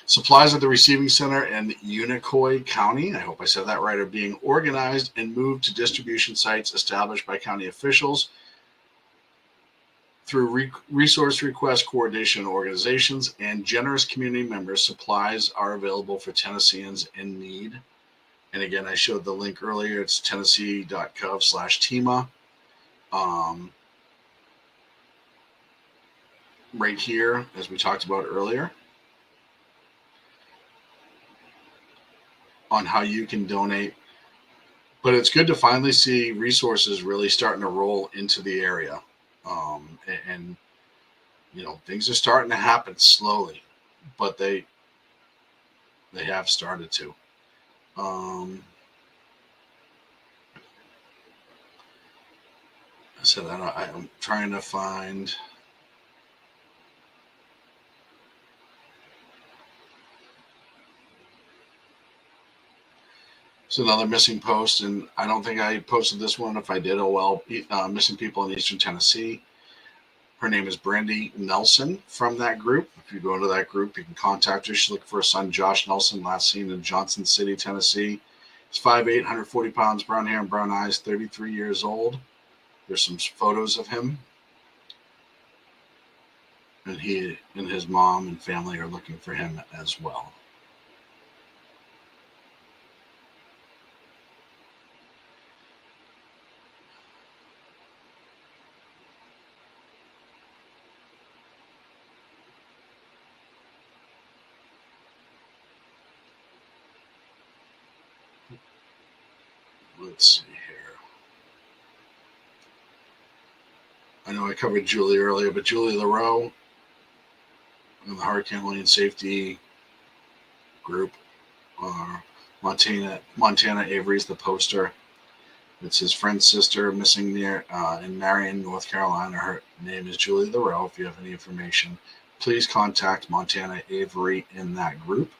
Supplies at the receiving center in Unicoi County, I hope I said that right, are being organized and moved to distribution sites established by county officials. Through resource request coordination organizations and generous community members, supplies are available for Tennesseans in need. And again, I showed the link earlier. It's tennessee.gov/TEMA. Right here, as we talked about earlier, on how you can donate. But it's good to finally see resources really starting to roll into the area. And things are starting to happen slowly, but they have started to. I said I'm trying to find. It's another missing post, and I don't think I posted this one. If I did, oh well. Missing people in Eastern Tennessee. Her name is Brandy Nelson from that group. If you go into that group, you can contact her. She's looking for her son, Josh Nelson, last seen in Johnson City, Tennessee. He's 5'8", 140 pounds, brown hair and brown eyes, 33 years old. There's some photos of him. And he and his mom and family are looking for him as well. Let's see here. I know I covered Julie earlier, but Julie LaRoe in the Hurricane Helene Safety Group, Montana Avery's the poster. It's his friend's sister missing near in Marion, North Carolina. Her name is Julie LaRoe. If you have any information, please contact Montana Avery in that group.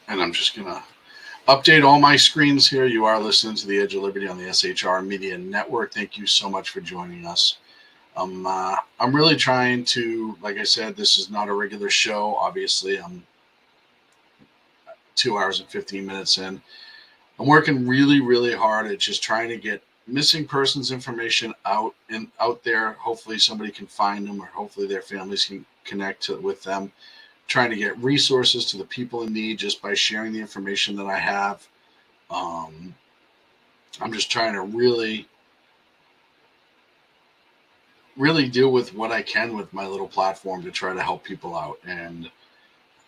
And I'm just going to update all my screens here. You are listening to The Edge of Liberty on the SHR Media Network. Thank you so much for joining us. I'm really trying to, like I said, this is not a regular show. Obviously, I'm 2 hours and 15 minutes in. I'm working really, really hard at just trying to get missing persons information out there. Hopefully somebody can find them, or hopefully their families can connect with them. Trying to get resources to the people in need just by sharing the information that I have. I'm just trying to really deal with what I can with my little platform to try to help people out. And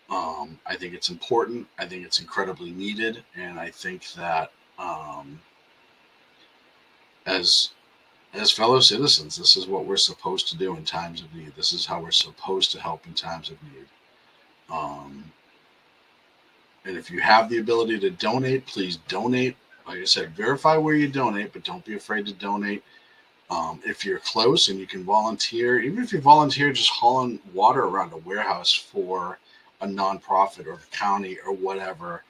I think it's important. I think it's incredibly needed. And I think that as fellow citizens, this is what we're supposed to do in times of need. This is how we're supposed to help in times of need. And if you have the ability to donate, please donate. Like I said, verify where you donate, but don't be afraid to donate. If you're close and you can volunteer, even if you volunteer just hauling water around a warehouse for a nonprofit or the county or whatever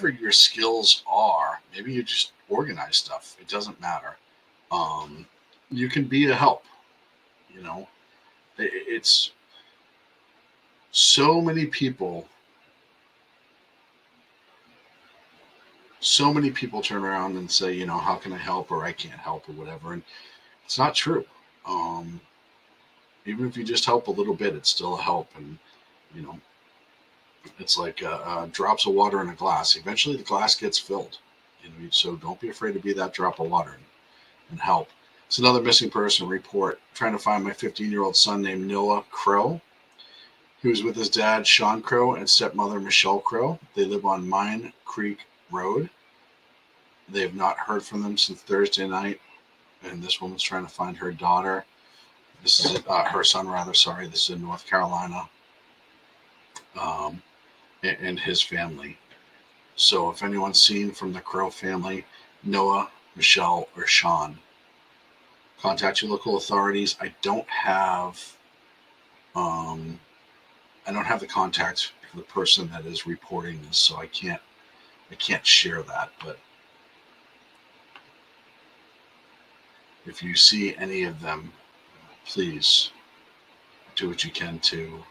your skills are, maybe you just organize stuff. It doesn't matter. You can be a help, It's so many people. So many people turn around and say, you know, how can I help, or I can't help, or whatever, and it's not true. Um, Even if you just help a little bit, it's still a help, and you know, it's like drops of water in a glass. Eventually, the glass gets filled. You know, so don't be afraid to be that drop of water and help. It's another missing person report. Trying to find my 15-year-old son named Noah Crow. He was with his dad, Sean Crow, and stepmother, Michelle Crow. They live on Mine Creek Road. They have not heard from them since Thursday night, and this woman's trying to find her daughter. This is her son, rather. Sorry, this is in North Carolina, and his family. So if anyone's seen from the Crow family, Noah, Michelle, or Sean, contact your local authorities. I don't have the contact for the person that is reporting this, so I can't share that. But if you see any of them, please do what you can to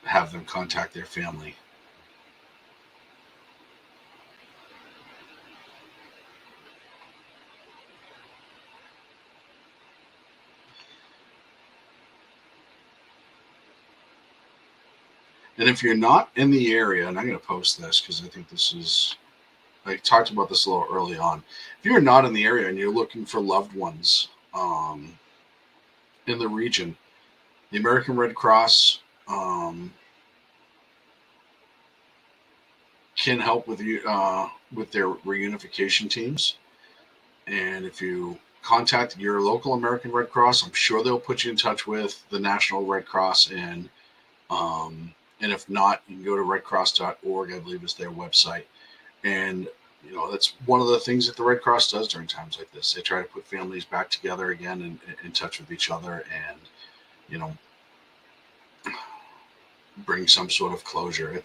have them contact their family. And if you're not in the area, and I'm going to post this because I think this is, I talked about this a little early on. If you're not in the area and you're looking for loved ones in the region, the American Red Cross can help with you with their reunification teams. And if you contact your local American Red Cross, I'm sure they'll put you in touch with the National Red Cross. And if not, you can go to redcross.org, I believe is their website. And you know, that's one of the things that the Red Cross does during times like this. They try to put families back together again and in touch with each other, and you know, bring some sort of closure.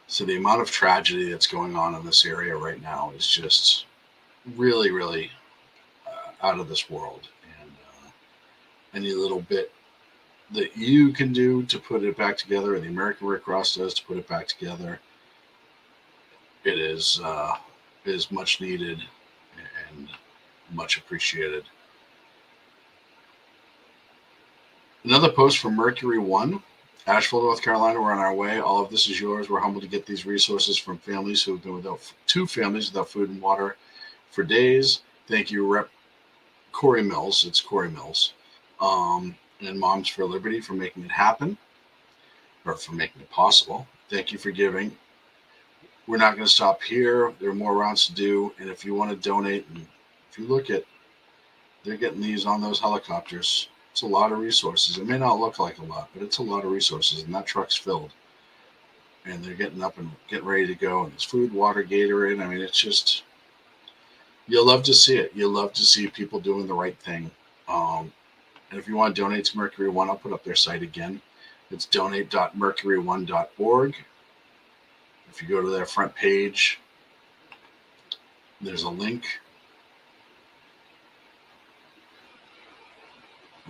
So the amount of tragedy that's going on in this area right now is just really, really out of this world. And any little bit that you can do to put it back together, or the American Red Cross does to put it back together, it is much needed and much appreciated. Another post from Mercury One. Asheville, North Carolina, we're on our way. All of this is yours. We're humbled to get these resources from families who have been two families without food and water for days. Thank you, Rep. Corey Mills. It's Corey Mills. And Moms for Liberty for making it happen, or for making it possible. Thank you for giving. We're not going to stop here. There are more rounds to do. And if you want to donate, and if you look at, they're getting these on those helicopters. It's a lot of resources. It may not look like a lot, but it's a lot of resources, and that truck's filled. And they're getting up and getting ready to go. And there's food, water, Gatorade. I mean, it's just, you'll love to see it. You'll love to see people doing the right thing. And if you want to donate to Mercury One, I'll put up their site again. It's donate.mercury1.org. If you go to their front page, there's a link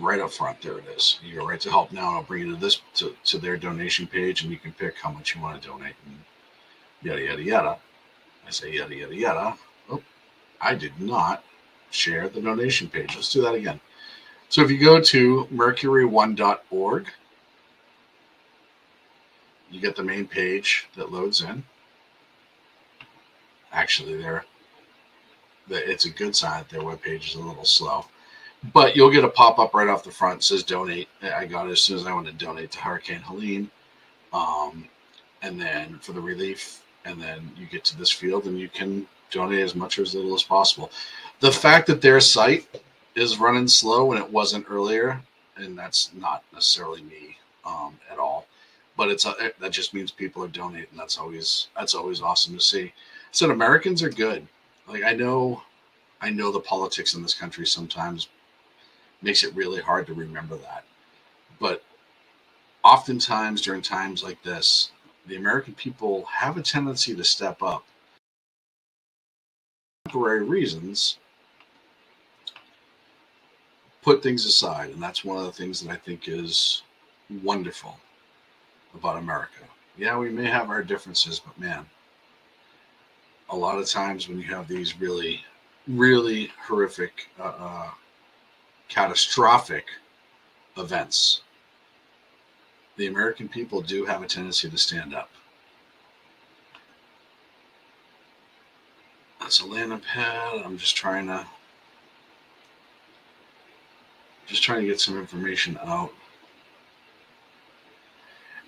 right up front. There it is. You go right to help now, and I'll bring you to their donation page, and you can pick how much you want to donate, and yada yada yada. I say yada yada yada. Oh, I did not share the donation page. Let's do that again. So if you go to mercury1.org, you get the main page that loads in. Actually, it's a good sign that their webpage is a little slow. But you'll get a pop-up right off the front that says donate. I got it as soon as I wanted to donate to Hurricane Helene. And then for the relief, and then you get to this field and you can donate as much or as little as possible. The fact that their site is running slow when it wasn't earlier, and that's not necessarily me at all, but that just means people are donating. That's always awesome to see. So Americans are good. Like I know the politics in this country sometimes makes it really hard to remember that. But oftentimes during times like this, the American people have a tendency to step up. For temporary reasons, put things aside. And that's one of the things that I think is wonderful about America. Yeah, we may have our differences, but man, a lot of times when you have these really, really horrific, catastrophic events, the American people do have a tendency to stand up. That's a landing pad. I'm just trying to get some information out.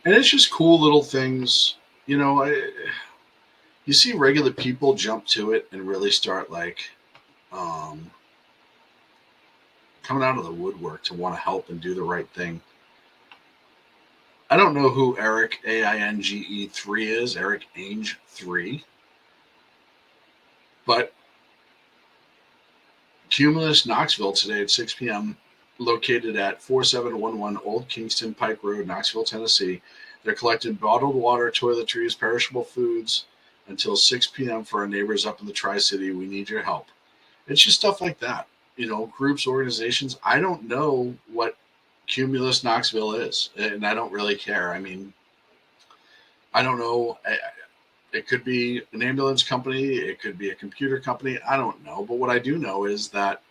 And it's just cool little things, you know. You see regular people jump to it and really start like coming out of the woodwork to want to help and do the right thing. I don't know who Eric AINGE 3 is, Eric Ainge 3, but Cumulus Knoxville today at 6 p.m. located at 4711 Old Kingston Pike Road, Knoxville, Tennessee. They're collecting bottled water, toiletries, perishable foods until 6 p.m. for our neighbors up in the Tri-City. We need your help. It's just stuff like that. You know, groups, organizations. I don't know what Cumulus Knoxville is, and I don't really care. I mean, I don't know. It could be an ambulance company. It could be a computer company. I don't know. But what I do know is that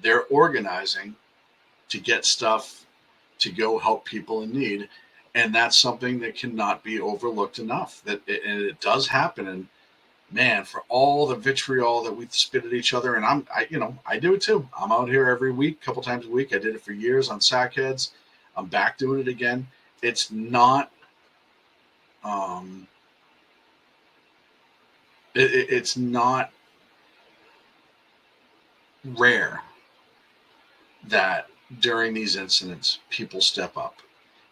they're organizing to get stuff to go help people in need. And that's something that cannot be overlooked enough. And it does happen. And man, for all the vitriol that we spit at each other, and I do it too. I'm out here every week, a couple times a week. I did it for years on Sackheads. I'm back doing it again. It's not, it's not rare that during these incidents, people step up.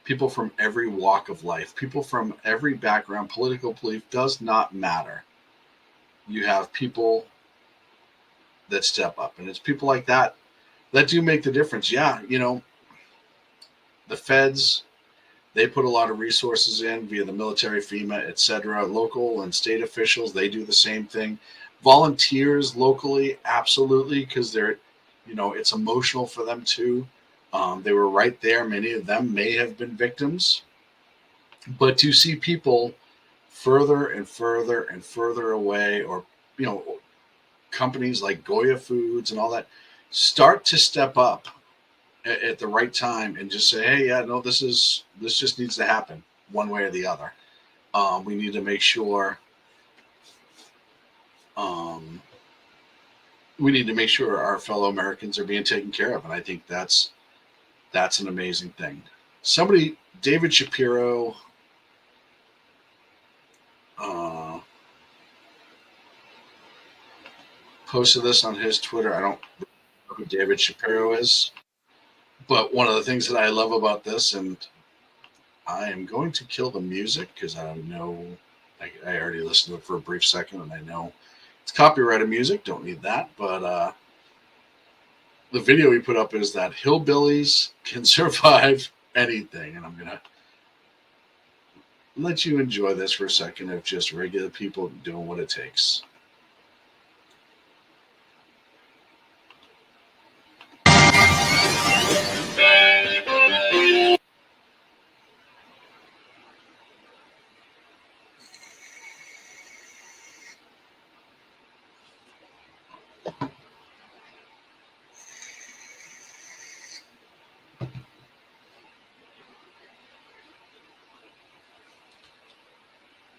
People from every walk of life, people from every background, political belief, does not matter. You have people that step up, and it's people like that that do make the difference. Yeah, you know, the feds, they put a lot of resources in via the military, FEMA, etc. Local and state officials, they do the same thing. Volunteers locally, absolutely, because they're, you know, it's emotional for them too. They were right there. Many of them may have been victims. But to see people further and further and further away, or, you know, companies like Goya Foods and all that, start to step up at the right time and just say, hey, yeah, no, this just needs to happen one way or the other. We need to make sure our fellow Americans are being taken care of. And I think that's an amazing thing. Somebody, David Shapiro, posted this on his Twitter. I don't know who David Shapiro is, but one of the things that I love about this, and I am going to kill the music because I know I already listened to it for a brief second, and I know it's copyrighted music. Don't need that, but the video he put up is that hillbillies can survive anything, and I'm gonna let you enjoy this for a second of just regular people doing what it takes.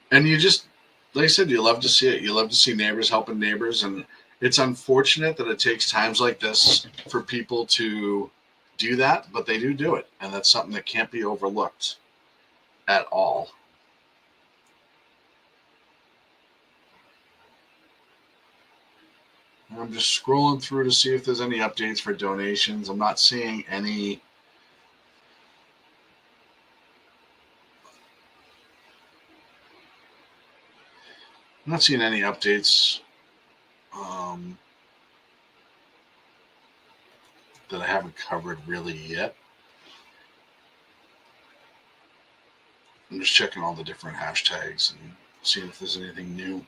And you just, like I said, you love to see it. You love to see neighbors helping neighbors. And it's unfortunate that it takes times like this for people to do that, but they do it. And that's something that can't be overlooked at all. I'm just scrolling through to see if there's any updates for donations. I'm not seeing any. I'm not seeing any updates that I haven't covered really yet. I'm just checking all the different hashtags and seeing if there's anything new.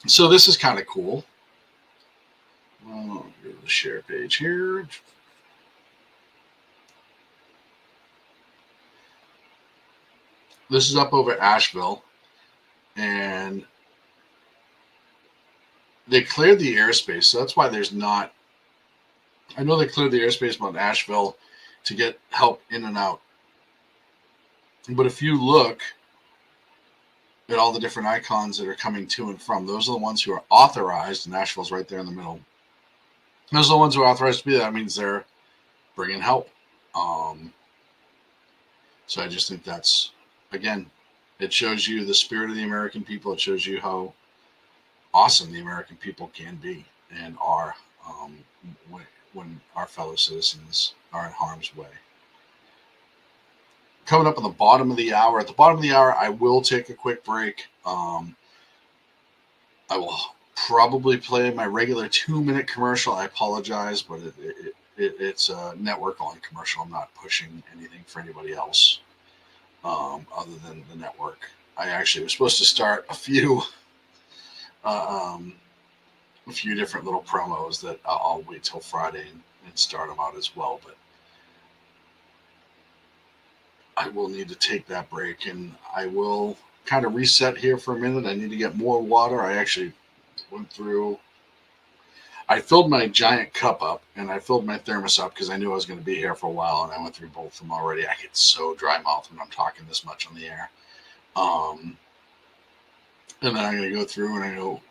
So this is kind of cool. Go to the share page here. This is up over Asheville, and they cleared the airspace, so that's why there's not. I know they cleared the airspace about Asheville to get help in and out. But if you look at all the different icons that are coming to and from, those are the ones who are authorized, and Asheville's right there in the middle. Those are the ones who are authorized to be there. That means they're bringing help. So I just think that's, again, it shows you the spirit of the American people. It shows you how awesome the American people can be and are when our fellow citizens are in harm's way. Coming up on the bottom of the hour. At the bottom of the hour, I will take a quick break. I will probably play my regular 2-minute commercial. I apologize, but it's a network-only commercial. I'm not pushing anything for anybody else other than the network. I actually was supposed to start a few different little promos that I'll wait till Friday and start them out as well. But I will need to take that break, and I will kind of reset here for a minute. I need to get more water. I actually went through. I filled my giant cup up, and I filled my thermos up because I knew I was going to be here for a while, and I went through both of them already. I get so dry mouth when I'm talking this much on the air. And then I'm going to go through and I go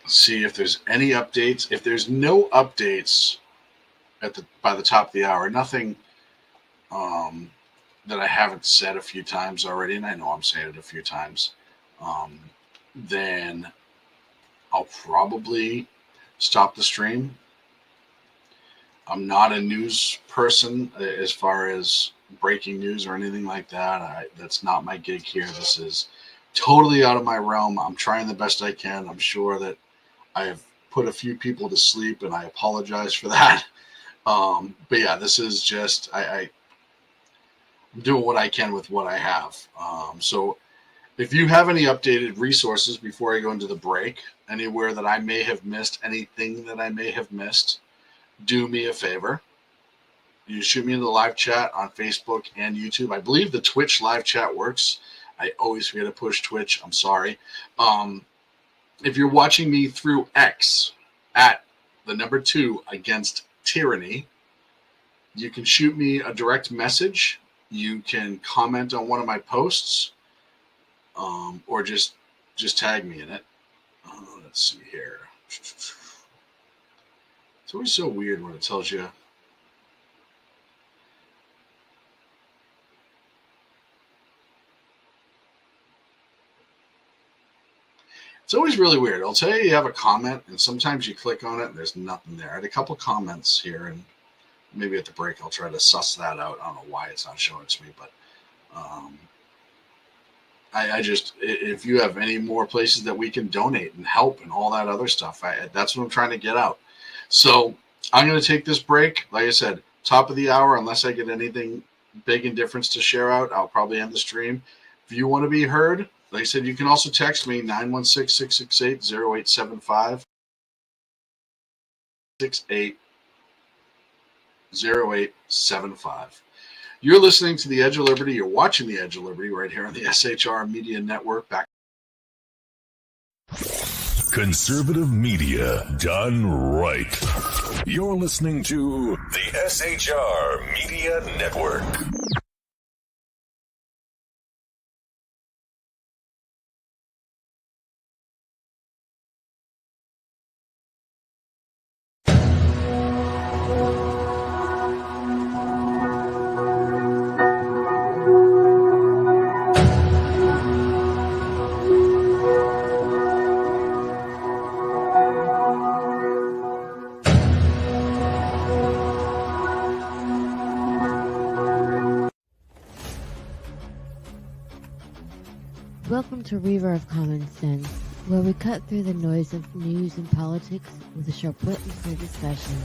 see if there's any updates. If there's no updates by the top of the hour, nothing that I haven't said a few times already, and I know I'm saying it a few times, then I'll probably stop the stream. I'm not a news person as far as breaking news or anything like that. That's not my gig here. This is totally out of my realm. I'm trying the best I can. I'm sure that I have put a few people to sleep, and I apologize for that. But yeah, this is just, I'm doing what I can with what I have. So if you have any updated resources before I go into the break, anywhere that I may have missed, anything that I may have missed, do me a favor. You shoot me in the live chat on Facebook and YouTube. I believe the Twitch live chat works. I always forget to push Twitch. I'm sorry. If you're watching me through X at the number 2 against tyranny, you can shoot me a direct message. You can comment on one of my posts, or just tag me in it. Let's see here. It's always so weird when it tells you. It's always really weird. I'll tell you have a comment, and sometimes you click on it and there's nothing there. I had a couple comments here, and maybe at the break I'll try to suss that out. I don't know why it's not showing it to me, but I just, if you have any more places that we can donate and help and all that other stuff, that's what I'm trying to get out. So I'm going to take this break. Like I said, top of the hour, unless I get anything big and difference to share out, I'll probably end the stream. If you want to be heard, like I said, you can also text me 916-668-0875. 680875. You're listening to The Edge of Liberty. You're watching The Edge of Liberty right here on the SHR Media Network. Back. Conservative media done right. You're listening to the SHR Media Network. Welcome to Reaver of Common Sense, where we cut through the noise of news and politics with a sharp wit and clear discussion.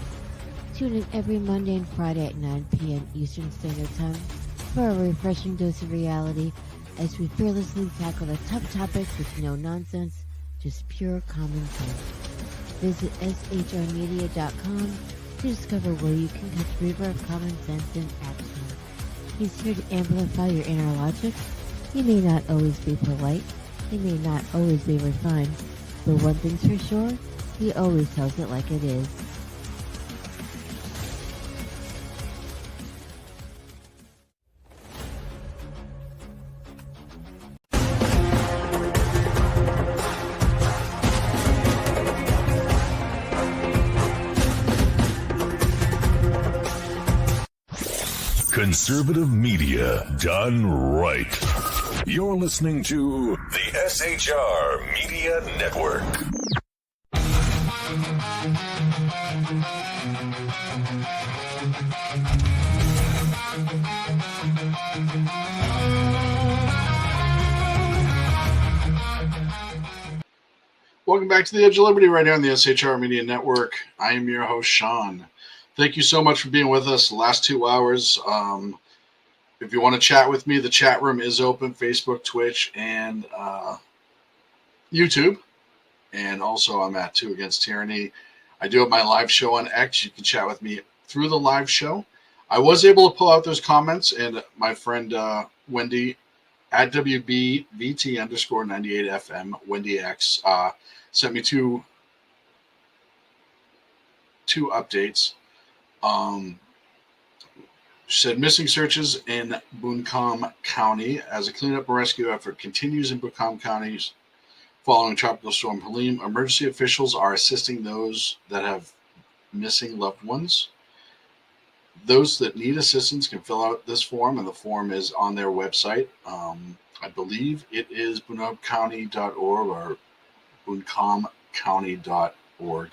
Tune in every Monday and Friday at 9 p.m. Eastern Standard Time for a refreshing dose of reality as we fearlessly tackle the tough topics with no nonsense, just pure common sense. Visit shrmedia.com to discover where you can catch River of Common Sense in action. He's here to amplify your inner logic. He may not always be polite. He may not always be refined. But one thing's for sure, he always tells it like it is. Conservative media done right. You're listening to the SHR Media Network. Welcome back to the Edge of Liberty right here on the SHR Media Network. I am your host, Sean. Thank you so much for being with us the last 2 hours. If you want to chat with me, the chat room is open, Facebook, Twitch, and YouTube. And also I'm at 2 Against Tyranny. I do have my live show on X. You can chat with me through the live show. I was able to pull out those comments, and my friend Wendy at WBVT_98FM, Wendy X, sent me two updates. She said missing searches in Buncombe County as a cleanup and rescue effort continues in Buncombe counties following Tropical Storm Helene. Emergency officials are assisting those that have missing loved ones. Those that need assistance can fill out this form, and the form is on their website. I believe it is buncombecounty.org or buncombecounty.org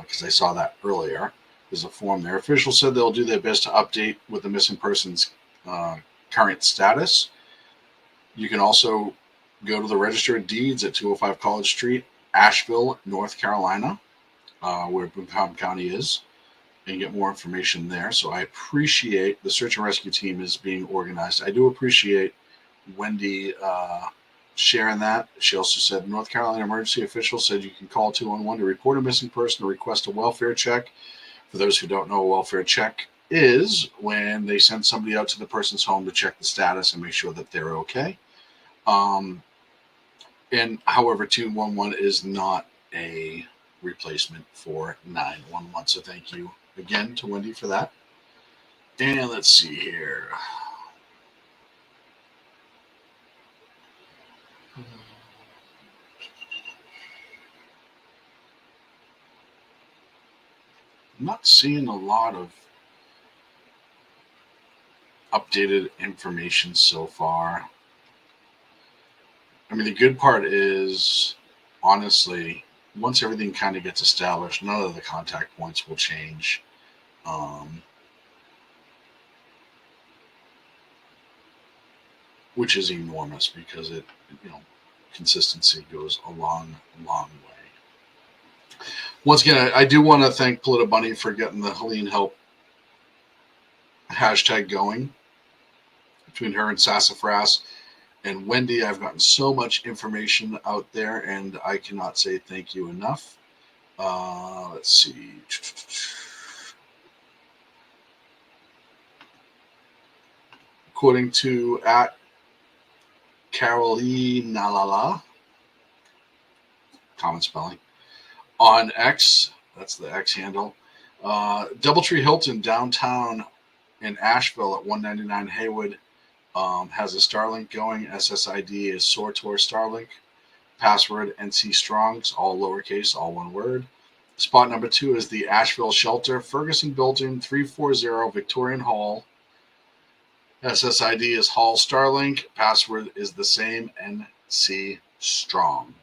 because I saw that earlier. There's a form there. Officials said they'll do their best to update with the missing person's current status. You can also go to the Register of Deeds at 205 College Street, Asheville, North Carolina, where Buncombe County is, and get more information there. So I appreciate the search and rescue team is being organized. I do appreciate Wendy sharing that. She also said North Carolina emergency officials said you can call 211 to report a missing person or request a welfare check. For those who don't know, a welfare check is when they send somebody out to the person's home to check the status and make sure that they're okay. And however, 211 is not a replacement for 911. So thank you again to Wendy for that. And let's see here. I'm not seeing a lot of updated information so far. I mean, the good part is, honestly, once everything kind of gets established, none of the contact points will change. Which is enormous because it, consistency goes a long, long way. Once again, I do want to thank Polita Bunny for getting the Helene Help hashtag going between her and Sassafras and Wendy. I've gotten so much information out there, and I cannot say thank you enough. Let's see. According to at Caroline Nalala, common spelling, on X, that's the X handle, Doubletree Hilton downtown in Asheville at 199 Haywood has a Starlink going. SSID is Sortor Starlink. Password NC Strongs, all lowercase, all one word. Spot number 2 is the Asheville Shelter, Ferguson Building, 340 Victorian Hall. SSID is Hall Starlink. Password is the same, NC Strong.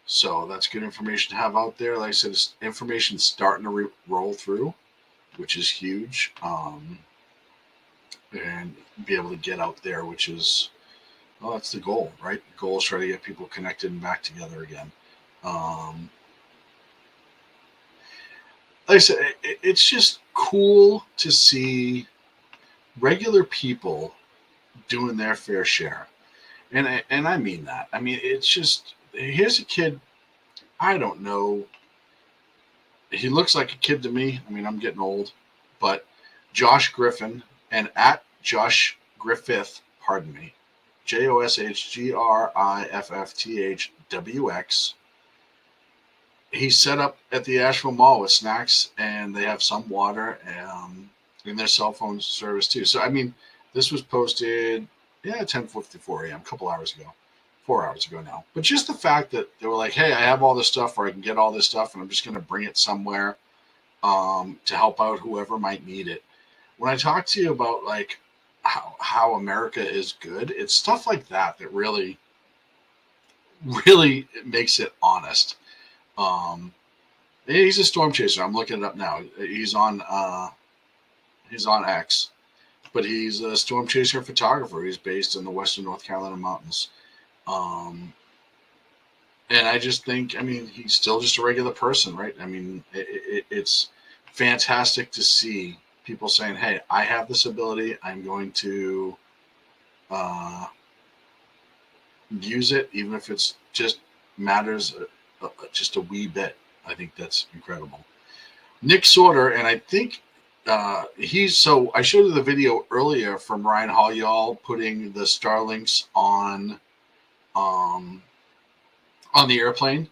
So that's good information to have out there. Like I said, information starting to roll through, which is huge. And be able to get out there, which is, well, that's the goal, right? The goal is try to get people connected and back together again. Like I said, it's just cool to see regular people doing their fair share. And I mean that. I mean, it's just, here's a kid I don't know. He looks like a kid to me. I mean, I'm getting old, but Josh Griffin and at Josh Griffith, pardon me, JOSHGRIFFTHWX. He's set up at the Asheville Mall with snacks, and they have some water and their cell phone service too. So, I mean, this was posted, 10:54 a.m., a couple hours ago, 4 hours ago now. But just the fact that they were like, hey, I have all this stuff, or I can get all this stuff, and I'm just going to bring it somewhere to help out whoever might need it. When I talk to you about like how America is good, it's stuff like that that really, really makes it honest. He's a storm chaser. I'm looking it up now. He's on X, but he's a storm chaser photographer. He's based in the Western North Carolina mountains. And I just think, I mean, he's still just a regular person, right? I mean, it's fantastic to see people saying, hey, I have this ability. I'm going to use it, even if it's just matters just a wee bit. I think that's incredible. Nick Sorter, and I think so I showed you the video earlier from Ryan Holyall putting the Starlinks on the airplane,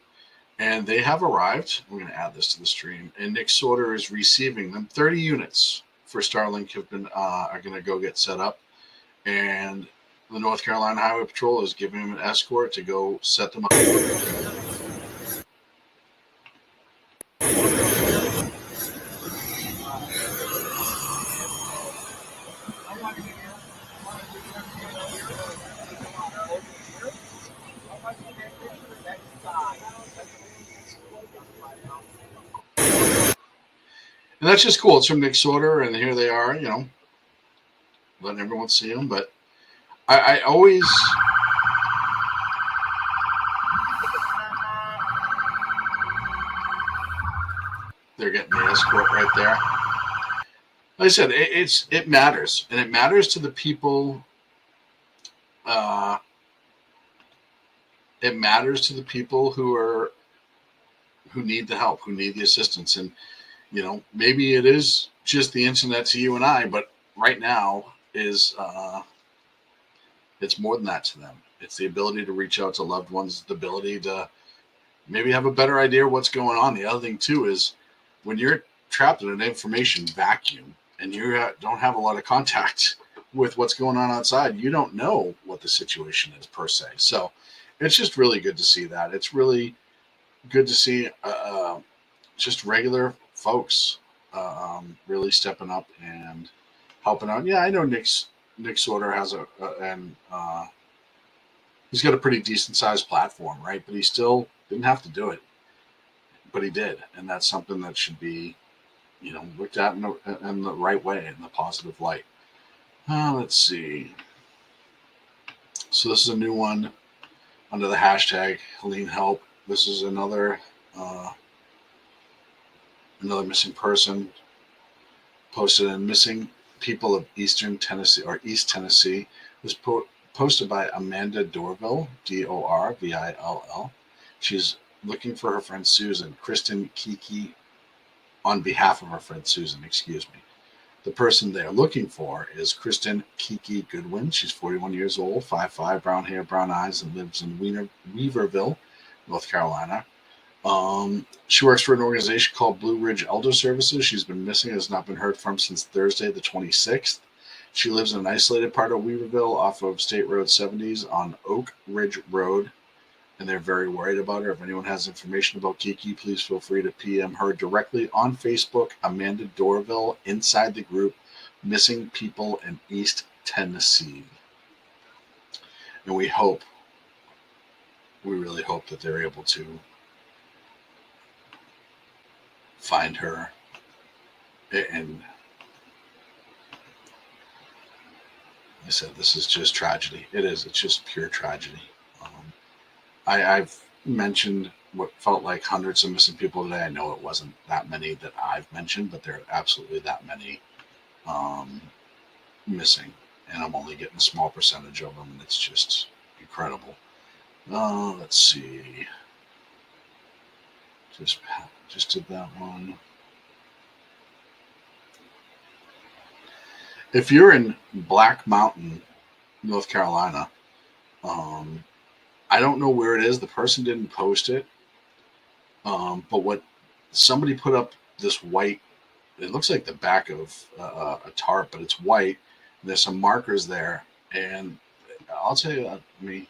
and they have arrived. I'm going to add this to the stream, and Nick Sorter is receiving them. 30 units for Starlink have been are going to go get set up, and the North Carolina Highway Patrol is giving him an escort to go set them up. And that's just cool. It's from Nick Sorter, and here they are, letting everyone see them. But I always... They're getting the escort right there. Like I said, it matters, and it matters to the people. It matters to the people who need the help, who need the assistance, and maybe it is just the internet to you and I, but right now is it's more than that to them. It's the ability to reach out to loved ones, the ability to maybe have a better idea of what's going on. The other thing too is when you're trapped in an information vacuum and you don't have a lot of contact with what's going on outside, you don't know what the situation is per se. So it's just really good to see that. It's really good to see just regular folks really stepping up and helping out. Yeah, I know Nick Sorter has he's got a pretty decent sized platform, right? But he still didn't have to do it, but he did, and that's something that should be, looked at in the right way, in the positive light. Let's see. So this is a new one under the hashtag Helene Help. This is another missing person posted in Missing People of Eastern Tennessee or East Tennessee. It was posted by Amanda Dorville, Dorvill. She's looking for her friend Susan, Kristen Kiki, on behalf of her friend Susan, excuse me. The person they're looking for is Kristen Kiki Goodwin. She's 41 years old, 5'5", brown hair, brown eyes, and lives in Weaverville, North Carolina. She works for an organization called Blue Ridge Elder Services. She's been missing, has not been heard from since Thursday, the 26th. She lives in an isolated part of Weaverville off of State Road 70s on Oak Ridge Road, and they're very worried about her. If anyone has information about Kiki, please feel free to PM her directly on Facebook, Amanda Dorville, inside the group Missing People in East Tennessee. And we really hope that they're able to find her. And I said, this is just tragedy. It is. It's just pure tragedy. I've mentioned what felt like hundreds of missing people today. I know it wasn't that many that I've mentioned, but there are absolutely that many missing. And I'm only getting a small percentage of them, and it's just incredible. Let's see. Just did that one. If you're in Black Mountain, North Carolina, I don't know where it is. The person didn't post it. But what somebody put up this white, it looks like the back of a tarp, but it's white. And there's some markers there. And I'll tell you, I mean,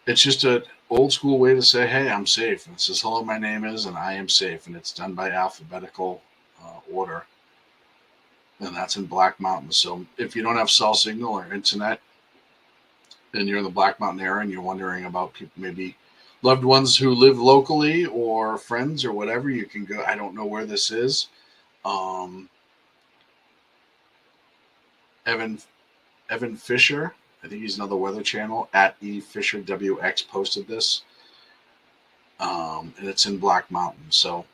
it's just an old school way to say, hey, I'm safe. And it says, hello, my name is, and I am safe. And it's done by alphabetical order. And that's in Black Mountain. So if you don't have cell signal or internet and you're in the Black Mountain area and you're wondering about people, maybe loved ones who live locally or friends or whatever, you can go. I don't know where this is. Evan Fisher, I think he's another Weather Channel, at eFisherWX posted this. And it's in Black Mountain. So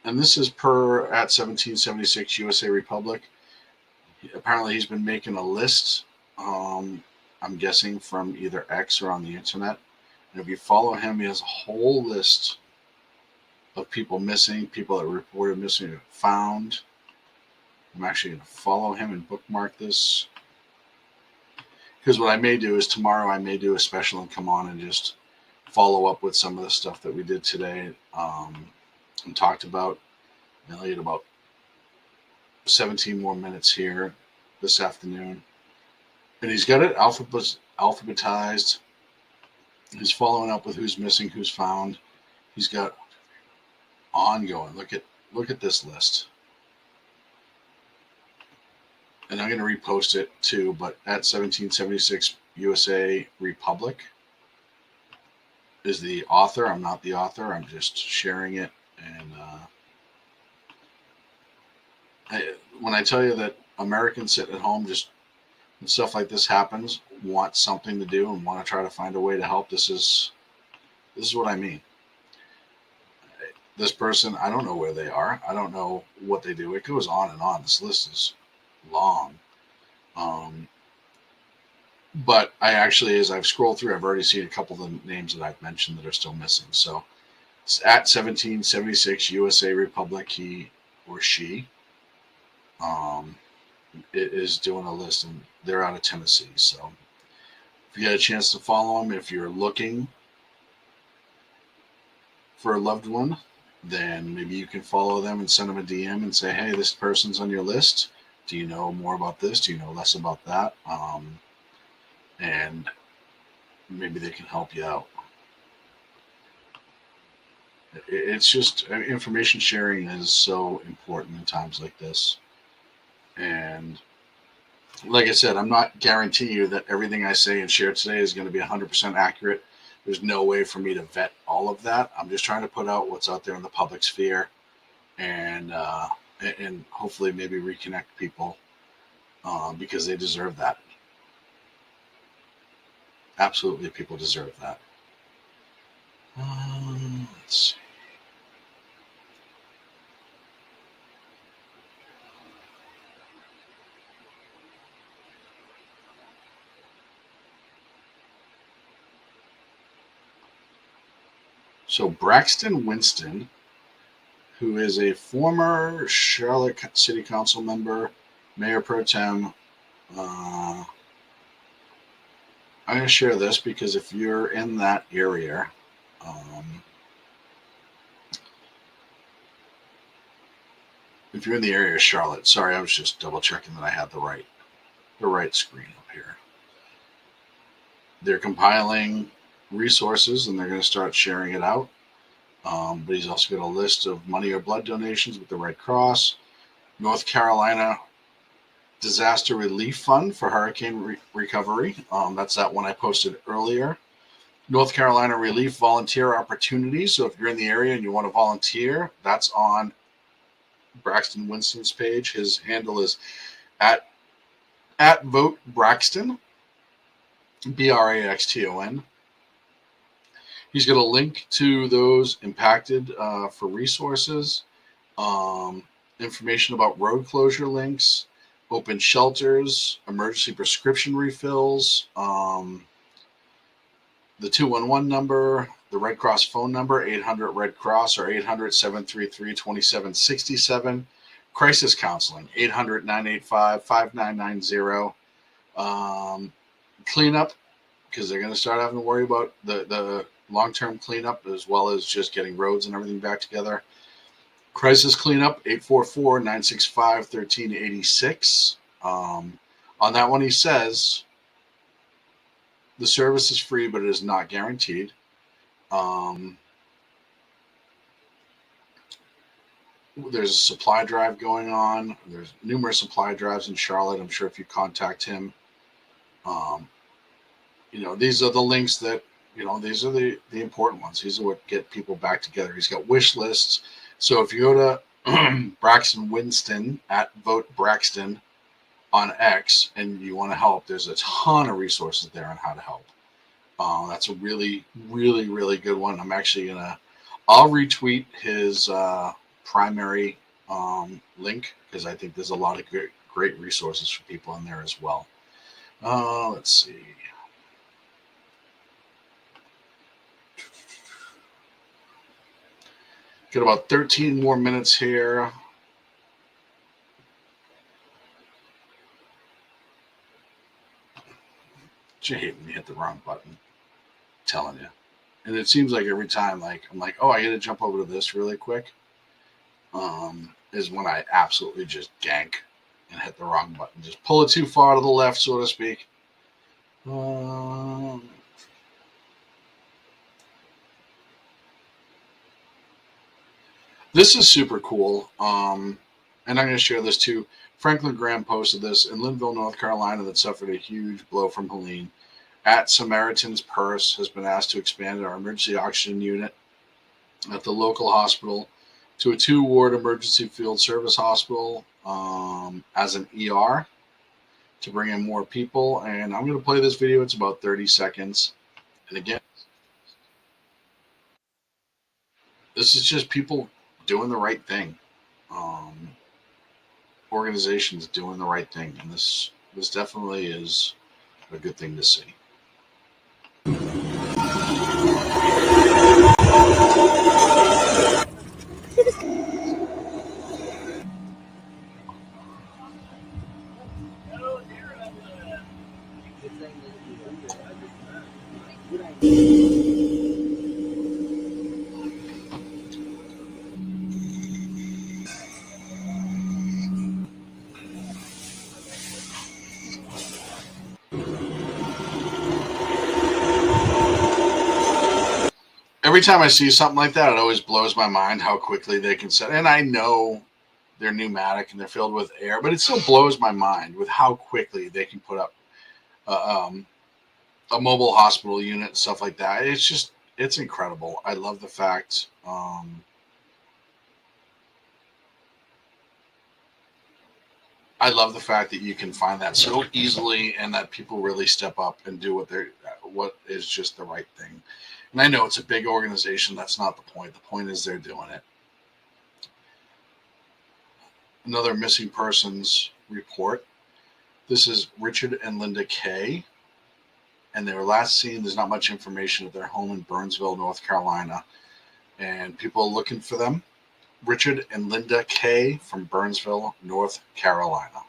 and this is per at 1776 USA Republic. Apparently he's been making a list, I'm guessing from either X or on the internet. And if you follow him, he has a whole list of people missing, people that reported missing or found. I'm actually going to follow him and bookmark this. Because what I may do is tomorrow I may do a special and come on and just follow up with some of the stuff that we did today and talked about. And I'll get about 17 more minutes here this afternoon. And he's got it alphabetized. He's following up with who's missing, who's found. He's got ongoing. Look at this list. And I'm going to repost it too, but at 1776 USA Republic is the author. I'm not the author. I'm just sharing it. And when I tell you that Americans sit at home just when stuff like this happens, want something to do and want to try to find a way to help, this is what I mean. This person, I don't know where they are. I don't know what they do. It goes on and on. This list is long. But I actually, as I've scrolled through, I've already seen a couple of the names that I've mentioned that are still missing. So it's at 1776 USA Republic, he or she is doing a list, and they're out of Tennessee. So if you get a chance to follow them, if you're looking for a loved one, then maybe you can follow them and send them a DM and say, hey, this person's on your list. Do you know more about this? Do you know less about that? And maybe they can help you out. It's just information sharing is so important in times like this. And like I said, I'm not guaranteeing you that everything I say and share today is going to be 100% accurate. There's no way for me to vet all of that. I'm just trying to put out what's out there in the public sphere and hopefully maybe reconnect people because they deserve that. Absolutely, people deserve that. Let's see. So Braxton Winston, who is a former Charlotte City Council member, Mayor Pro Tem. I'm going to share this because if you're in that area, if you're in the area of Charlotte, sorry, I was just double checking that I had the right screen up here. They're compiling resources and they're going to start sharing it out. But he's also got a list of money or blood donations with the Red Cross, North Carolina Disaster Relief Fund for hurricane recovery. That's that one I posted earlier. North Carolina Relief Volunteer Opportunities. So if you're in the area and you want to volunteer, that's on Braxton Winston's page. His handle is at Vote Braxton, Braxton. He's got a link to those impacted for resources. And information about road closure links, open shelters, emergency prescription refills, the 211 number, the Red Cross phone number, 800 Red Cross or 800-733-2767. Crisis counseling, 800-985-5990. Cleanup, because they're going to start having to worry about the long-term cleanup as well as just getting roads and everything back together. Crisis cleanup, 844-965-1386. On that one, he says, the service is free, but it is not guaranteed. There's a supply drive going on. There's numerous supply drives in Charlotte. I'm sure if you contact him, these are the links that, these are the important ones. These are what get people back together. He's got wish lists. So if you go to Braxton Winston at Vote Braxton on X and you want to help, there's a ton of resources there on how to help. That's a really, really, really good one. I'm actually I'll retweet his primary link because I think there's a lot of great resources for people in there as well. Let's see. Got about 13 more minutes here. I hate when you hit the wrong button. I'm telling you. And it seems like every time, I'm like, oh, I got to jump over to this really quick. Is when I absolutely just gank and hit the wrong button. Just pull it too far to the left, so to speak. This is super cool. And I'm going to share this too. Franklin Graham posted this in Linville, North Carolina, that suffered a huge blow from Helene. At Samaritan's Purse has been asked to expand our emergency oxygen unit at the local hospital to a 2-ward emergency field service hospital as an ER to bring in more people. And I'm going to play this video. It's about 30 seconds. And again, this is just people doing the right thing. Organizations doing the right thing. And this definitely is a good thing to see. Every time I see something like that, it always blows my mind how quickly they can set. And I know they're pneumatic and they're filled with air, but it still blows my mind with how quickly they can put up a mobile hospital unit and stuff like that. It's incredible. I love the fact. I love the fact that you can find that so easily and that people really step up and do what is just the right thing. And I know it's a big organization. That's not the point. The point is they're doing it. Another missing persons report. This is Richard and Linda K. And they were last seen. There's not much information at their home in Burnsville, North Carolina. And people are looking for them. Richard and Linda K. from Burnsville, North Carolina.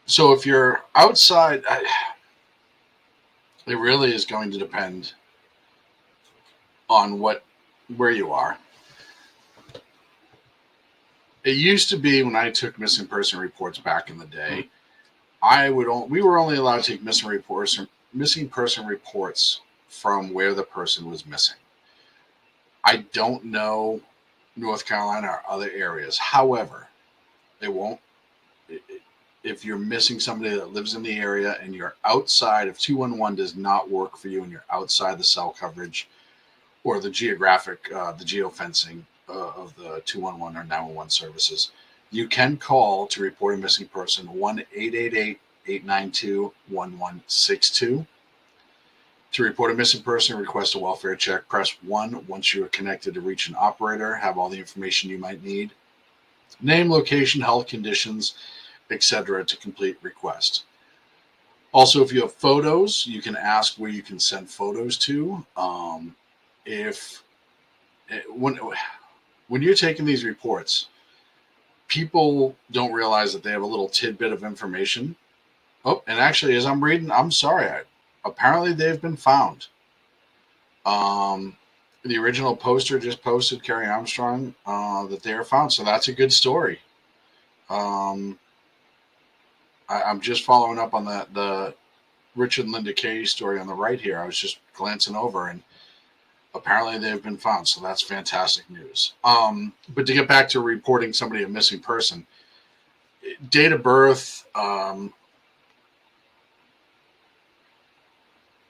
So if you're outside, it really is going to depend on where you are. It used to be when I took missing person reports back in the day, we were only allowed to take missing person reports from where the person was missing. I don't know North Carolina or other areas. However, if you're missing somebody that lives in the area and you're outside, if 211 does not work for you and you're outside the cell coverage or the geographic, the geofencing of the 211 or 911 services, You can call to report a missing person 1-888-892-1162. To report a missing person, request a welfare check, press 1. Once you are connected to reach an operator, have all the information you might need. Name, location, health conditions, etc. to complete request. Also, if you have photos, you can ask where you can send photos to. When you're taking these reports, people don't realize that they have a little tidbit of information. Oh, and actually, as I'm reading, I'm sorry. Apparently, they've been found. The original poster just posted, Carrie Armstrong, that they are found. So that's a good story. I'm just following up on the Richard and Linda Kay story on the right here. I was just glancing over, and apparently they've been found. So that's fantastic news. But to get back to reporting somebody a missing person, date of birth,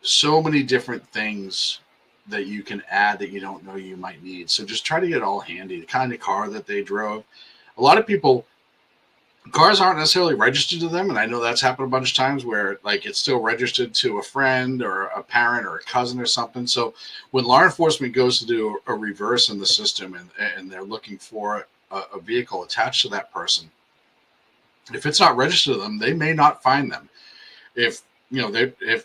so many different things that you can add that you don't know you might need. So just try to get it all handy. The kind of car that they drove. A lot of people, cars aren't necessarily registered to them, and I know that's happened a bunch of times where like it's still registered to a friend or a parent or a cousin or something. So when law enforcement goes to do a reverse in the system and they're looking for a vehicle attached to that person, if it's not registered to them, they may not find them. If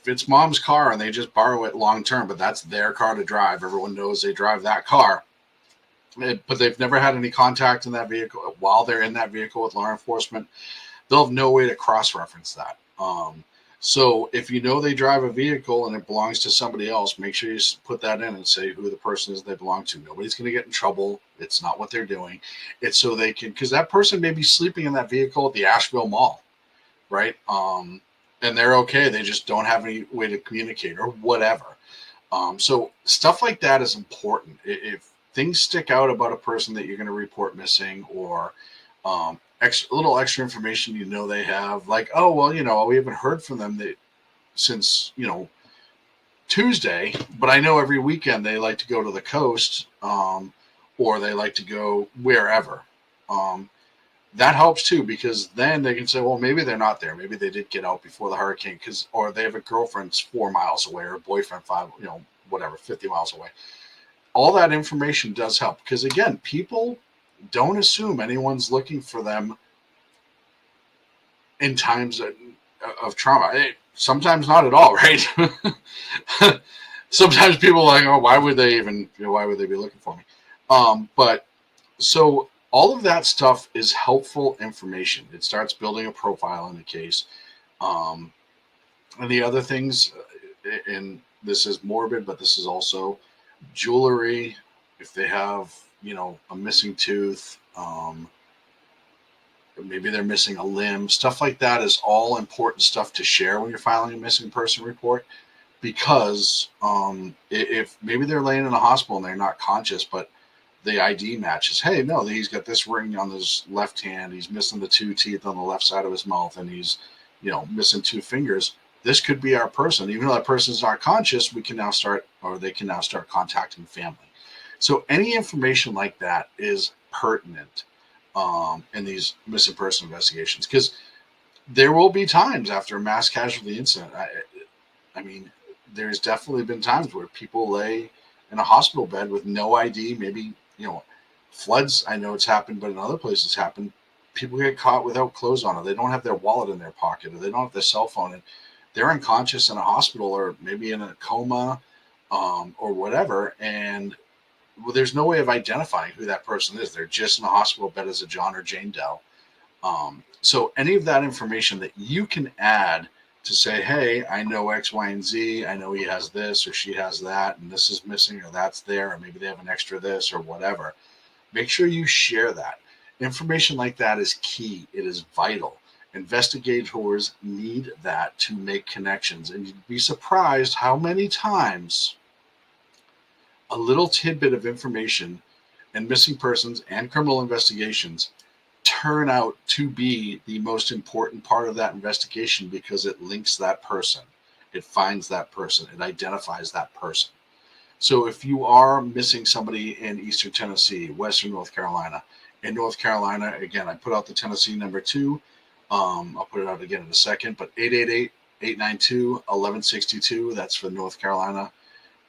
it's mom's car and they just borrow it long term, but that's their car to drive, everyone knows they drive that car, but they've never had any contact in that vehicle while they're in that vehicle with law enforcement, they'll have no way to cross-reference that. So if you know they drive a vehicle and it belongs to somebody else, make sure you put that in and say who the person is they belong to. Nobody's going to get in trouble. It's not what they're doing. It's so they can, because that person may be sleeping in that vehicle at the Asheville Mall, right? And they're okay. They just don't have any way to communicate or whatever. So stuff like that is important. If things stick out about a person that you're going to report missing, or little extra information they have, like, oh, well, we haven't heard from them since Tuesday, but I know every weekend they like to go to the coast, or they like to go wherever. That helps too, because then they can say, well, maybe they're not there. Maybe they did get out before the hurricane, or they have a girlfriend 4 miles away, or a boyfriend 50 miles away. All that information does help, because again, people don't assume anyone's looking for them in times of trauma. Sometimes not at all, right? Sometimes people are like, oh, why would they be looking for me? But so all of that stuff is helpful information. It starts building a profile in the case. And the other things, and this is morbid, but this is also jewelry. If they have, a missing tooth, maybe they're missing a limb, stuff like that is all important stuff to share when you're filing a missing person report. Because if maybe they're laying in a hospital and they're not conscious, but the ID matches, hey, no, he's got this ring on his left hand, he's missing the 2 teeth on the left side of his mouth, and he's missing 2 fingers. This could be our person. Even though that person's not conscious, they can now start contacting family. So any information like that is pertinent in these missing person investigations, because there will be times after a mass casualty incident. I mean, there's definitely been times where people lay in a hospital bed with no ID, maybe, floods. I know it's happened, but in other places it's happened. People get caught without clothes on, or they don't have their wallet in their pocket, or they don't have their cell phone, and they're unconscious in a hospital, or maybe in a coma, or whatever. And there's no way of identifying who that person is. They're just in a hospital bed as a John or Jane Doe. So any of that information that you can add to say, hey, I know X, Y, and Z. I know he has this or she has that, and this is missing, or that's there, or maybe they have an extra this or whatever. Make sure you share that. Information like that is key. It is vital. Investigators need that to make connections. And you'd be surprised how many times a little tidbit of information in missing persons and criminal investigations turn out to be the most important part of that investigation, because it links that person, it finds that person, it identifies that person. So if you are missing somebody in Eastern Tennessee, Western North Carolina, in North Carolina. Again, I put out the Tennessee number 2. I'll put it out again in a second, but 888-892-1162. That's for North Carolina.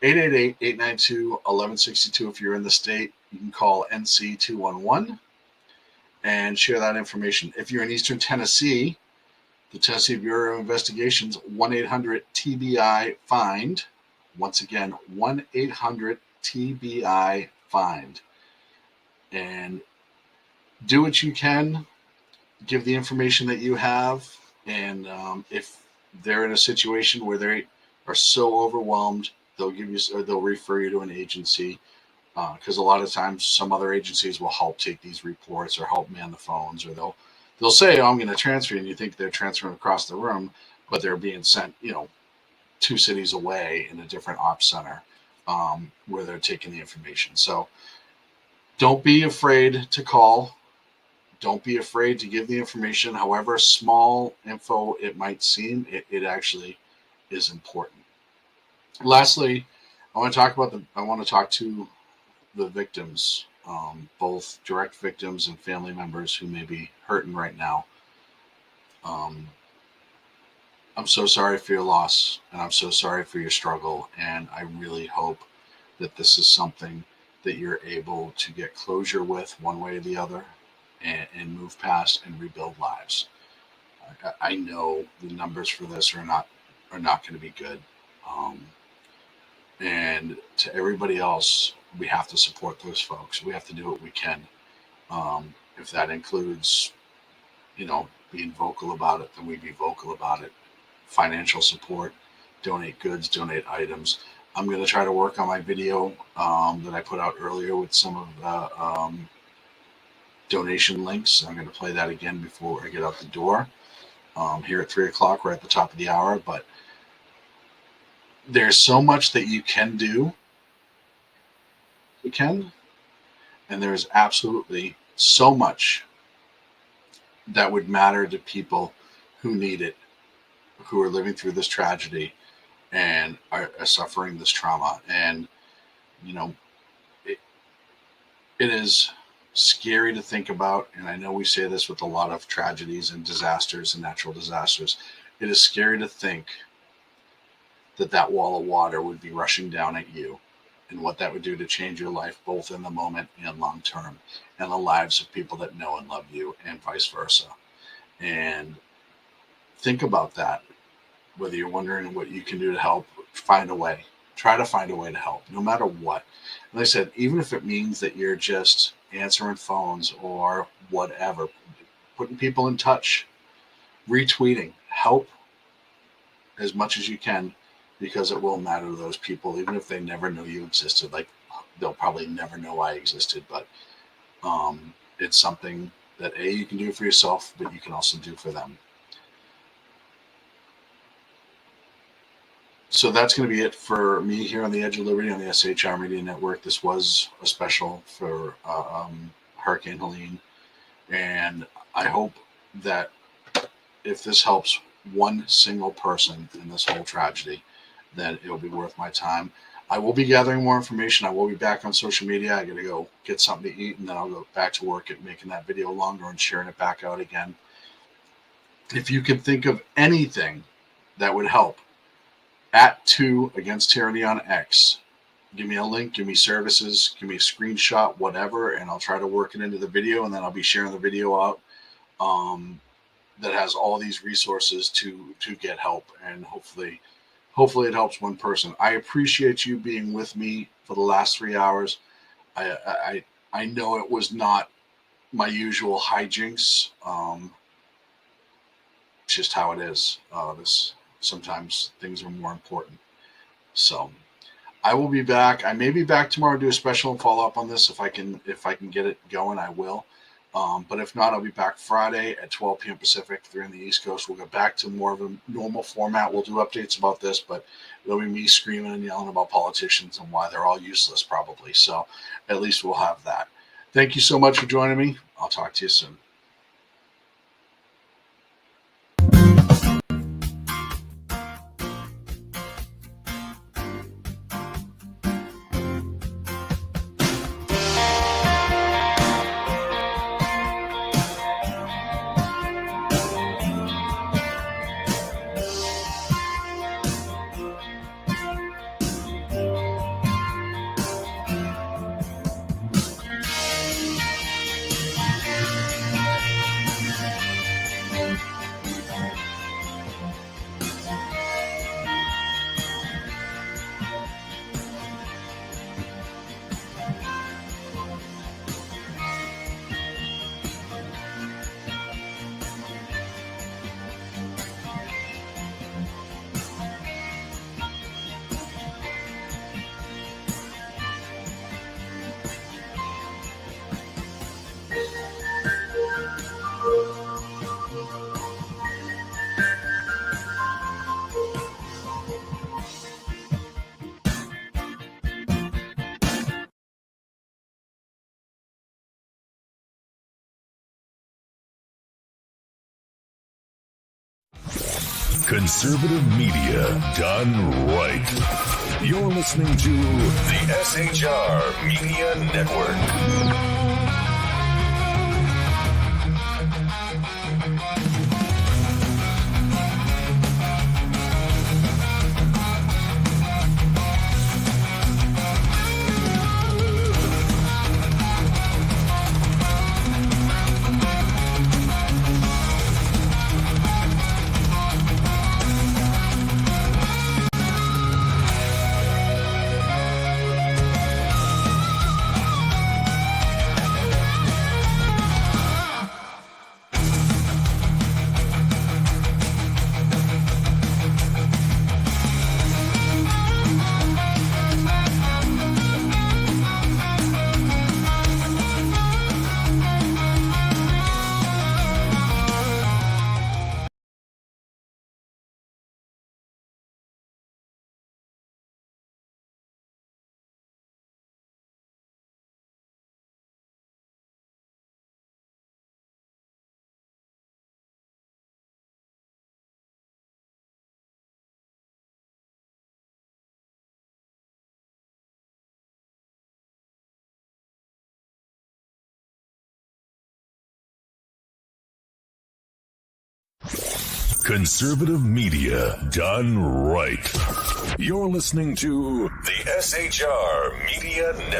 888-892-1162. If you're in the state, you can call NC 211 and share that information. If you're in Eastern Tennessee, the Tennessee Bureau of Investigation's 1-800-TBI-FIND. Once again, 1-800-TBI-FIND. And do what you can. Give the information that you have. And if they're in a situation where they are so overwhelmed, they'll give you, or they'll refer you to an agency. Because a lot of times some other agencies will help take these reports or help man the phones, or they'll say, oh, I'm going to transfer you, and you think they're transferring across the room, but they're being sent, 2 cities away in a different ops center where they're taking the information. So don't be afraid to call. Don't be afraid to give the information. However small info it might seem, it actually is important. Lastly, I want to talk to the victims, both direct victims and family members who may be hurting right now. I'm so sorry for your loss, and I'm so sorry for your struggle, and I really hope that this is something that you're able to get closure with one way or the other, and move past and rebuild lives. I know the numbers for this are not going to be good. And to everybody else, we have to support those folks. We have to do what we can. If that includes, being vocal about it, then we be vocal about it. Financial support, donate goods, donate items. I'm going to try to work on my video that I put out earlier with some of the donation links. I'm going to play that again before I get out the door here at 3 o'clock, right at the top of the hour. But there's so much that you can do. And there's absolutely so much that would matter to people who need it, who are living through this tragedy and are suffering this trauma. And, it is scary to think about. And I know we say this with a lot of tragedies and disasters and natural disasters. It is scary to think that wall of water would be rushing down at you, and what that would do to change your life, both in the moment and long term, and the lives of people that know and love you, and vice versa. And think about that. Whether you're wondering what you can do to help, find a way. Try to find a way to help, no matter what. And like I said, even if it means that you're just answering phones or whatever, putting people in touch, retweeting, help as much as you can, because it will matter to those people, even if they never know you existed. Like, they'll probably never know I existed, but it's something that you can do for yourself, but you can also do for them. So that's going to be it for me here on the Edge of Liberty on the SHR Media Network. This was a special for Hurricane Helene, and I hope that if this helps one single person in this whole tragedy, then it'll be worth my time. I will be gathering more information. I will be back on social media. I got to go get something to eat, and then I'll go back to work at making that video longer and sharing it back out again. If you can think of anything that would help, at 2 Against Tyranny on X, give me a link, give me services, give me a screenshot, whatever, and I'll try to work it into the video, and then I'll be sharing the video out that has all these resources to get help, and hopefully it helps one person. I appreciate you being with me for the last 3 hours. I know it was not my usual hijinks. It's just how it is. Sometimes things are more important. So I will be back. I may be back tomorrow to do a special and follow up on this. If I can get it going, I will. But if not, I'll be back Friday at 12 p.m. Pacific, 3 on the East Coast. We'll get back to more of a normal format. We'll do updates about this, but it'll be me screaming and yelling about politicians and why they're all useless, probably. So at least we'll have that. Thank you so much for joining me. I'll talk to you soon. Conservative media done right. You're listening to the SHR Media Network. Conservative media done right. You're listening to the SHR Media Network.